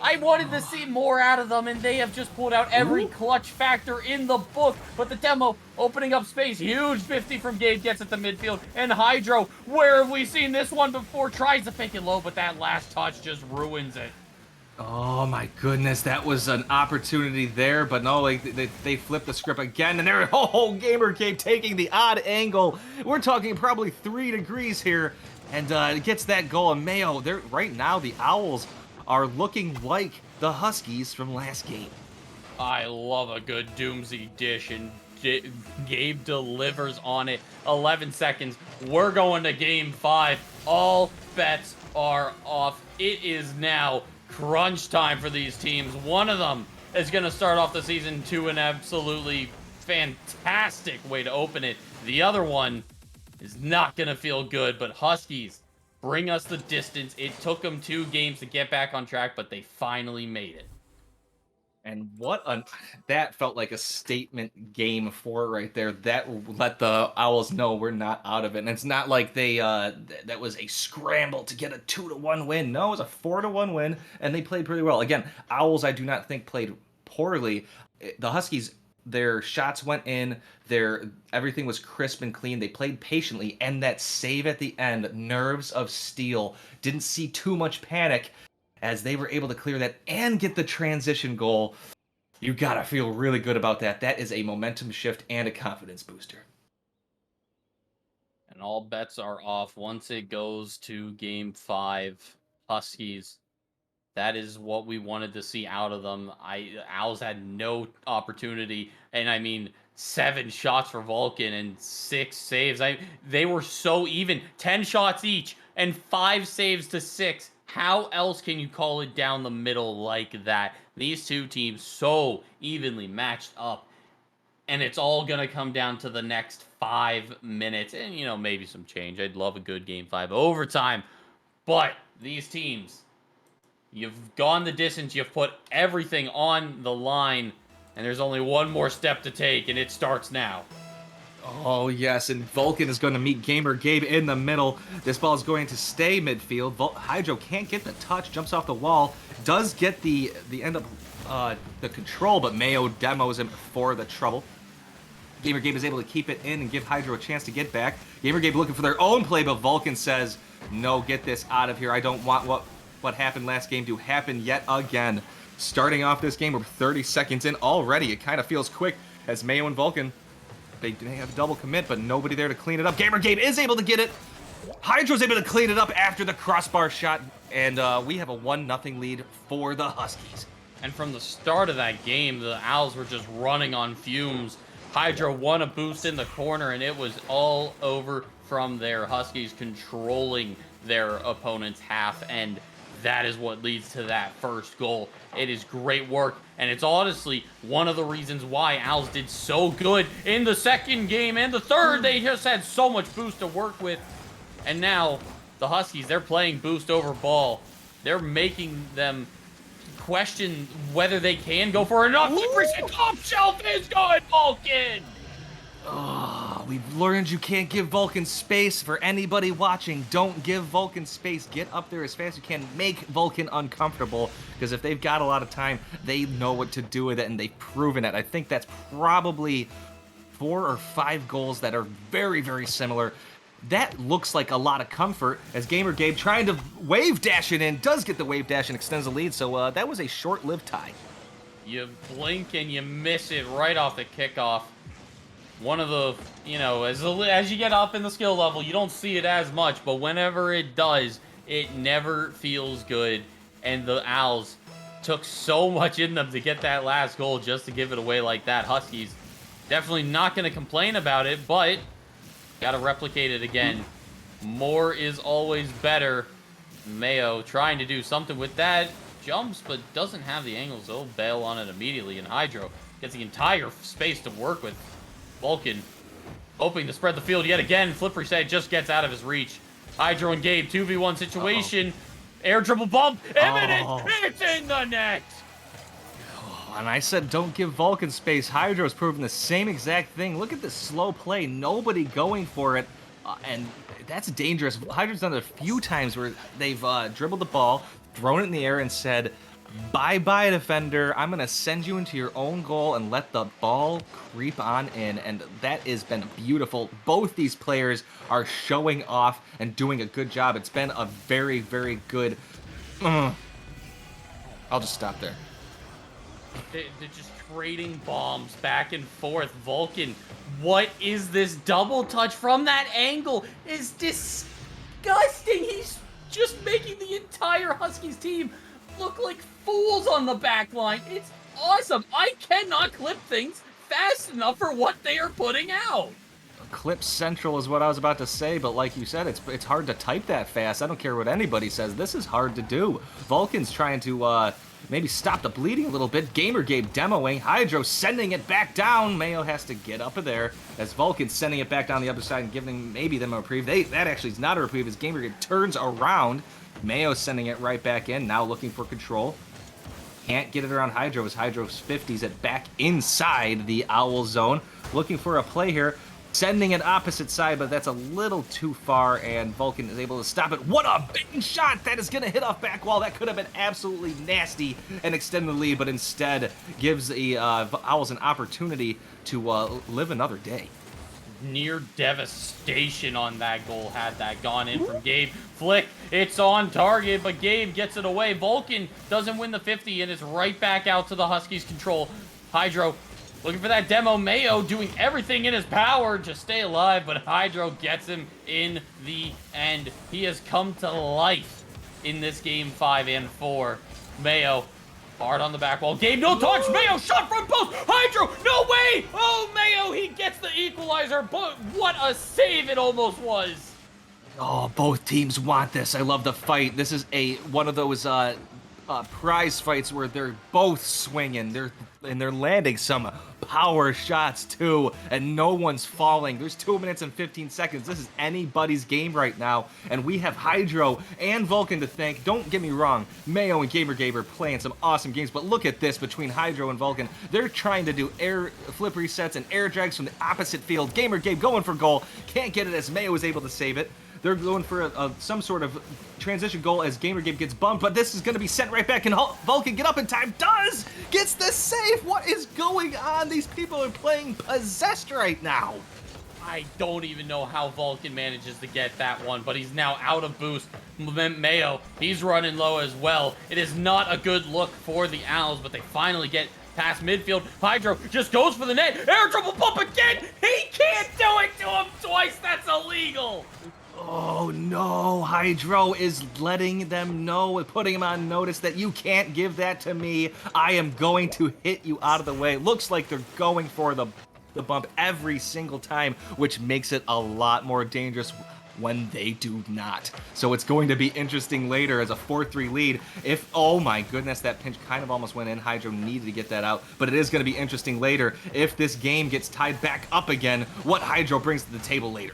I wanted to see more out of them, and they have just pulled out every clutch factor in the book. But the demo opening up space. Huge 50 from Gabe, gets it to midfield. And Hydro, where have we seen this one before? Tries to fake it low, but that last touch just ruins it. Oh my goodness, that was an opportunity there, but no, like they flipped the script again, and they're Gamergabe taking the odd angle. We're talking probably 3 degrees here, and it gets that goal. And Mayo, they're right now the Owls are looking like the Huskies from last game. I love a good Doomsy dish, and Gabe delivers on it. 11 seconds. We're going to game 5. All bets are off. It is now crunch time for these teams. One of them is going to start off the season to an absolutely fantastic way to open it. The other one is not going to feel good, but Huskies bring us the distance. It took them 2 games to get back on track, but they finally made it. And that felt like a statement game for right there. That let the Owls know we're not out of it. And it's not like they that was a scramble to get a 2-1 win. No, it was a 4-1 win, and they played pretty well. Again, Owls I do not think played poorly. The Huskies, their shots went in, everything was crisp and clean. They played patiently, and that save at the end, nerves of steel. Didn't see too much panic as they were able to clear that and get the transition goal. You gotta feel really good about that. That is a momentum shift and a confidence booster. And all bets are off once it goes to Game 5. Huskies. That is what we wanted to see out of them. Owls had no opportunity, and I mean 7 shots for Vulcan and 6 saves. They were so even. 10 shots each and 5 saves to 6. How else can you call it down the middle like that? These two teams so evenly matched up. And it's all going to come down to the next 5 minutes. And, you know, maybe some change. I'd love a good Game 5 overtime. But these teams, you've gone the distance. You've put everything on the line. And there's only one more step to take, and it starts now. Oh, yes, and Vulcan is going to meet Gamer Gabe in the middle. This ball is going to stay midfield. Hydro can't get the touch, jumps off the wall, does get the end of the control, but Mayo demos him for the trouble. Gamer Gabe is able to keep it in and give Hydro a chance to get back. Gamer Gabe looking for their own play, but Vulcan says, no, get this out of here. I don't want what happened last game to happen yet again. Starting off this game, we're 30 seconds in already. It kind of feels quick as Mayo and Vulcan, they didn't have a double commit, but nobody there to clean it up. Gamer Gabe is able to get it. Hydro's able to clean it up after the crossbar shot, and we have a 1-0 lead for the Huskies. And from the start of that game, the Owls were just running on fumes. Hydro won a boost in the corner, and it was all over from there. Huskies controlling their opponent's half, and that is what leads to that first goal. It is great work, and it's honestly one of the reasons why Owls did so good in the second game and the third. They just had so much boost to work with. And now, the Huskies, they're playing boost over ball. They're making them question whether they can go for enough. Top shelf is good, Vulcan! Oh, we've learned you can't give Vulcan space. For anybody watching, don't give Vulcan space. Get up there as fast as you can. Make Vulcan uncomfortable, because if they've got a lot of time, they know what to do with it, and they've proven it. I think that's probably 4 or 5 goals that are very, very similar. That looks like a lot of comfort as Gamer Gabe trying to wave dash it in, does get the wave dash and extends the lead, so that was a short-lived tie. You blink and you miss it right off the kickoff. One of the, you know, as you get up in the skill level, you don't see it as much, but whenever it does, it never feels good. And the Owls took so much in them to get that last goal just to give it away like that. Huskies definitely not going to complain about it, but got to replicate it again. More is always better. Mayo trying to do something with that. Jumps, but doesn't have the angles. They'll bail on it immediately, and Hydro gets the entire space to work with. Vulcan hoping to spread the field yet again. Flip reset just gets out of his reach. Hydro and Gabe, 2v1 situation. Air dribble bump. Imminent. It's in the net. And I said don't give Vulcan space. Hydro's proven the same exact thing. Look at this slow play. Nobody going for it. And that's dangerous. Hydro's done it a few times where they've dribbled the ball, thrown it in the air, and said, bye-bye, defender. I'm going to send you into your own goal and let the ball creep on in. And that has been beautiful. Both these players are showing off and doing a good job. It's been a very, very good... I'll just stop there. They're just trading bombs back and forth. Vulcan, what is this double touch from that angle? Is disgusting. He's just making the entire Huskies team look like fools on the back line. It's awesome. I cannot clip things fast enough for what they are putting out. Clip central is what I was about to say, but like you said, it's hard to type that fast. I don't care what anybody says. This is hard to do. Vulcan's trying to maybe stop the bleeding a little bit. Gamer Gabe demoing. Hydro sending it back down. Mayo has to get up there as Vulcan's sending it back down the other side and giving maybe them a reprieve. That actually is not a reprieve as Gamer Gabe turns around. Mayo sending it right back in, now looking for control. Can't get it around Hydro as Hydro's 50s it back inside the Owl zone. Looking for a play here. sending it opposite side, but that's a little too far, and Vulcan is able to stop it. What a big shot! That is going to hit off back wall. That could have been absolutely nasty and extend the lead, but instead gives the Owls an opportunity to live another day. Near devastation on that goal had that gone in from Gabe. Flick, it's on target, but Gabe gets it away. Vulcan doesn't win the 50, and it's right back out to the Huskies' control. Hydro looking for that demo. Mayo doing everything in his power to stay alive, but Hydro gets him in the end. He has come to life in this game 5 and 4. Mayo hard on the back wall. Gabe, no touch. Mayo shot from post. Hydro, no way. Oh, Mayo, he gets the equalizer, but what a save it almost was. Oh, both teams want this. I love the fight. This is one of those prize fights where they're both swinging. They're landing some power shots too, and no one's falling. There's 2 minutes and 15 seconds. This is anybody's game right now, and we have Hydro and Vulcan to thank. Don't get me wrong, Mayo and Gamer are playing some awesome games, but look at this between Hydro and Vulcan. They're trying to do air flip resets and air drags from the opposite field. Gamer going for goal. Can't get it as Mayo is able to save it. They're going for some sort of transition goal as Gamer gets bumped, but this is going to be sent right back, and Vulcan get up in time. Does! Gets the save! What is going on? These people are playing possessed right now. I don't even know how Vulcan manages to get that one, but he's now out of boost. Mayo, he's running low as well. It is not a good look for the Owls, but they finally get past midfield. Hydro just goes for the net. Air triple bump again! He can't do it to him twice! That's illegal! Oh no, Hydro is letting them know, putting him on notice that you can't give that to me. I am going to hit you out of the way. Looks like they're going for the bump every single time, which makes it a lot more dangerous when they do not. So it's going to be interesting later as a 4-3 lead. Oh my goodness, that pinch kind of almost went in. Hydro needed to get that out, but it is going to be interesting later if this game gets tied back up again, what Hydro brings to the table later.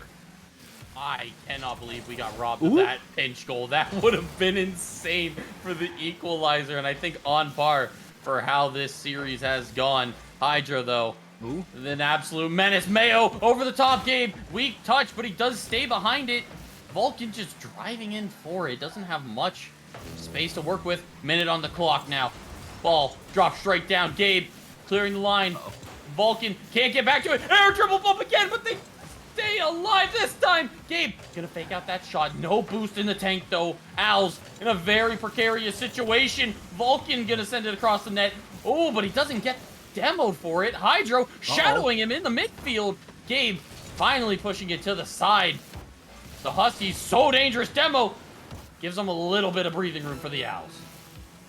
I cannot believe we got robbed of that pinch goal. That would have been insane for the equalizer, and I think on par for how this series has gone. Hydro, though, an absolute menace. Mayo over the top, Gabe. Weak touch, but he does stay behind it. Vulcan just driving in for it. Doesn't have much space to work with. Minute on the clock now. Ball drops straight down. Gabe clearing the line. Vulcan can't get back to it. Air triple bump again, but they stay alive this time. Gabe gonna fake out that shot. No boost in the tank though. Owls in a very precarious situation. Vulcan gonna send it across the net. Oh, but he doesn't get demoed for it. Hydro shadowing him in the midfield. Gabe finally pushing it to the side. The Huskies, so dangerous. Demo gives them a little bit of breathing room for the Owls.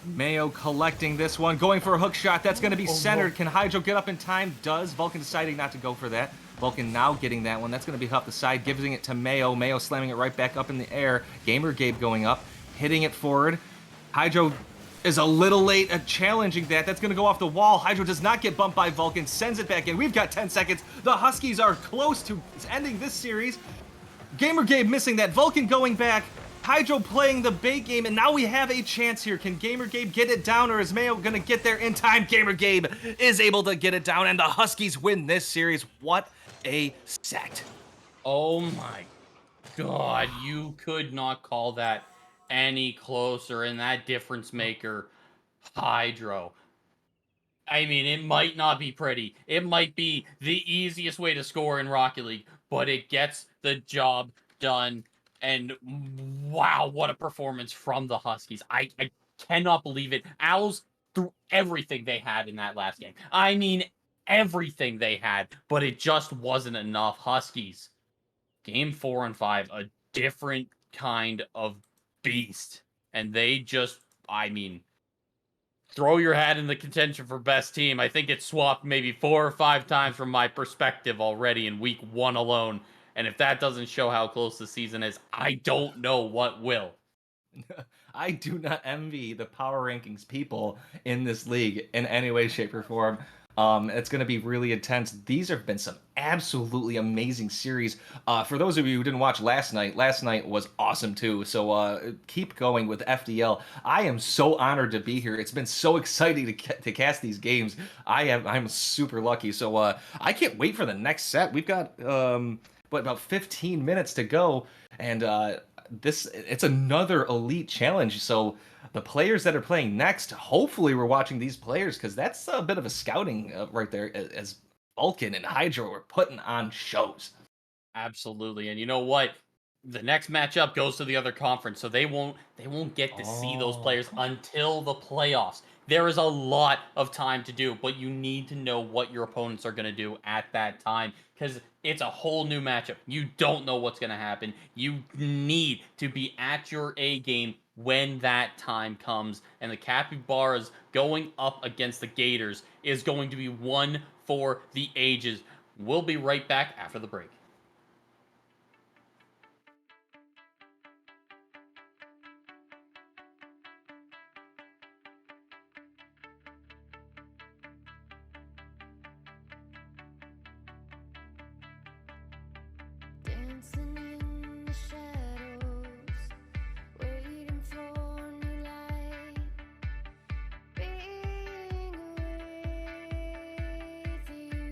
Mayo collecting this one, going for a hook shot. That's going to be centered. Can Hydro get up in time? Does. Vulcan deciding not to go for that. Vulcan now getting that one. That's going to be off the side, giving it to Mayo. Mayo slamming it right back up in the air. Gabe going up, hitting it forward. Hydro is a little late at challenging that. That's going to go off the wall. Hydro does not get bumped by Vulcan, sends it back in. We've got 10 seconds. The Huskies are close to ending this series. Gabe missing that. Vulcan going back. Hydro playing the bait game, and now we have a chance here. Can Gabe get it down, or is Mayo going to get there in time? Gabe is able to get it down, and the Huskies win this series. What a set. Oh my god, you could not call that any closer, and that difference maker, Hydro. I mean, it might not be pretty. It might be the easiest way to score in Rocket League, but it gets the job done. And wow, what a performance from the Huskies. I cannot believe it. Owls threw everything they had in that last game. I mean, everything they had, but it just wasn't enough. Huskies, game 4 and 5, a different kind of beast. And they just, I mean, throw your hat in the contention for best team. I think it's swapped maybe 4 or 5 times from my perspective already in week 1 alone. And if that doesn't show how close the season is, I don't know what will. I do not envy the power rankings people in this league in any way, shape, or form. It's going to be really intense. These have been some absolutely amazing series. For those of you who didn't watch last night was awesome too. So keep going with FDL. I am so honored to be here. It's been so exciting to cast these games. I'm super lucky. So I can't wait for the next set. We've got about 15 minutes to go, and it's another elite challenge. So the players that are playing next, hopefully we're watching these players, because that's a bit of a scouting right there, as Vulcan and Hydro are putting on shows. Absolutely. And you know what? The next matchup goes to the other conference, so they won't get to see those players until the playoffs. There is a lot of time to do, but you need to know what your opponents are going to do at that time, because it's a whole new matchup. You don't know what's going to happen. You need to be at your A game when that time comes. And the Capybaras going up against the Gators is going to be one for the ages. We'll be right back after the break. Dancing in the shadows, waiting for new light, being with you.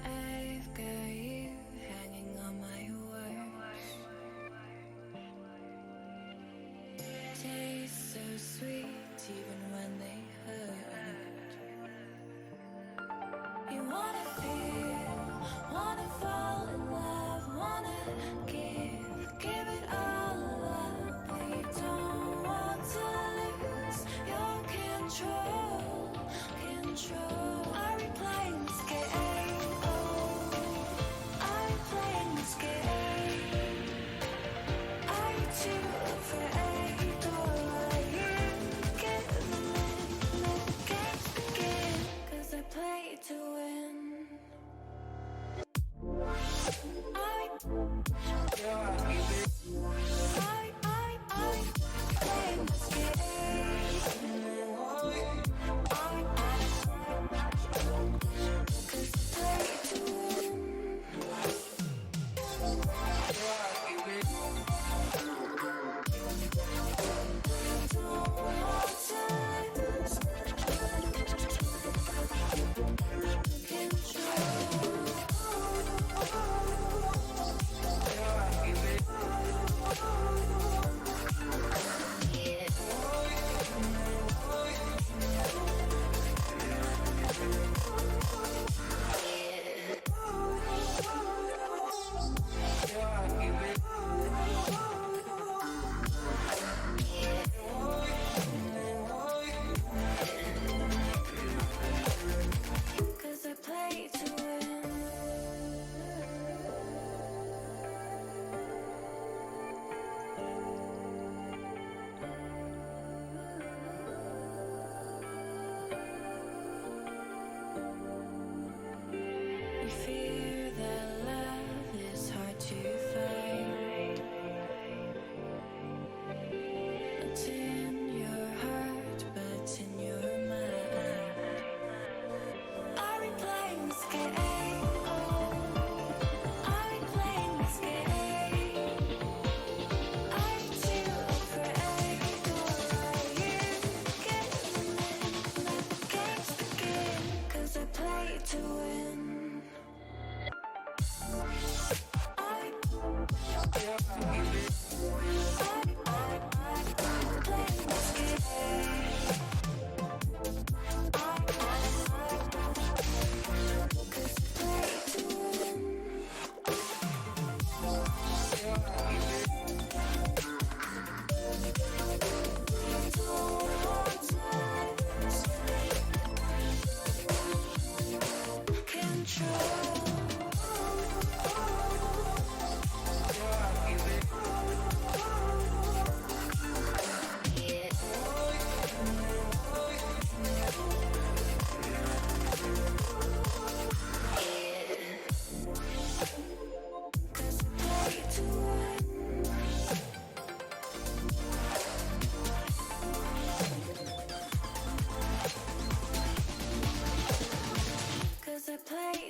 I've got you hanging on my words. Taste so sweet even when they hurt. You wanna feel, wanna fall in love, wanna give it all up, but you don't want to lose your control. Are we playing this game? Are we playing this game? Are you too afraid, or are you giving in? Let the games begin, 'cause I play to win. Are we playing this game? to win.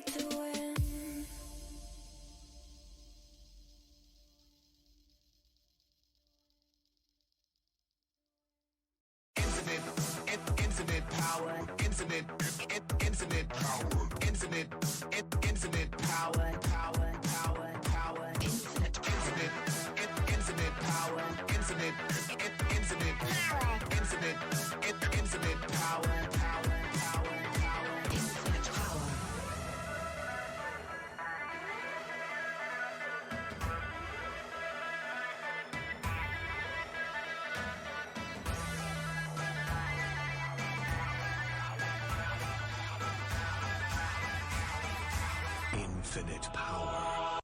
afraid to win. Infinite power, infinite power, infinite power, infinite power, infinite power, infinite power. Infinite power.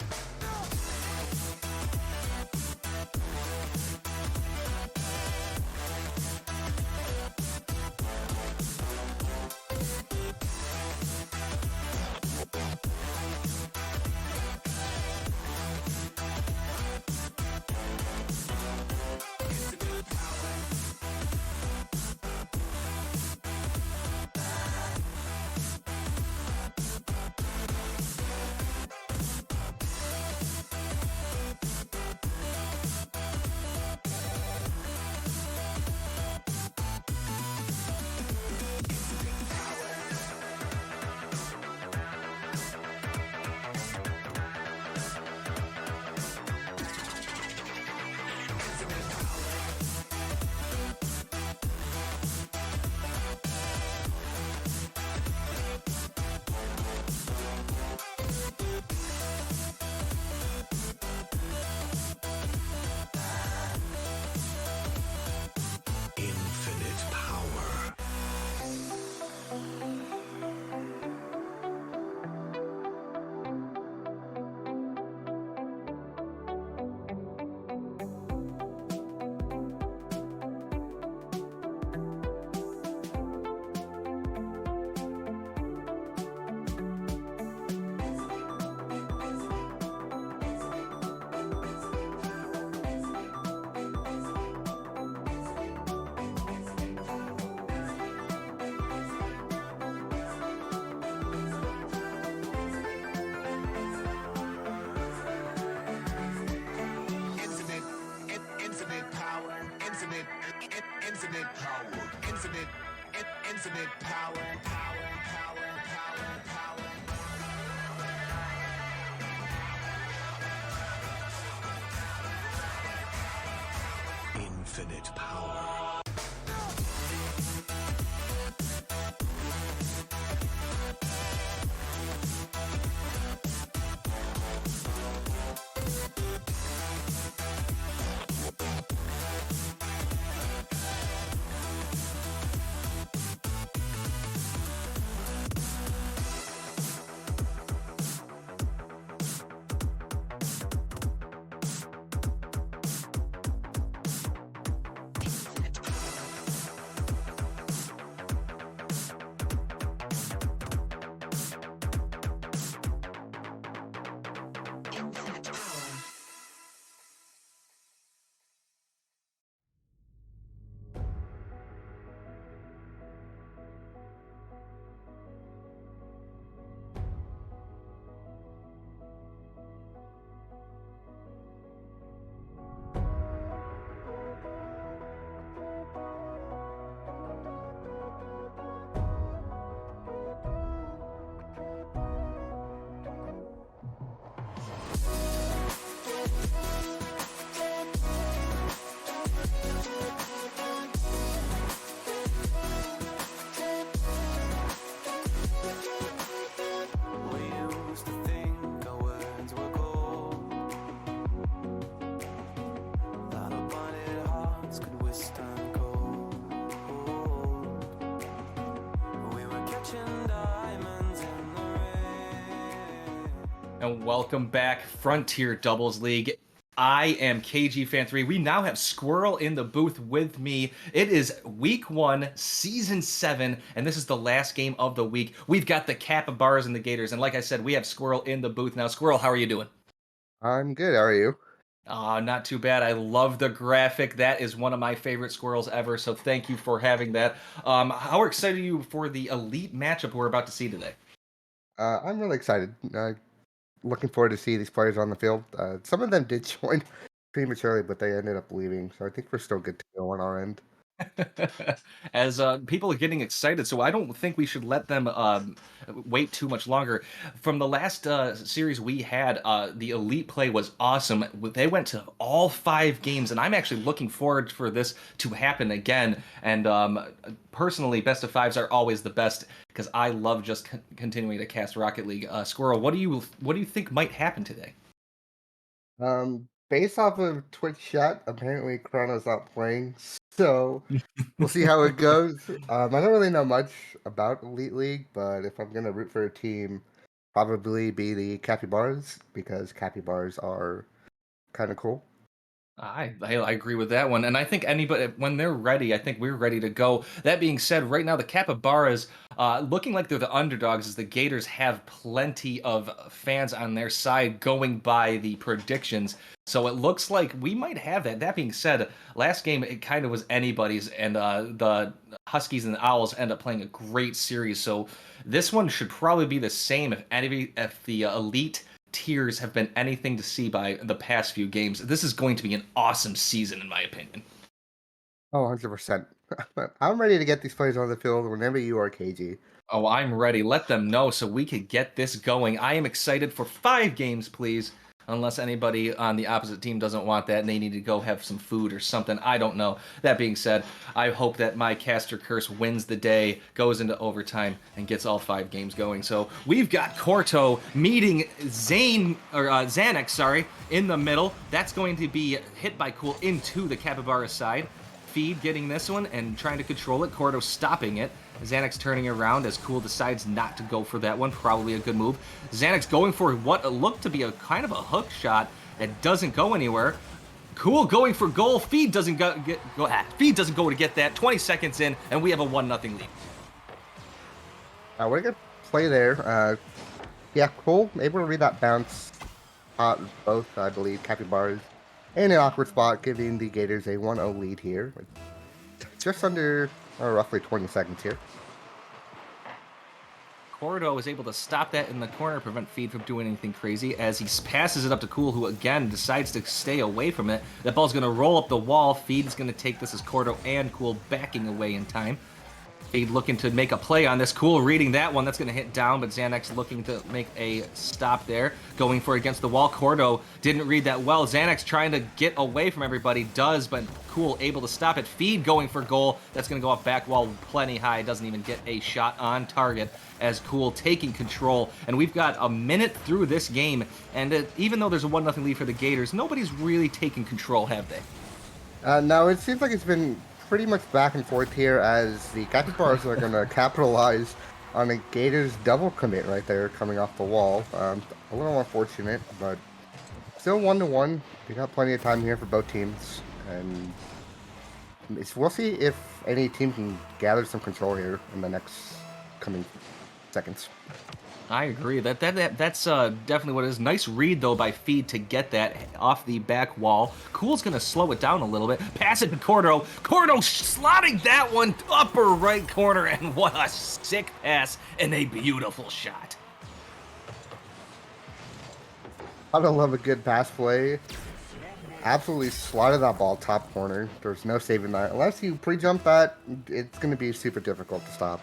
Infinite power. Infinite power, infinite power, infinite power, power. Infinite power. Infinite power. We used to think our words were gold, that our blinded hearts could withstand cold. We were catching diamonds in the rain. And welcome back, Frontier Doubles League. I am KG Fan 3. We now have Squirrel in the booth with me. It is week 1, season 7, and this is the last game of the week. We've got the Capybaras and the Gators, and like I said, we have Squirrel in the booth now. Squirrel, how are you doing? I'm good. How are you? Not too bad. I love the graphic. That is one of my favorite squirrels ever, so thank you for having that. How excited are you for the elite matchup we're about to see today? I'm really excited. Looking forward to see these players on the field. Some of them did join prematurely, but they ended up leaving. So I think we're still good to go on our end. As people are getting excited, so I don't think we should let them wait too much longer. From the last series we had, the elite play was awesome. They went to all 5 games, and I'm actually looking forward for this to happen again. And personally, best of 5s are always the best because I love just continuing to cast Rocket League. Squirrel, what do you think might happen today? Based off of Twitch chat, apparently Chrono's not playing, so we'll see how it goes. I don't really know much about Elite League, but if I'm gonna root for a team, probably be the Capybaras because Capybaras are kind of cool. I agree with that one, and I think anybody when they're ready, I think we're ready to go. That being said, right now the Capybaras, looking like they're the underdogs, as the Gators have plenty of fans on their side going by the predictions. So it looks like we might have that. That being said, last game it kind of was anybody's, and the Huskies and the Owls end up playing a great series. So this one should probably be the same if the elite tiers have been anything to see by the past few games. This is going to be an awesome season, in my opinion. Oh, 100%. I'm ready to get these players on the field whenever you are, KG. Oh, I'm ready. Let them know so we could get this going. I am excited for 5 games, please. Unless anybody on the opposite team doesn't want that and they need to go have some food or something. I don't know. That being said, I hope that my caster curse wins the day, goes into overtime, and gets all 5 games going. So we've got Corto meeting Xanax, in the middle. That's going to be hit by Cool into the Capybara side. Feed getting this one and trying to control it. Corto stopping it. Xanax turning around as Cool decides not to go for that one. Probably a good move. Xanax going for what looked to be a kind of a hook shot that doesn't go anywhere. Cool going for goal. Feed doesn't go to get that. 20 seconds in, and we have a 1-0 lead. What a good play there. Yeah, Cool. Able to read that bounce. Both, I believe, Capybaras in an awkward spot, giving the Gators a 1-0 lead here. Just under roughly 20 seconds here. Cordo is able to stop that in the corner, prevent Feed from doing anything crazy as he passes it up to Cool, who again decides to stay away from it. That ball's going to roll up the wall. Feed is going to take this as Cordo and Cool backing away in time. Feed looking to make a play on this. Cool reading that one. That's going to hit down, but Xanax looking to make a stop there. Going for against the wall. Cordo didn't read that well. Xanax trying to get away from everybody. Does, but Cool able to stop it. Feed going for goal. That's going to go off back wall plenty high. Doesn't even get a shot on target as Cool taking control. And we've got a minute through this game. And even though there's a 1-0 lead for the Gators, nobody's really taking control, have they? No, it seems like it's been pretty much back and forth here as the Capybaras are going to capitalize on a Gators double commit right there coming off the wall. A little unfortunate, but still 1-1. We got plenty of time here for both teams, and we'll see if any team can gather some control here in the next coming seconds. I agree. That's definitely what it is. Nice read, though, by Feed to get that off the back wall. Cool's going to slow it down a little bit. Pass it to Cordo. Cordo slotting that one upper right corner, and what a sick pass and a beautiful shot. I don't love a good pass play. Absolutely slotted that ball top corner. There's no saving that. Unless you pre-jump that, it's going to be super difficult to stop.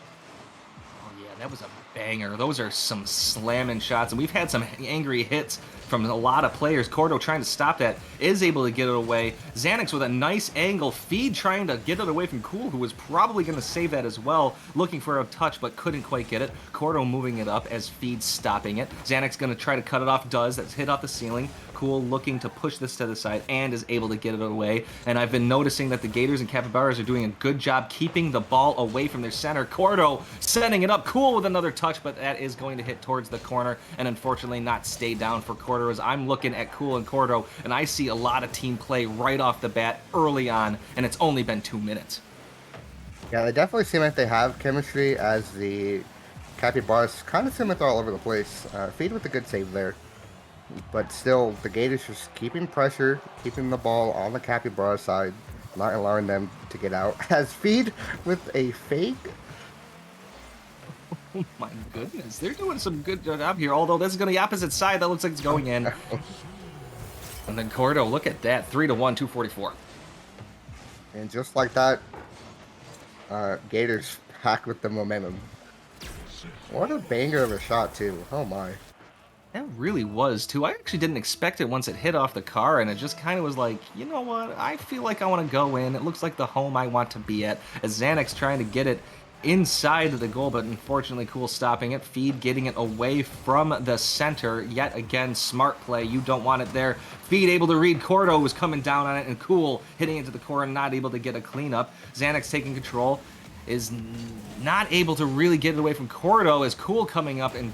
Oh, yeah, that was a banger. Those are some slamming shots, and we've had some angry hits from a lot of players. Cordo trying to stop that, is able to get it away. Xanax with a nice angle. Feed trying to get it away from Cool, who was probably going to save that as well, looking for a touch but couldn't quite get it. Cordo moving it up as Feed stopping it. Xanax going to try to cut it off, does. That's hit off the ceiling. Cool looking to push this to the side and is able to get it away. And I've been noticing that the Gators and Capybaras are doing a good job keeping the ball away from their center. Cordo setting it up. Cool with another touch, but that is going to hit towards the corner and unfortunately not stay down for Cordo, as I'm looking at Cool and Cordo and I see a lot of team play right off the bat early on, and it's only been 2 minutes. Yeah, they definitely seem like they have chemistry, as the Capybaras kind of seem like they're all over the place. Feed with a good save there. But still, the Gators just keeping pressure, keeping the ball on the Capybara side, not allowing them to get out. As Feed with a fake. Oh my goodness, they're doing some good job here. Although this is going to the opposite side, that looks like it's going in. And then Cordo, look at that, 3-1, 244. And just like that, Gators back with the momentum. What a banger of a shot too. Oh my. That really was, too. I actually didn't expect it once it hit off the car, and it just kind of was like, you know what, I feel like I want to go in. It looks like the home I want to be at, as Xanax trying to get it inside of the goal, but unfortunately Cool stopping it. Feed getting it away from the center. Yet again, smart play. You don't want it there. Feed able to read. Cordo was coming down on it, and Cool hitting into the core and not able to get a cleanup. Xanax taking control. Is not able to really get it away from Cordo, as Cool coming up and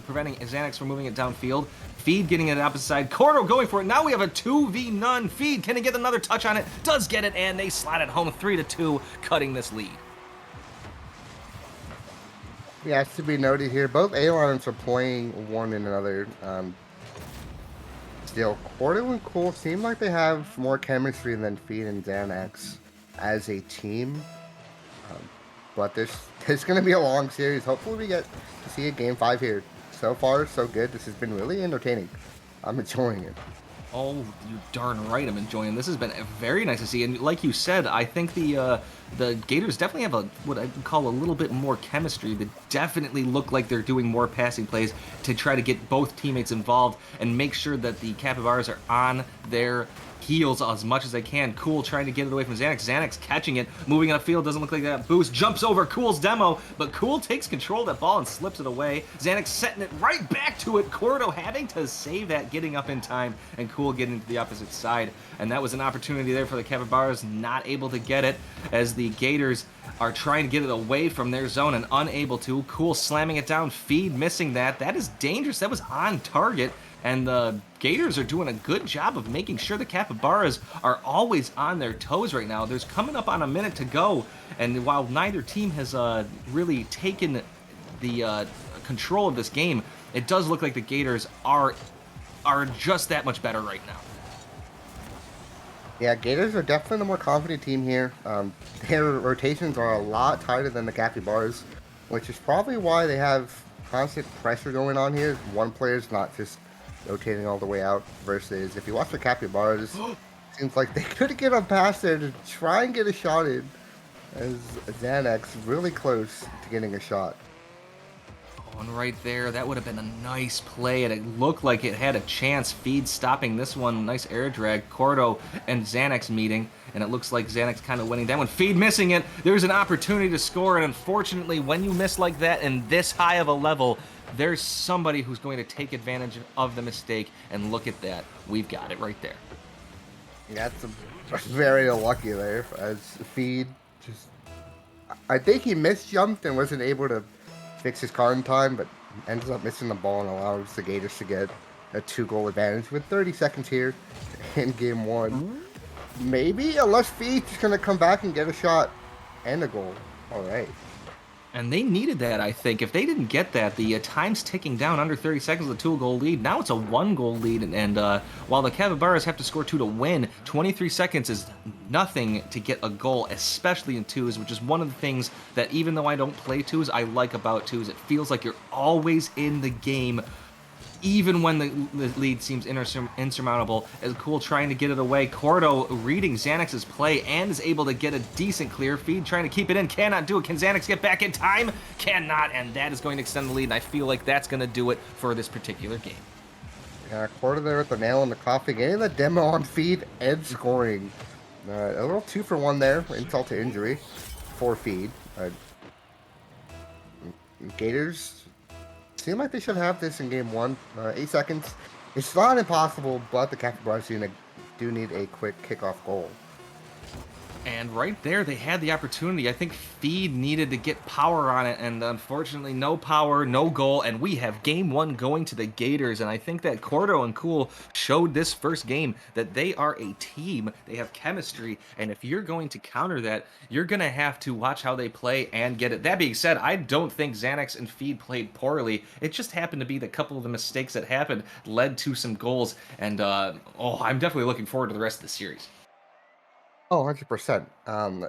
preventing Xanax from moving it downfield. Feed getting it opposite side. Cordo going for it. Now we have a 2v none. Feed, can he get another touch on it? Does get it, and they slide it home 3-2, cutting this lead. Yeah, it's to be noted here, both A-lines are playing one another. Still, Cordo and Cool seem like they have more chemistry than Feed and Xanax as a team. But this is going to be a long series. Hopefully we get to see a Game 5 here. So far, so good. This has been really entertaining. I'm enjoying it. Oh, you darn right I'm enjoying this. Has been very nice to see. And like you said, I think the Gators definitely have what I would call a little bit more chemistry. They definitely look like they're doing more passing plays to try to get both teammates involved and make sure that the Capybaras are on their heels as much as they can. Cool trying to get it away from Xanax. Xanax catching it, moving on the field, doesn't look like that boost, jumps over Cool's demo, but Cool takes control of that ball and slips it away. Xanax setting it right back to it. Cordo having to save that, getting up in time, and Cool getting to the opposite side. And that was an opportunity there for the Capybaras, not able to get it, as the Gators are trying to get it away from their zone and unable to. Cool slamming it down, Feed missing that. That is dangerous. That was on target. And the Gators are doing a good job of making sure the Capybaras are always on their toes right now. There's coming up on a minute to go, and while neither team has really taken the control of this game, it does look like the Gators are just that much better right now. Yeah, Gators are definitely the more confident team here. Their rotations are a lot tighter than the Capybaras, which is probably why they have constant pressure going on here. One player's not just rotating all the way out, versus if you watch the Capybaras, seems like they could get up past there to try and get a shot in, as Xanax really close to getting a shot. And right there, that would have been a nice play, and it looked like it had a chance. Feed stopping this one, nice air drag. Cordo and Xanax meeting, and it looks like Xanax kind of winning that one. Feed missing it. There's an opportunity to score, and unfortunately, when you miss like that and this high of a level, there's somebody who's going to take advantage of the mistake, and look at that. We've got it right there. Yeah, that's very unlucky there, as Feed just... I think he misjumped and wasn't able to fix his car in time, but ends up missing the ball and allows the Gators to get a 2-goal advantage with 30 seconds here in Game 1. Maybe, unless Feed's going to come back and get a shot and a goal. All right. And they needed that, I think. If they didn't get that, the time's ticking down under 30 seconds with a 2-goal lead. Now it's a 1-goal lead, and while the Capybaras have to score 2 to win, 23 seconds is nothing to get a goal, especially in twos, which is one of the things that, even though I don't play twos, I like about twos. It feels like you're always in the game, even when the lead seems insurmountable. As Cool trying to get it away. Cordo reading Xanax's play and is able to get a decent clear. Feed trying to keep it in, cannot do it. Can Xanax get back in time? Cannot, and that is going to extend the lead, and I feel like that's going to do it for this particular game. Yeah, Cordo there with the nail in the coffin, getting the demo on Feed and scoring. A little 2-for-1 there, insult to injury for Feed. Gators seem like they should have this in Game 1. 8 seconds. It's not impossible, but the Capybaras do need a quick kickoff goal. And right there, they had the opportunity. I think Feed needed to get power on it, and unfortunately, no power, no goal, and we have Game 1 going to the Gators. And I think that Cordo and Cool showed this first game that they are a team. They have chemistry, and if you're going to counter that, you're going to have to watch how they play and get it. That being said, I don't think Xanax and Feed played poorly. It just happened to be that a couple of the mistakes that happened led to some goals, and I'm definitely looking forward to the rest of the series. Oh, 100%.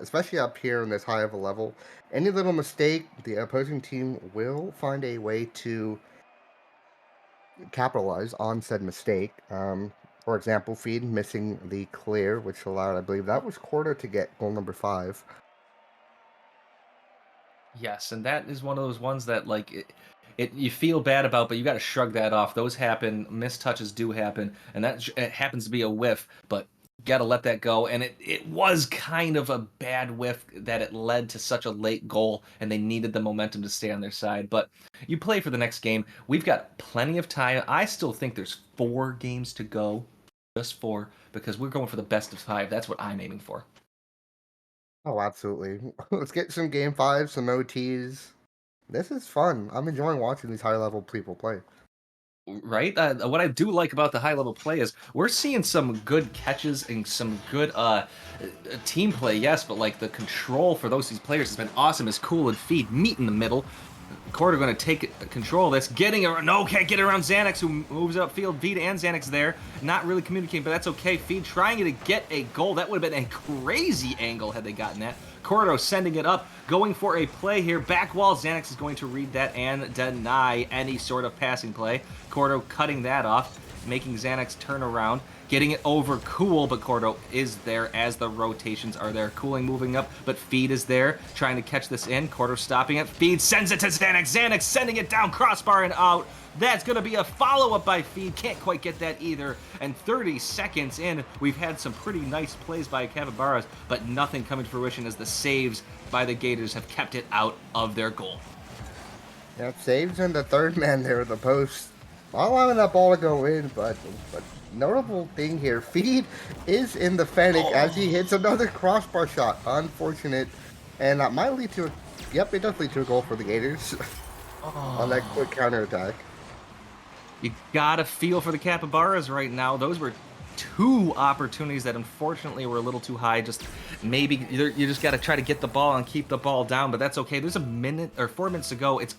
Especially up here in this high of a level. Any little mistake, the opposing team will find a way to capitalize on said mistake. For example, Feed missing the clear, which allowed, I believe that was Quarter to get goal number 5. Yes, and that is one of those ones that like it you feel bad about, but you got to shrug that off. Those happen, missed touches do happen, and it happens to be a whiff, but you got to let that go. And it was kind of a bad whiff that it led to such a late goal, and they needed the momentum to stay on their side. But you play for the next game. We've got plenty of time. I still think there's 4 games to go, just 4, because we're going for the best of 5. That's what I'm aiming for. Oh, absolutely. Let's get some game 5, some OTs. This is fun. I'm enjoying watching these high level people play. Right? What I do like about the high level play is we're seeing some good catches and some good team play, yes, but like the control for these players has been awesome. As Cool and Feed meet in the middle. Quarter going to take control of this. Getting around, no, can't get around Xanax, who moves upfield. Feed and Xanax there, not really communicating, but that's okay. Feed trying to get a goal. That would have been a crazy angle had they gotten that. Cordo sending it up, going for a play here. Back wall, Xanax is going to read that and deny any sort of passing play. Cordo cutting that off, making Xanax turn around. Getting it over Cool, but Cordo is there as the rotations are there. Cooling moving up, but Feed is there, trying to catch this in. Cordo stopping it. Feed sends it to Xanax. Xanax sending it down, crossbar and out. That's going to be a follow-up by Feed. Can't quite get that either. And 30 seconds in, we've had some pretty nice plays by Capybaras, but nothing coming to fruition as the saves by the Gators have kept it out of their goal. Yeah, saves in the third man there at the post. Not allowing that ball to go in, but notable thing here, Feed is in the Fennec as he hits another crossbar shot. Unfortunate. And that might lead to a... Yep, it does lead to a goal for the Gators on that quick counterattack. You gotta feel for the Capybaras right now. Those were 2 opportunities that unfortunately were a little too high. Just maybe you just gotta try to get the ball and keep the ball down, but that's okay. There's 4 minutes to go. It's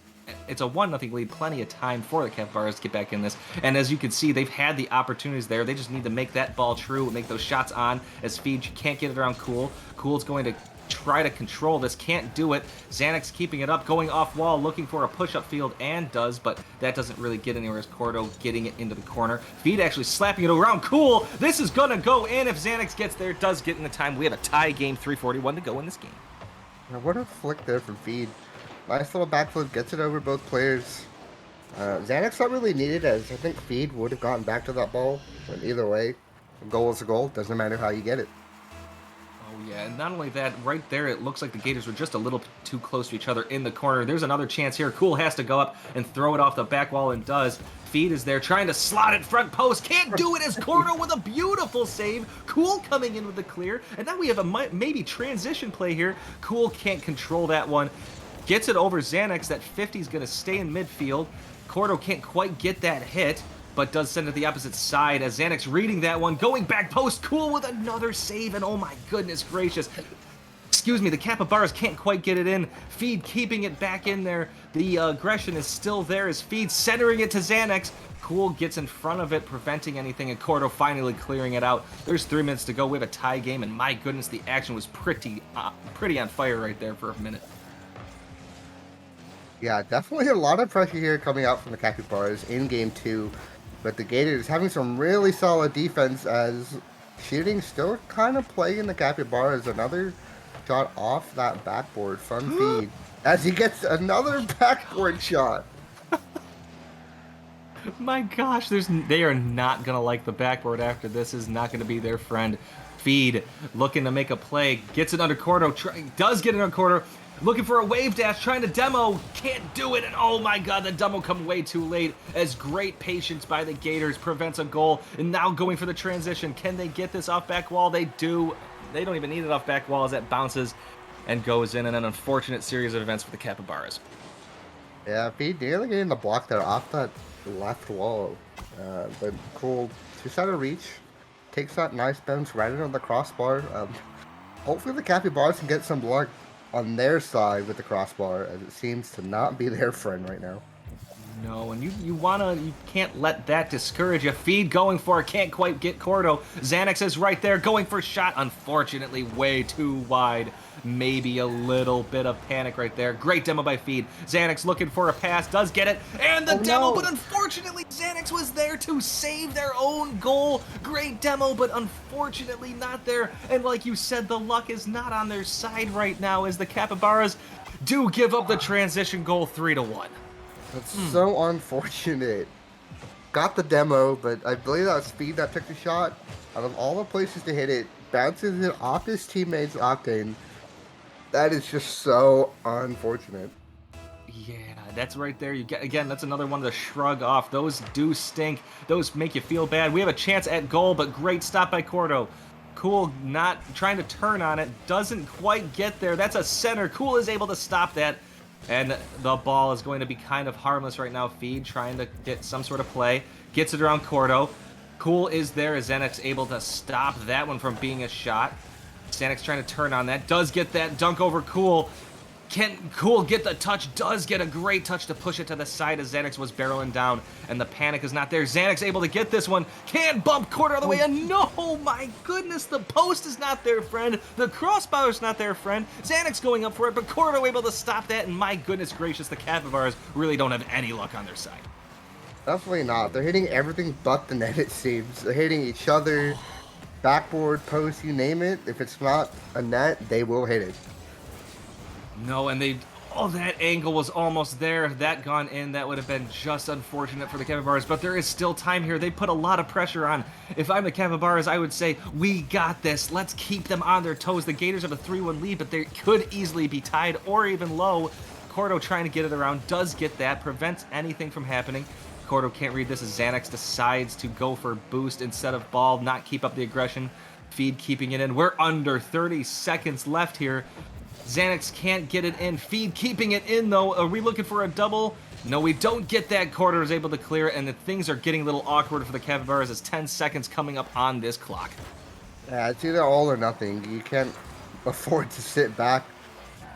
a 1-0 lead, plenty of time for the Capybaras to get back in this. And as you can see, they've had the opportunities there. They just need to make that ball true, make those shots on. As Feed can't get it around Cool. Cool's going to try to control this, can't do it. Xanax keeping it up, going off wall, looking for a push-up field, and does, but that doesn't really get anywhere as Cordo getting it into the corner. Feed actually slapping it around Cool. This is gonna go in if Xanax gets there, does get in the time. We have a tie game, 3:41 to go in this game. Now, what a flick there from Feed. Nice little backflip, gets it over both players. Xanax not really needed, as I think Feed would have gotten back to that ball. But either way, a goal is a goal. Doesn't matter how you get it. Oh yeah, and not only that, right there, it looks like the Gators were just a little too close to each other in the corner. There's another chance here. Cool has to go up and throw it off the back wall and does. Feed is there trying to slot it front post. Can't do it as Cordo with a beautiful save. Cool coming in with the clear. And now we have a maybe transition play here. Cool can't control that one. Gets it over Xanax. That 50 is going to stay in midfield. Cordo can't quite get that hit, but does send it the opposite side as Xanax reading that one. Going back post. Cool with another save, and oh my goodness gracious. Excuse me, the Capybaras can't quite get it in. Feed keeping it back in there. The aggression is still there as Feed centering it to Xanax. Cool gets in front of it, preventing anything, and Cordo finally clearing it out. There's 3 minutes to go. We have a tie game, and my goodness, the action was pretty on fire right there for a minute. Yeah, definitely a lot of pressure here coming out from the Capybaras in Game 2. But the Gators having some really solid defense as shooting still kind of playing the Capybaras. Another shot off that backboard from Feed as he gets another backboard shot. My gosh, they are not going to like the backboard after this. Is not going to be their friend. Feed looking to make a play. Gets it under Cordo. Does get it under Cordo. Looking for a wave dash, trying to demo, can't do it, and oh my god, the demo come way too late as great patience by the Gators prevents a goal, and now going for the transition. Can they get this off back wall? They do. They don't even need it off back wall as that bounces and goes in an unfortunate series of events for the Capybaras. Yeah, Feed nearly getting the block there off that left wall. But Cool, just out of reach, takes that nice bounce right into the crossbar. Hopefully the Capybaras can get some luck on their side with the crossbar, as it seems to not be their friend right now. No, and you can't let that discourage you. Feed going for it, can't quite get Cordo. Xanax is right there, going for a shot. Unfortunately, way too wide. Maybe a little bit of panic right there. Great demo by Feed. Xanax looking for a pass, does get it, and the demo, but unfortunately, Xanax was there to save their own goal. Great demo, but unfortunately not there. And like you said, the luck is not on their side right now as the Capybaras do give up the transition goal 3-1. That's so unfortunate. Got the demo, but I believe that was Speed that took the shot. Out of all the places to hit it, bounces it off his teammate's Octane. That is just so unfortunate. Yeah, that's right there. You get again. That's another one to shrug off. Those do stink. Those make you feel bad. We have a chance at goal, but great stop by Cordo. Cool, not trying to turn on it. Doesn't quite get there. That's a center. Cool is able to stop that. And the ball is going to be kind of harmless right now. Feed trying to get some sort of play. Gets it around Cordo. Cool is there. Is Xanax able to stop that one from being a shot? Xanax trying to turn on that. Does get that dunk over Cool. Can Cool get the touch? Does get a great touch to push it to the side as Xanax was barreling down, and the panic is not there. Xanax able to get this one. Can bump Cordo out of the way, and no, my goodness, the post is not there, friend. The crossbar is not there, friend. Xanax going up for it, but Cordo able to stop that, and my goodness gracious, the Capybaras really don't have any luck on their side. Definitely not. They're hitting everything but the net, it seems. They're hitting each other, backboard, post, you name it. If it's not a net, they will hit it. No, and that angle was almost there. If that gone in, that would have been just unfortunate for the Capybaras, but there is still time here. They put a lot of pressure on. If I'm the Capybaras, I would say, we got this. Let's keep them on their toes. The Gators have a 3-1 lead, but they could easily be tied or even low. Cordo trying to get it around, does get that, prevents anything from happening. Cordo can't read this as Xanax decides to go for boost instead of ball, not keep up the aggression. Feed keeping it in. We're under 30 seconds left here. Xanax can't get it in. Feed keeping it in, though. Are we looking for a double? No, we don't get that. Cordo is able to clear it, and things are getting a little awkward for the Capybaras as 10 seconds coming up on this clock. Yeah, it's either all or nothing. You can't afford to sit back.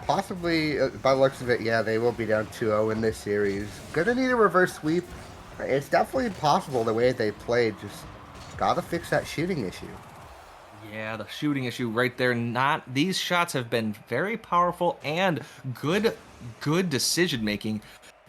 Possibly, by the looks of it, yeah, they will be down 2-0 in this series. Gonna need a reverse sweep. It's definitely possible the way they played. Just gotta fix that shooting issue. Yeah, the shooting issue right there. These shots have been very powerful and good decision making.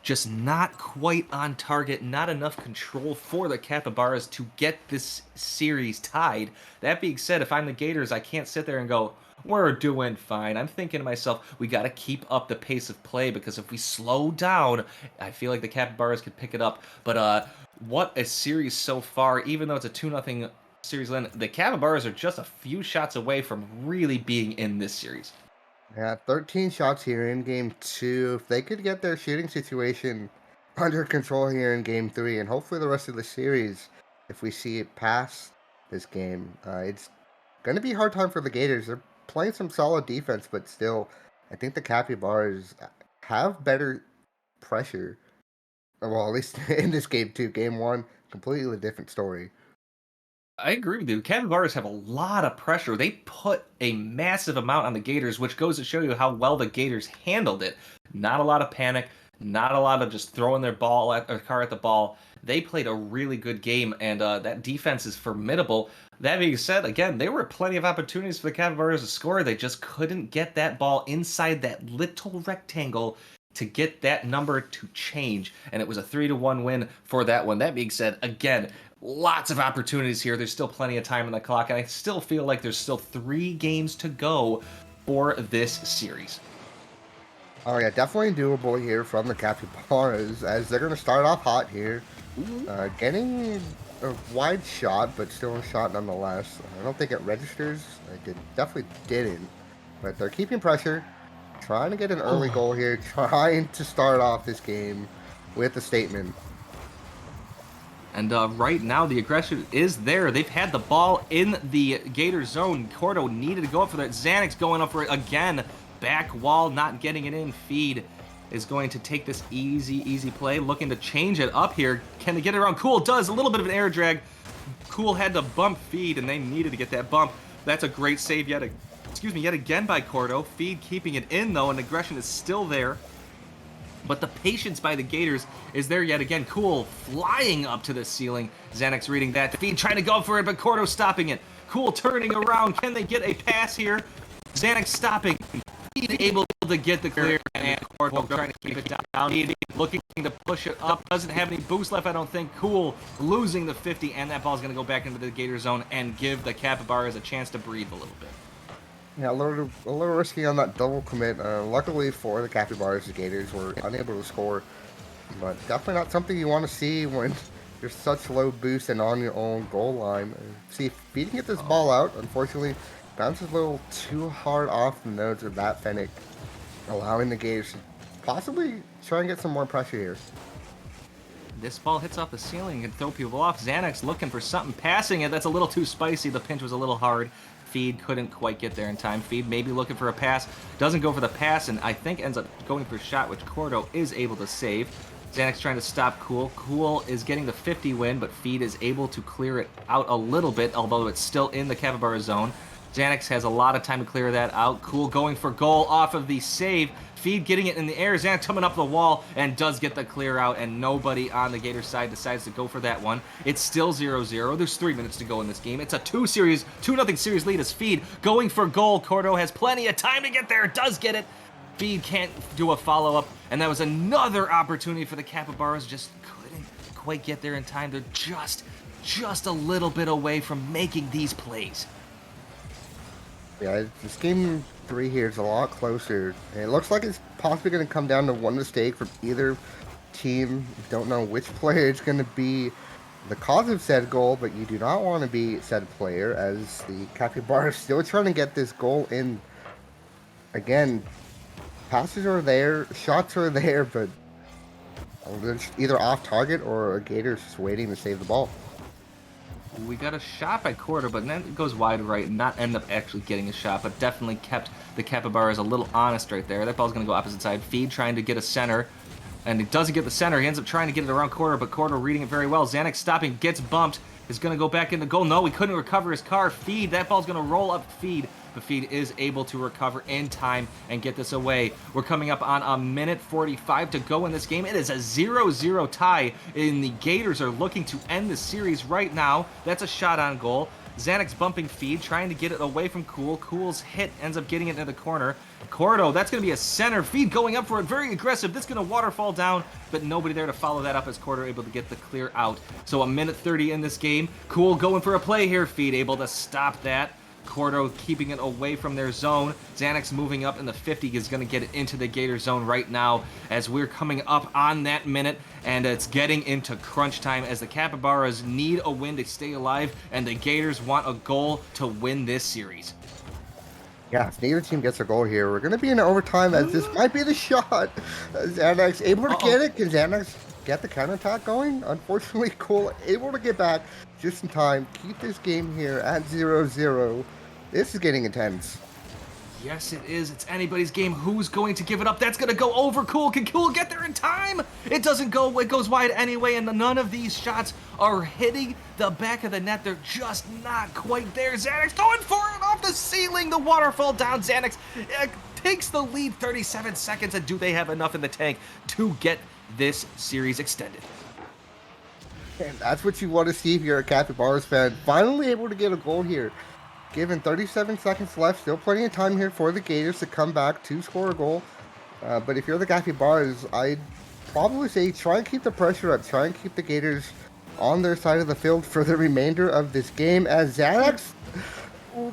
Just not quite on target, not enough control for the Capybaras to get this series tied. That being said, if I'm the Gators, I can't sit there and go, we're doing fine. I'm thinking to myself, we got to keep up the pace of play because if we slow down, I feel like the Capybaras could pick it up. But what a series so far, even though it's a 2-0 series win, the Capybaras are just a few shots away from really being in this series. Yeah, 13 shots here in Game 2. If they could get their shooting situation under control here in Game 3, and hopefully the rest of the series, if we see it past this game, it's going to be a hard time for the Gators. They're playing some solid defense, but still, I think the Capybaras have better pressure. Well, at least in this Game 2. Game 1, completely different story. I agree with you. The Capybaras have a lot of pressure. They put a massive amount on the Gators, which goes to show you how well the Gators handled it. Not a lot of panic, not a lot of just throwing their car at the ball. They played a really good game, and that defense is formidable. That being said, again, there were plenty of opportunities for the Capybaras to score. They just couldn't get that ball inside that little rectangle to get that number to change, and it was a 3-1 win for that one. That being said, again, lots of opportunities here. There's still plenty of time on the clock, and I still feel like there's still 3 games to go for this series. Oh yeah, definitely doable here from the Capybaras, as they're going to start off hot here. Getting a wide shot, but still a shot nonetheless. I don't think it registers. Definitely didn't. But they're keeping pressure, trying to get an early goal here, trying to start off this game with a statement. And right now, the aggression is there. They've had the ball in the Gator zone. Cordo needed to go up for that. Xanax going up for it again. Back wall, not getting it in. Feed is going to take this easy play, looking to change it up here. Can they get it around? Cool does. A little bit of an air drag. Cool had to bump Feed, and they needed to get that bump. That's a great save yet again by Cordo. Feed keeping it in, though, and aggression is still there. But the patience by the Gators is there yet again. Cool flying up to the ceiling. Xanax reading that. Feed trying to go for it, but Cordo stopping it. Cool turning around. Can they get a pass here? Xanax stopping. Feed able to get the clear, and Cordo trying to keep it down. Feed looking to push it up. Doesn't have any boost left, I don't think. Cool losing the 50, and that ball's going to go back into the Gator zone and give the Capybaras a chance to breathe a little bit. Yeah, a little risky on that double commit. Luckily for the Capybaras, the Gators were unable to score, but definitely not something you want to see when you're such low boost and on your own goal line. See, if Feed can get this ball out, unfortunately, bounces a little too hard off the nodes of that Fennec, allowing the Gators to possibly try and get some more pressure here. This ball hits off the ceiling and throw people off. Xanax looking for something, passing it. That's a little too spicy. The pinch was a little hard. Feed couldn't quite get there in time. Feed maybe looking for a pass. Doesn't go for the pass, and I think ends up going for a shot, which Cordo is able to save. Xanax trying to stop Cool. Cool is getting the 50 win, but Feed is able to clear it out a little bit, although it's still in the Capybara zone. Xanax has a lot of time to clear that out. Cool going for goal off of the save. Feed getting it in the air. Xanax coming up the wall and does get the clear out, and nobody on the Gator side decides to go for that one. It's still 0-0. There's 3 minutes to go in this game. It's a 2-0 series lead as Feed going for goal. Cordo has plenty of time to get there. Does get it. Feed can't do a follow-up, and that was another opportunity for the Capybaras. Just couldn't quite get there in time. They're just a little bit away from making these plays. Yeah, this game 3 here is a lot closer. And it looks like it's possibly going to come down to one mistake from either team. Don't know which player is going to be the cause of said goal, but you do not want to be said player, as the Capybara is still trying to get this goal in. Again, passes are there, shots are there, but they're either off target or a Gator's just waiting to save the ball. We got a shot by Cordo, but then it goes wide right and not end up actually getting a shot, but definitely kept the Capybaras a little honest right there. That ball's going to go opposite side. Feed trying to get a center, and he doesn't get the center. He ends up trying to get it around Cordo, but Cordo reading it very well. Xanax stopping, gets bumped, is going to go back into goal. No, he couldn't recover his car. Feed, that ball's going to roll up Feed, but Feed is able to recover in time and get this away. We're coming up on a minute 45 to go in this game. It is a 0-0 tie, and the Gators are looking to end the series right now. That's a shot on goal. Xanax bumping Feed, trying to get it away from Cool. Cool's hit ends up getting it into the corner. Cordo, that's going to be a center. Feed going up for it, very aggressive. This is going to waterfall down, but nobody there to follow that up as Cordo able to get the clear out. So a minute 30 in this game. Cool going for a play here. Feed able to stop that. Cordo keeping it away from their zone. Xanax moving up in the 50 is going to get it into the Gator zone right now as we're coming up on that minute, and it's getting into crunch time as the Capybaras need a win to stay alive, and the Gators want a goal to win this series. Yeah, if neither team gets a goal here, we're going to be in overtime, as this might be the shot. Xanax able to get it. Can Xanax get the counterattack going? Unfortunately, Cool able to get back just in time. Keep this game here at 0-0. This is getting intense. Yes, it is. It's anybody's game. Who's going to give it up? That's going to go over. Cool. Can Cool get there in time? It doesn't go. It goes wide anyway, and none of these shots are hitting the back of the net. They're just not quite there. Xanax going for it off the ceiling. The waterfall down. Xanax takes the lead, 37 seconds, and do they have enough in the tank to get this series extended? And that's what you want to see if you're a Capybaras fan. Finally able to get a goal here. Given 37 seconds left, still plenty of time here for the Gators to come back to score a goal. But if you're the Capybaras, I'd probably say try and keep the pressure up. Try and keep the Gators on their side of the field for the remainder of this game, as Xanax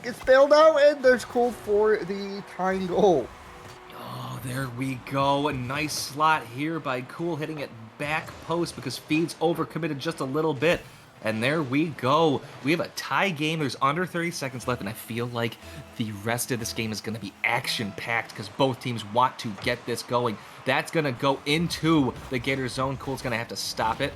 gets bailed out, and there's Cool for the tying goal. Oh, there we go. A nice slot here by Cool, hitting it back post because Feed's overcommitted just a little bit. And there we go. We have a tie game. There's under 30 seconds left, and I feel like the rest of this game is going to be action-packed because both teams want to get this going. That's going to go into the Gator zone. Cool's going to have to stop it.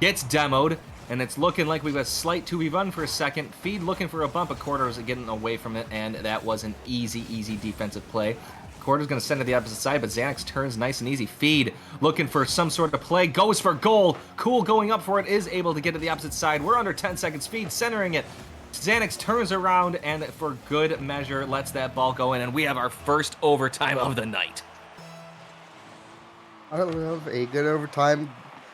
Gets demoed, and it's looking like we've got a slight 2v1 for a second. Feed looking for a bump, but Cordo's getting away from it, and that was an easy defensive play. Cordo's going to send it to the opposite side, but Xanax turns nice and easy. Feed looking for some sort of play, goes for goal. Cool going up for it, is able to get to the opposite side. We're under 10 seconds. Feed centering it. Xanax turns around and for good measure lets that ball go in, and we have our first overtime of the night. I love a good overtime.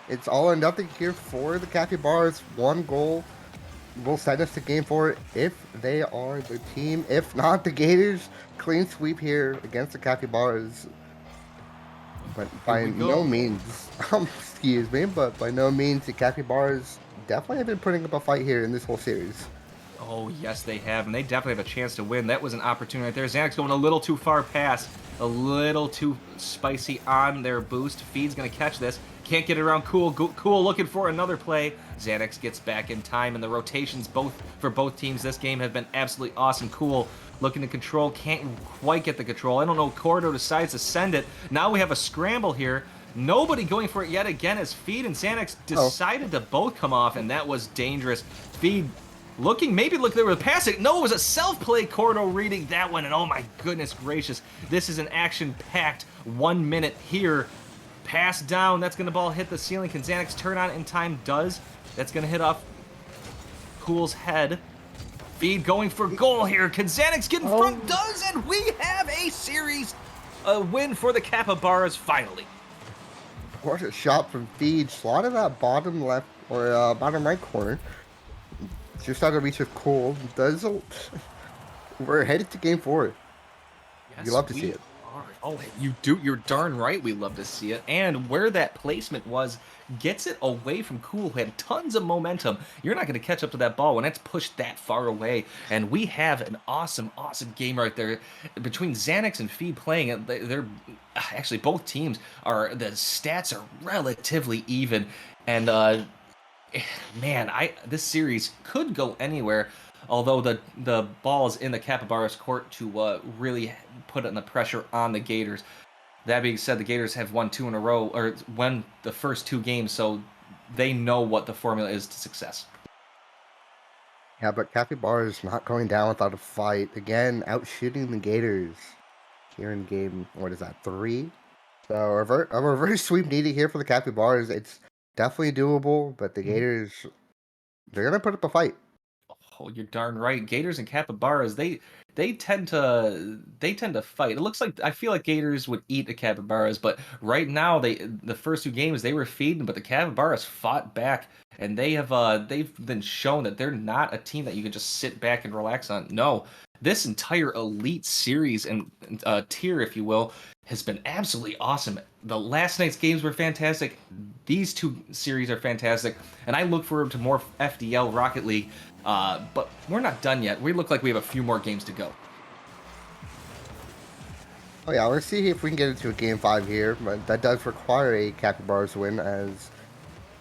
It's all or nothing here for the Capybaras. One goal will send us to game 4 if they are the team. If not, the Gators clean sweep here against the Capybaras. But by we no go. means, excuse me, but by no means the Capybaras definitely have been putting up a fight here in this whole series. Oh, yes, they have, and they definitely have a chance to win. That was an opportunity right there. Xanax going a little too far past, a little too spicy on their boost. Feed's going to catch this. Can't get it around Cool. Cool looking for another play. Xanax gets back in time, and the rotations for both teams this game have been absolutely awesome. Cool looking to control, can't quite get the control. I don't know, Corridor decides to send it. Now we have a scramble here. Nobody going for it yet again as Feed and Xanax decided to both come off, and that was dangerous. Feed maybe they were passing. No, it was a self-play. Corridor reading that one, and oh my goodness gracious. This is an action-packed 1 minute here. Pass down, that's gonna ball hit the ceiling. Can Xanax turn on it in time? Does. That's gonna hit off Cool's head. Feed going for goal here. Can Xanax get in front? Does, and we have a series, a win for the Capybaras finally. What a shot from Feed. Slotted that bottom left or bottom right corner. Just out of reach of Cool. We're headed to game 4. Yes, You love to see it. Oh, you do. You're darn right. We love to see it. And where that placement was, gets it away from Cool, who had tons of momentum. You're not going to catch up to that ball when it's pushed that far away. And we have an awesome, awesome game right there between Xanax and Feed playing it. They're actually both teams the stats are relatively even. And man, this series could go anywhere. Although the ball is in the Capybaras court to really put the pressure on the Gators. That being said, the Gators have won 2 in a row, or won the first 2 games, so they know what the formula is to success. Yeah, but Capybaras not going down without a fight. Again, outshooting the Gators here in game, what is that, 3? So a reverse sweep needed here for the Capybaras. It's definitely doable, but the Gators, they're going to put up a fight. Oh, you're darn right. Gators and Capybaras, they tend to fight. It looks like I feel like Gators would eat the Capybaras, but right now the first 2 games they were feeding, but the Capybaras fought back, and they've been shown that they're not a team that you can just sit back and relax on. No, this entire elite series and tier, if you will, has been absolutely awesome. The last night's games were fantastic. These 2 series are fantastic, and I look forward to more FDL Rocket League. But we're not done yet. We look like we have a few more games to go. Oh yeah, let's see if we can get into a game 5 here, but that does require a Capybaras win. As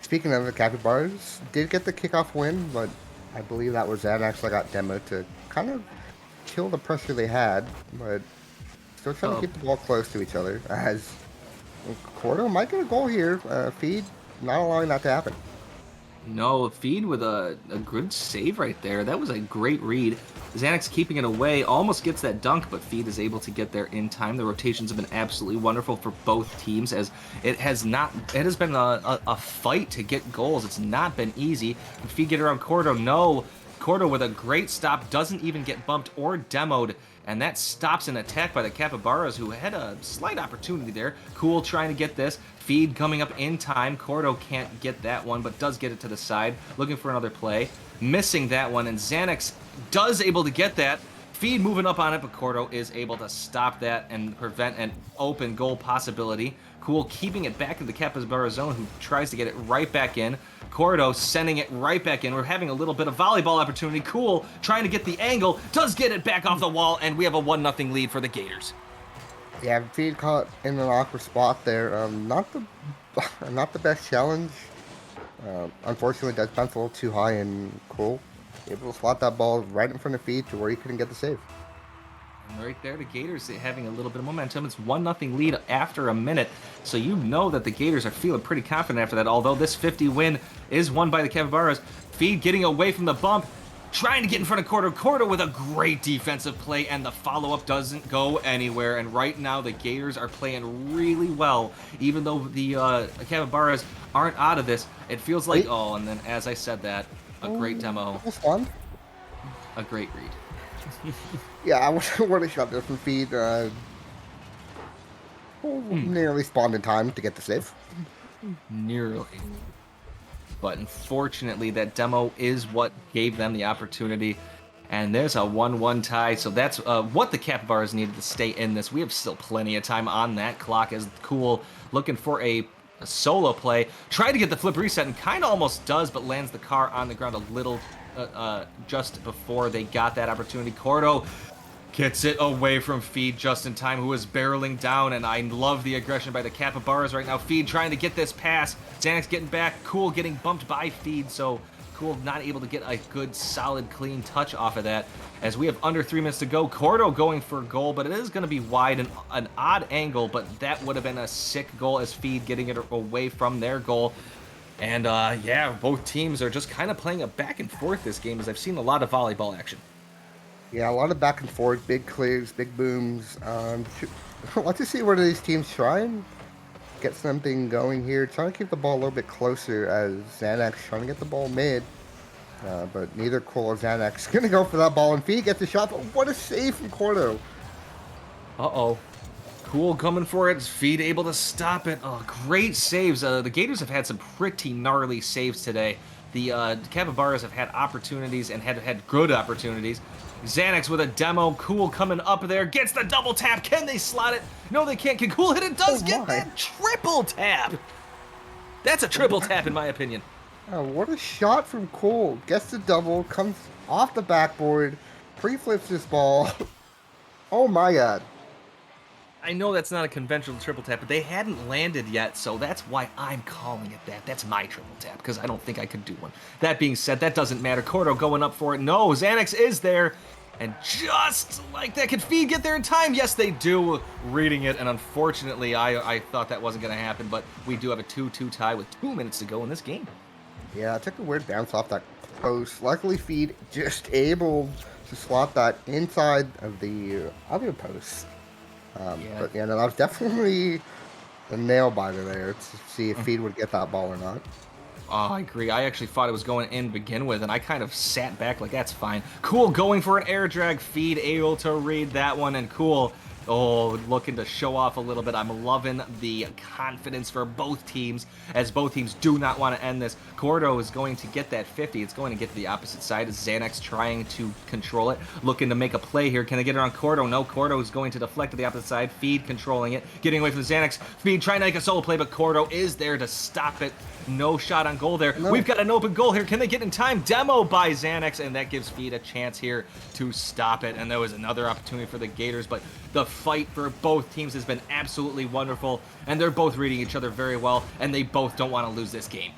speaking of the Capybaras, did get the kickoff win, but I believe that was Xanax that got demoed to kind of kill the pressure they had, but still trying to keep the ball close to each other. As Cordo might get a goal here. Feed not allowing that to happen. No, Feed with a good save right there. That was a great read. Xanax keeping it away, almost gets that dunk, but Feed is able to get there in time. The rotations have been absolutely wonderful for both teams, as it has been a fight to get goals. It's not been easy. Can Feed get around Cordo? No. Cordo with a great stop, doesn't even get bumped or demoed, and that stops an attack by the Capybaras, who had a slight opportunity there. Cool trying to get this. Feed coming up in time. Cordo can't get that one, but does get it to the side. Looking for another play. Missing that one, and Xanax does able to get that. Feed moving up on it, but Cordo is able to stop that and prevent an open goal possibility. Cool keeping it back in the Capybara zone, who tries to get it right back in. Cordo sending it right back in. We're having a little bit of volleyball opportunity. Cool trying to get the angle, does get it back off the wall, and we have a 1-0 lead for the Gators. Yeah, Feed caught in an awkward spot there. Not the best challenge. Unfortunately, does bounce a little too high, and Cool able to slot that ball right in front of Feed to where he couldn't get the save. And right there, the Gators having a little bit of momentum. It's 1-0 lead after a minute, so you know that the Gators are feeling pretty confident after that. Although this 50 win is won by the Capybaras. Feed getting away from the bump, trying to get in front of Cordo. Cordo with a great defensive play, and the follow-up doesn't go anywhere. And right now, the Gators are playing really well, even though the Capybaras aren't out of this. It feels like, and then as I said that, a great demo. Fun. A great read. Yeah, I want to shot there from Feed. Cool nearly spawned in time to get the save. Nearly. But unfortunately, that demo is what gave them the opportunity. And there's a 1-1 tie, so that's what the Capybaras needed to stay in this. We have still plenty of time on that clock as Cool looking for a solo play. Tried to get the flip reset and kind of almost does, but lands the car on the ground a little just before they got that opportunity. Cordo gets it away from Feed just in time, who is barreling down, and I love the aggression by the Capybaras right now. Feed trying to get this pass. Xanax getting back. Cool getting bumped by Feed, so Cool not able to get a good, solid, clean touch off of that. As we have under 3 minutes to go, Cordo going for a goal, but it is going to be wide, an odd angle, but that would have been a sick goal as Feed getting it away from their goal. And yeah, both teams are just kind of playing a back and forth this game, as I've seen a lot of volleyball action. Yeah, a lot of back and forth, big clears, big booms. Let's just see where these teams try and get something going here. Trying to keep the ball a little bit closer as Xanax trying to get the ball mid. But neither Cool or Xanax going to go for that ball, and Feed gets the shot, but what a save from Cordo. Uh-oh. Cool coming for it. Feed able to stop it. Oh, great saves. The Gators have had some pretty gnarly saves today. The Capybaras have had opportunities and had good opportunities. Xanax with a demo. Cool coming up there. Gets the double tap. Can they slot it? No, they can't. Can Cool hit it? Does get that triple tap. That's a triple tap in my opinion. Oh, what a shot from Cool. Gets the double, comes off the backboard, pre-flips this ball. Oh my god. I know that's not a conventional triple tap, but they hadn't landed yet, so that's why I'm calling it that. That's my triple tap, because I don't think I could do one. That being said, that doesn't matter. Cordo going up for it. No, Xanax is there. And just like that, can Feed get there in time? Yes, they do. Reading it, and unfortunately, I thought that wasn't going to happen, but we do have a 2-2 tie with 2 minutes to go in this game. Yeah, it took a weird bounce off that post. Luckily, Feed just able to slot that inside of the other post. But yeah, no, that was definitely a nail biter there to see if Feed would get that ball or not. Oh, I agree. I actually thought it was going in to begin with, and I kind of sat back like, that's fine. Cool going for an air drag. Feed able to read that one, and Cool, oh, looking to show off a little bit. I'm loving the confidence for both teams, as both teams do not want to end this. Cordo is going to get that 50. It's going to get to the opposite side. Xanax trying to control it, looking to make a play here. Can they get it on Cordo? No, Cordo is going to deflect to the opposite side. Feed controlling it, getting away from the Xanax. Feed trying to make a solo play, but Cordo is there to stop it. No shot on goal there. No. We've got an open goal here. Can they get in time? Demo by Xanax, and that gives Feed a chance here to stop it. And there was another opportunity for the Gators, but the fight for both teams has been absolutely wonderful, and they're both reading each other very well, and they both don't want to lose this game.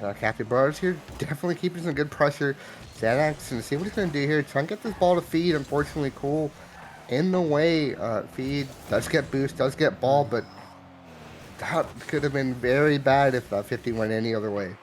Capybaras here definitely keeping some good pressure. Xanax, and see what he's going to do here. Try and get this ball to Feed. Unfortunately, Cool in the way. Feed does get boost, does get ball, but that could have been very bad if that 50 went any other way.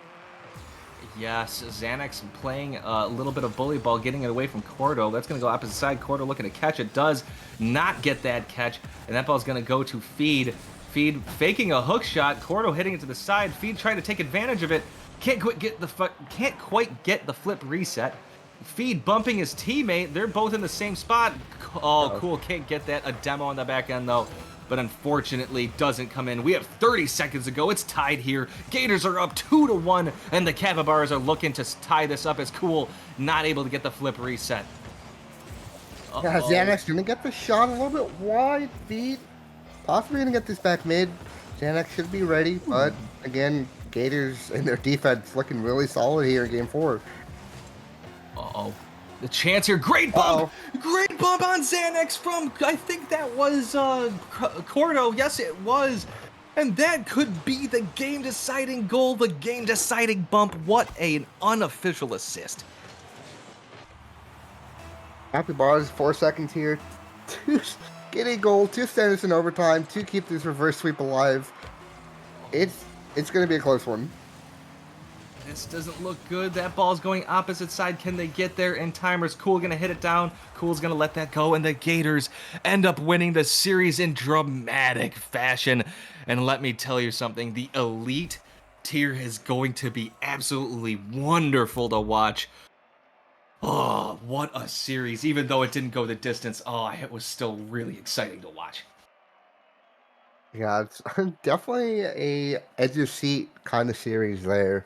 Yes, Xanax playing a little bit of bully ball, getting it away from Cordo. That's going to go opposite side. Cordo looking to catch it. Does not get that catch, and that ball's going to go to Feed. Feed faking a hook shot. Cordo hitting it to the side. Feed trying to take advantage of it. Can't quite get the flip reset. Feed bumping his teammate. They're both in the same spot. Oh, Cool can't get that. A demo on the back end though, but unfortunately doesn't come in. We have 30 seconds to go. It's tied here. Gators are up 2-1, and the Capybaras are looking to tie this up as Cool not able to get the flip reset. Yeah, Xanax gonna get the shot a little bit wide. Feed possibly gonna get this back mid. Xanax should be ready, but again, Gators and their defense looking really solid here in game 4. Uh-oh. The chance here. Great bump! Great bump on Xanax from, I think that was Cordo. Yes, it was. And that could be the game-deciding goal, the game-deciding bump. What an unofficial assist. Capybaras, 4 seconds here. Get a goal, 2 standards in overtime, to keep this reverse sweep alive. It's going to be a close one. This doesn't look good. That ball's going opposite side. Can they get there in time? Or is Cool going to hit it down? Cool's going to let that go, and the Gators end up winning the series in dramatic fashion. And let me tell you something. The elite tier is going to be absolutely wonderful to watch. Oh, what a series. Even though it didn't go the distance, oh, it was still really exciting to watch. Yeah, it's definitely a edge of seat kind of series there.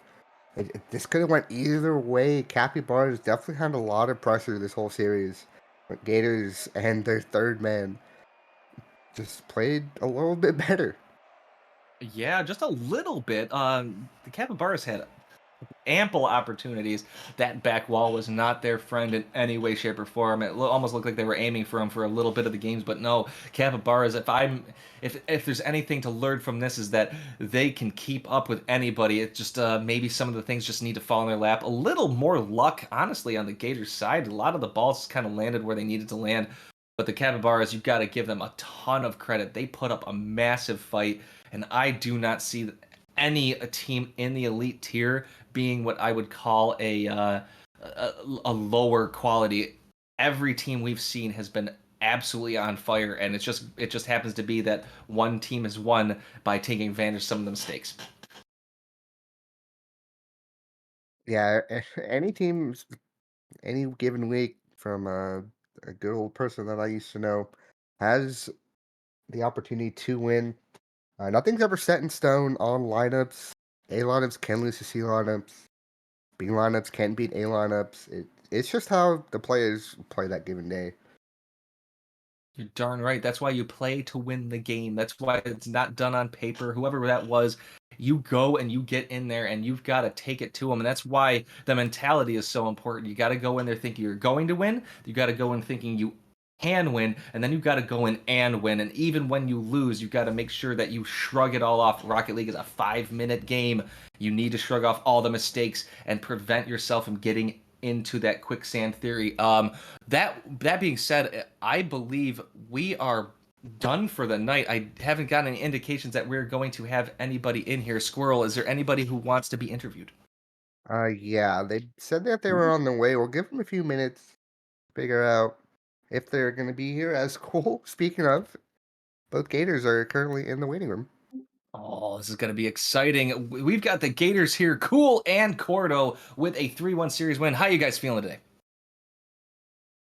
This could have went either way. Capybaras definitely had a lot of pressure this whole series. But Gators and their third man just played a little bit better. Yeah, just a little bit. The Capybaras had ample opportunities. That back wall was not their friend in any way, shape, or form. It almost looked like they were aiming for him for a little bit of the games, but no, Capybaras. If there's anything to learn from this is that they can keep up with anybody. It just maybe some of the things just need to fall in their lap. A little more luck, honestly, on the Gators side. A lot of the balls kind of landed where they needed to land. But the Capybaras, you've got to give them a ton of credit. They put up a massive fight, and I do not see any team in the elite tier being what I would call a lower quality. Every team we've seen has been absolutely on fire, and it just happens to be that one team has won by taking advantage of some of the mistakes. Yeah, any teams, any given week from a good old person that I used to know has the opportunity to win. Nothing's ever set in stone on lineups. A lineups can lose to C lineups. B lineups can beat A lineups. It's just how the players play that given day. You're darn right. That's why you play to win the game. That's why it's not done on paper. Whoever that was, you go and you get in there and you've got to take it to them. And that's why the mentality is so important. You got to go in there thinking you're going to win. You got to go in thinking you can win, and then you've got to go in and win. And even when you lose, you've got to make sure that you shrug it all off. Rocket League is a 5-minute game. You need to shrug off all the mistakes and prevent yourself from getting into that quicksand theory. That being said, I believe we are done for the night. I haven't gotten any indications that we're going to have anybody in here. Squirrel, is there anybody who wants to be interviewed? Yeah, they said that they were on their way. We'll give them a few minutes to figure out if they're going to be here. As cool. Speaking of, both Gators are currently in the waiting room. Oh, this is going to be exciting. We've got the Gators here, Cool and Cordo, with a 3-1 series win. How you guys feeling today?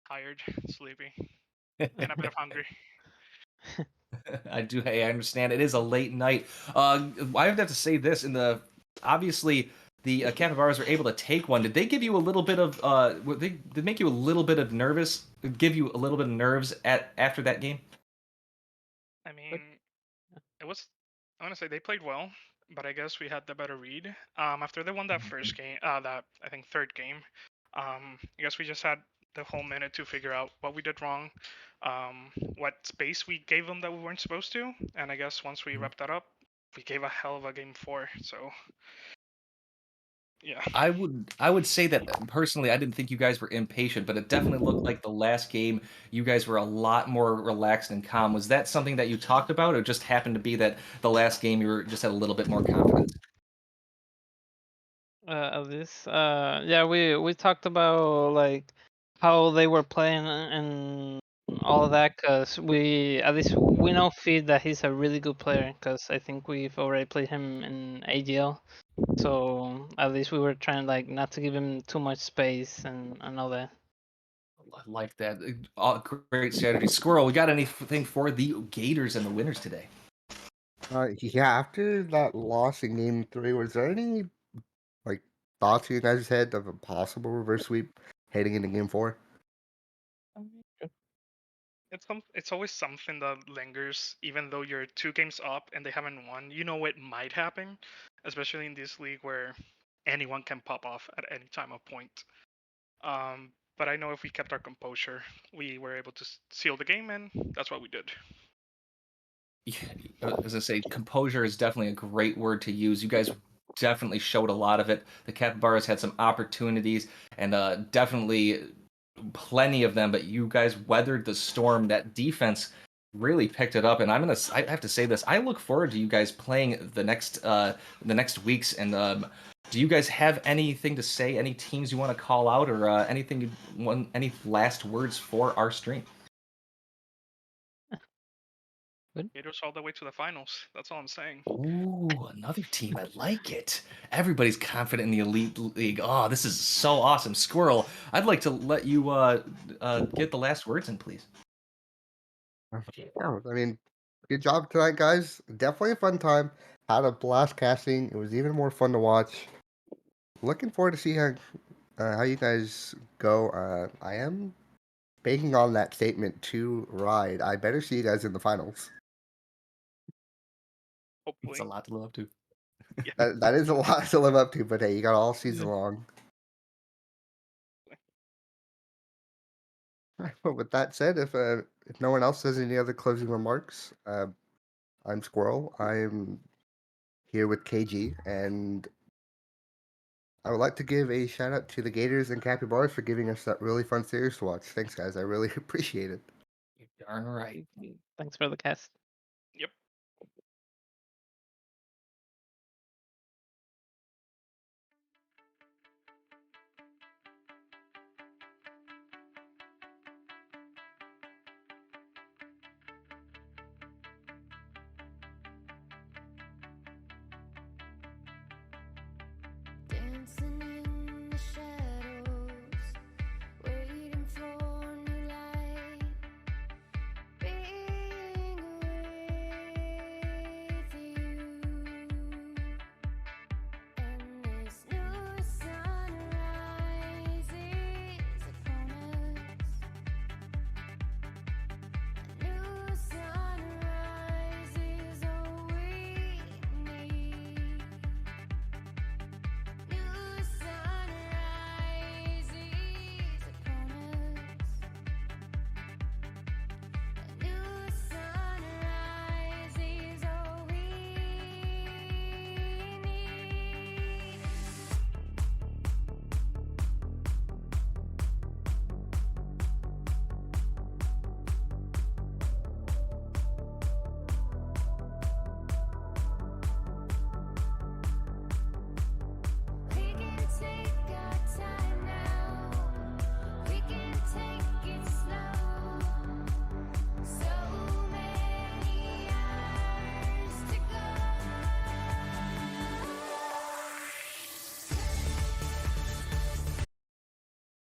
Tired, sleepy, and a bit of hungry. I understand. It is a late night. I have to say this: obviously the Capybaras were able to take one. Did they give you a little bit of did they make you a little bit of nervous? Give you a little bit of nerves after that game? I mean, it was. I want to say they played well, but I guess we had the better read. After they won that first game, that I think third game, I guess we just had the whole minute to figure out what we did wrong, what space we gave them that we weren't supposed to, and I guess once we wrapped that up, we gave a hell of a game 4. So yeah. I would say that personally, I didn't think you guys were impatient, but it definitely looked like the last game you guys were a lot more relaxed and calm. Was that something that you talked about, or just happened to be that the last game you were just had a little bit more confidence? Of this, yeah, we talked about like how they were playing and all of that, cause at least we know Feed that he's a really good player, cause I think we've already played him in AGL, so at least we were trying like not to give him too much space and all that. I like that. Great strategy. Squirrel, we got anything for the Gators and the winners today? Yeah, after that loss in game 3, was there any like thoughts you guys had of a possible reverse sweep heading into game 4? It's always something that lingers, even though you're 2 games up and they haven't won. You know it might happen, especially in this league where anyone can pop off at any time of point. But I know if we kept our composure, we were able to seal the game, and that's what we did. Yeah, as I say, composure is definitely a great word to use. You guys definitely showed a lot of it. The Capybaras had some opportunities, and definitely plenty of them, but you guys weathered the storm. That defense really picked it up, and I have to say this: I look forward to you guys playing the next weeks. And do you guys have anything to say? Any teams you want to call out, or any last words for our stream? Gators all the way to the finals. That's all I'm saying. Ooh, another team. I like it. Everybody's confident in the Elite League. Oh, this is so awesome. Squirrel, I'd like to let you get the last words in, please. Yeah, I mean, Good job tonight, guys. Definitely a fun time. Had a blast casting. It was even more fun to watch. Looking forward to see how you guys go. I am banking on that statement to ride. I better see you guys in the finals. It's a lot to live up to. That is a lot to live up to, but hey, you got all season long. But with that said, if no one else has any other closing remarks, I'm Squirrel. I'm here with KG, and I would like to give a shout out to the Gators and Capybaras for giving us that really fun series to watch. Thanks, guys. I really appreciate it. You're darn right. Thanks for the cast. Yep. Dancing in the shadows.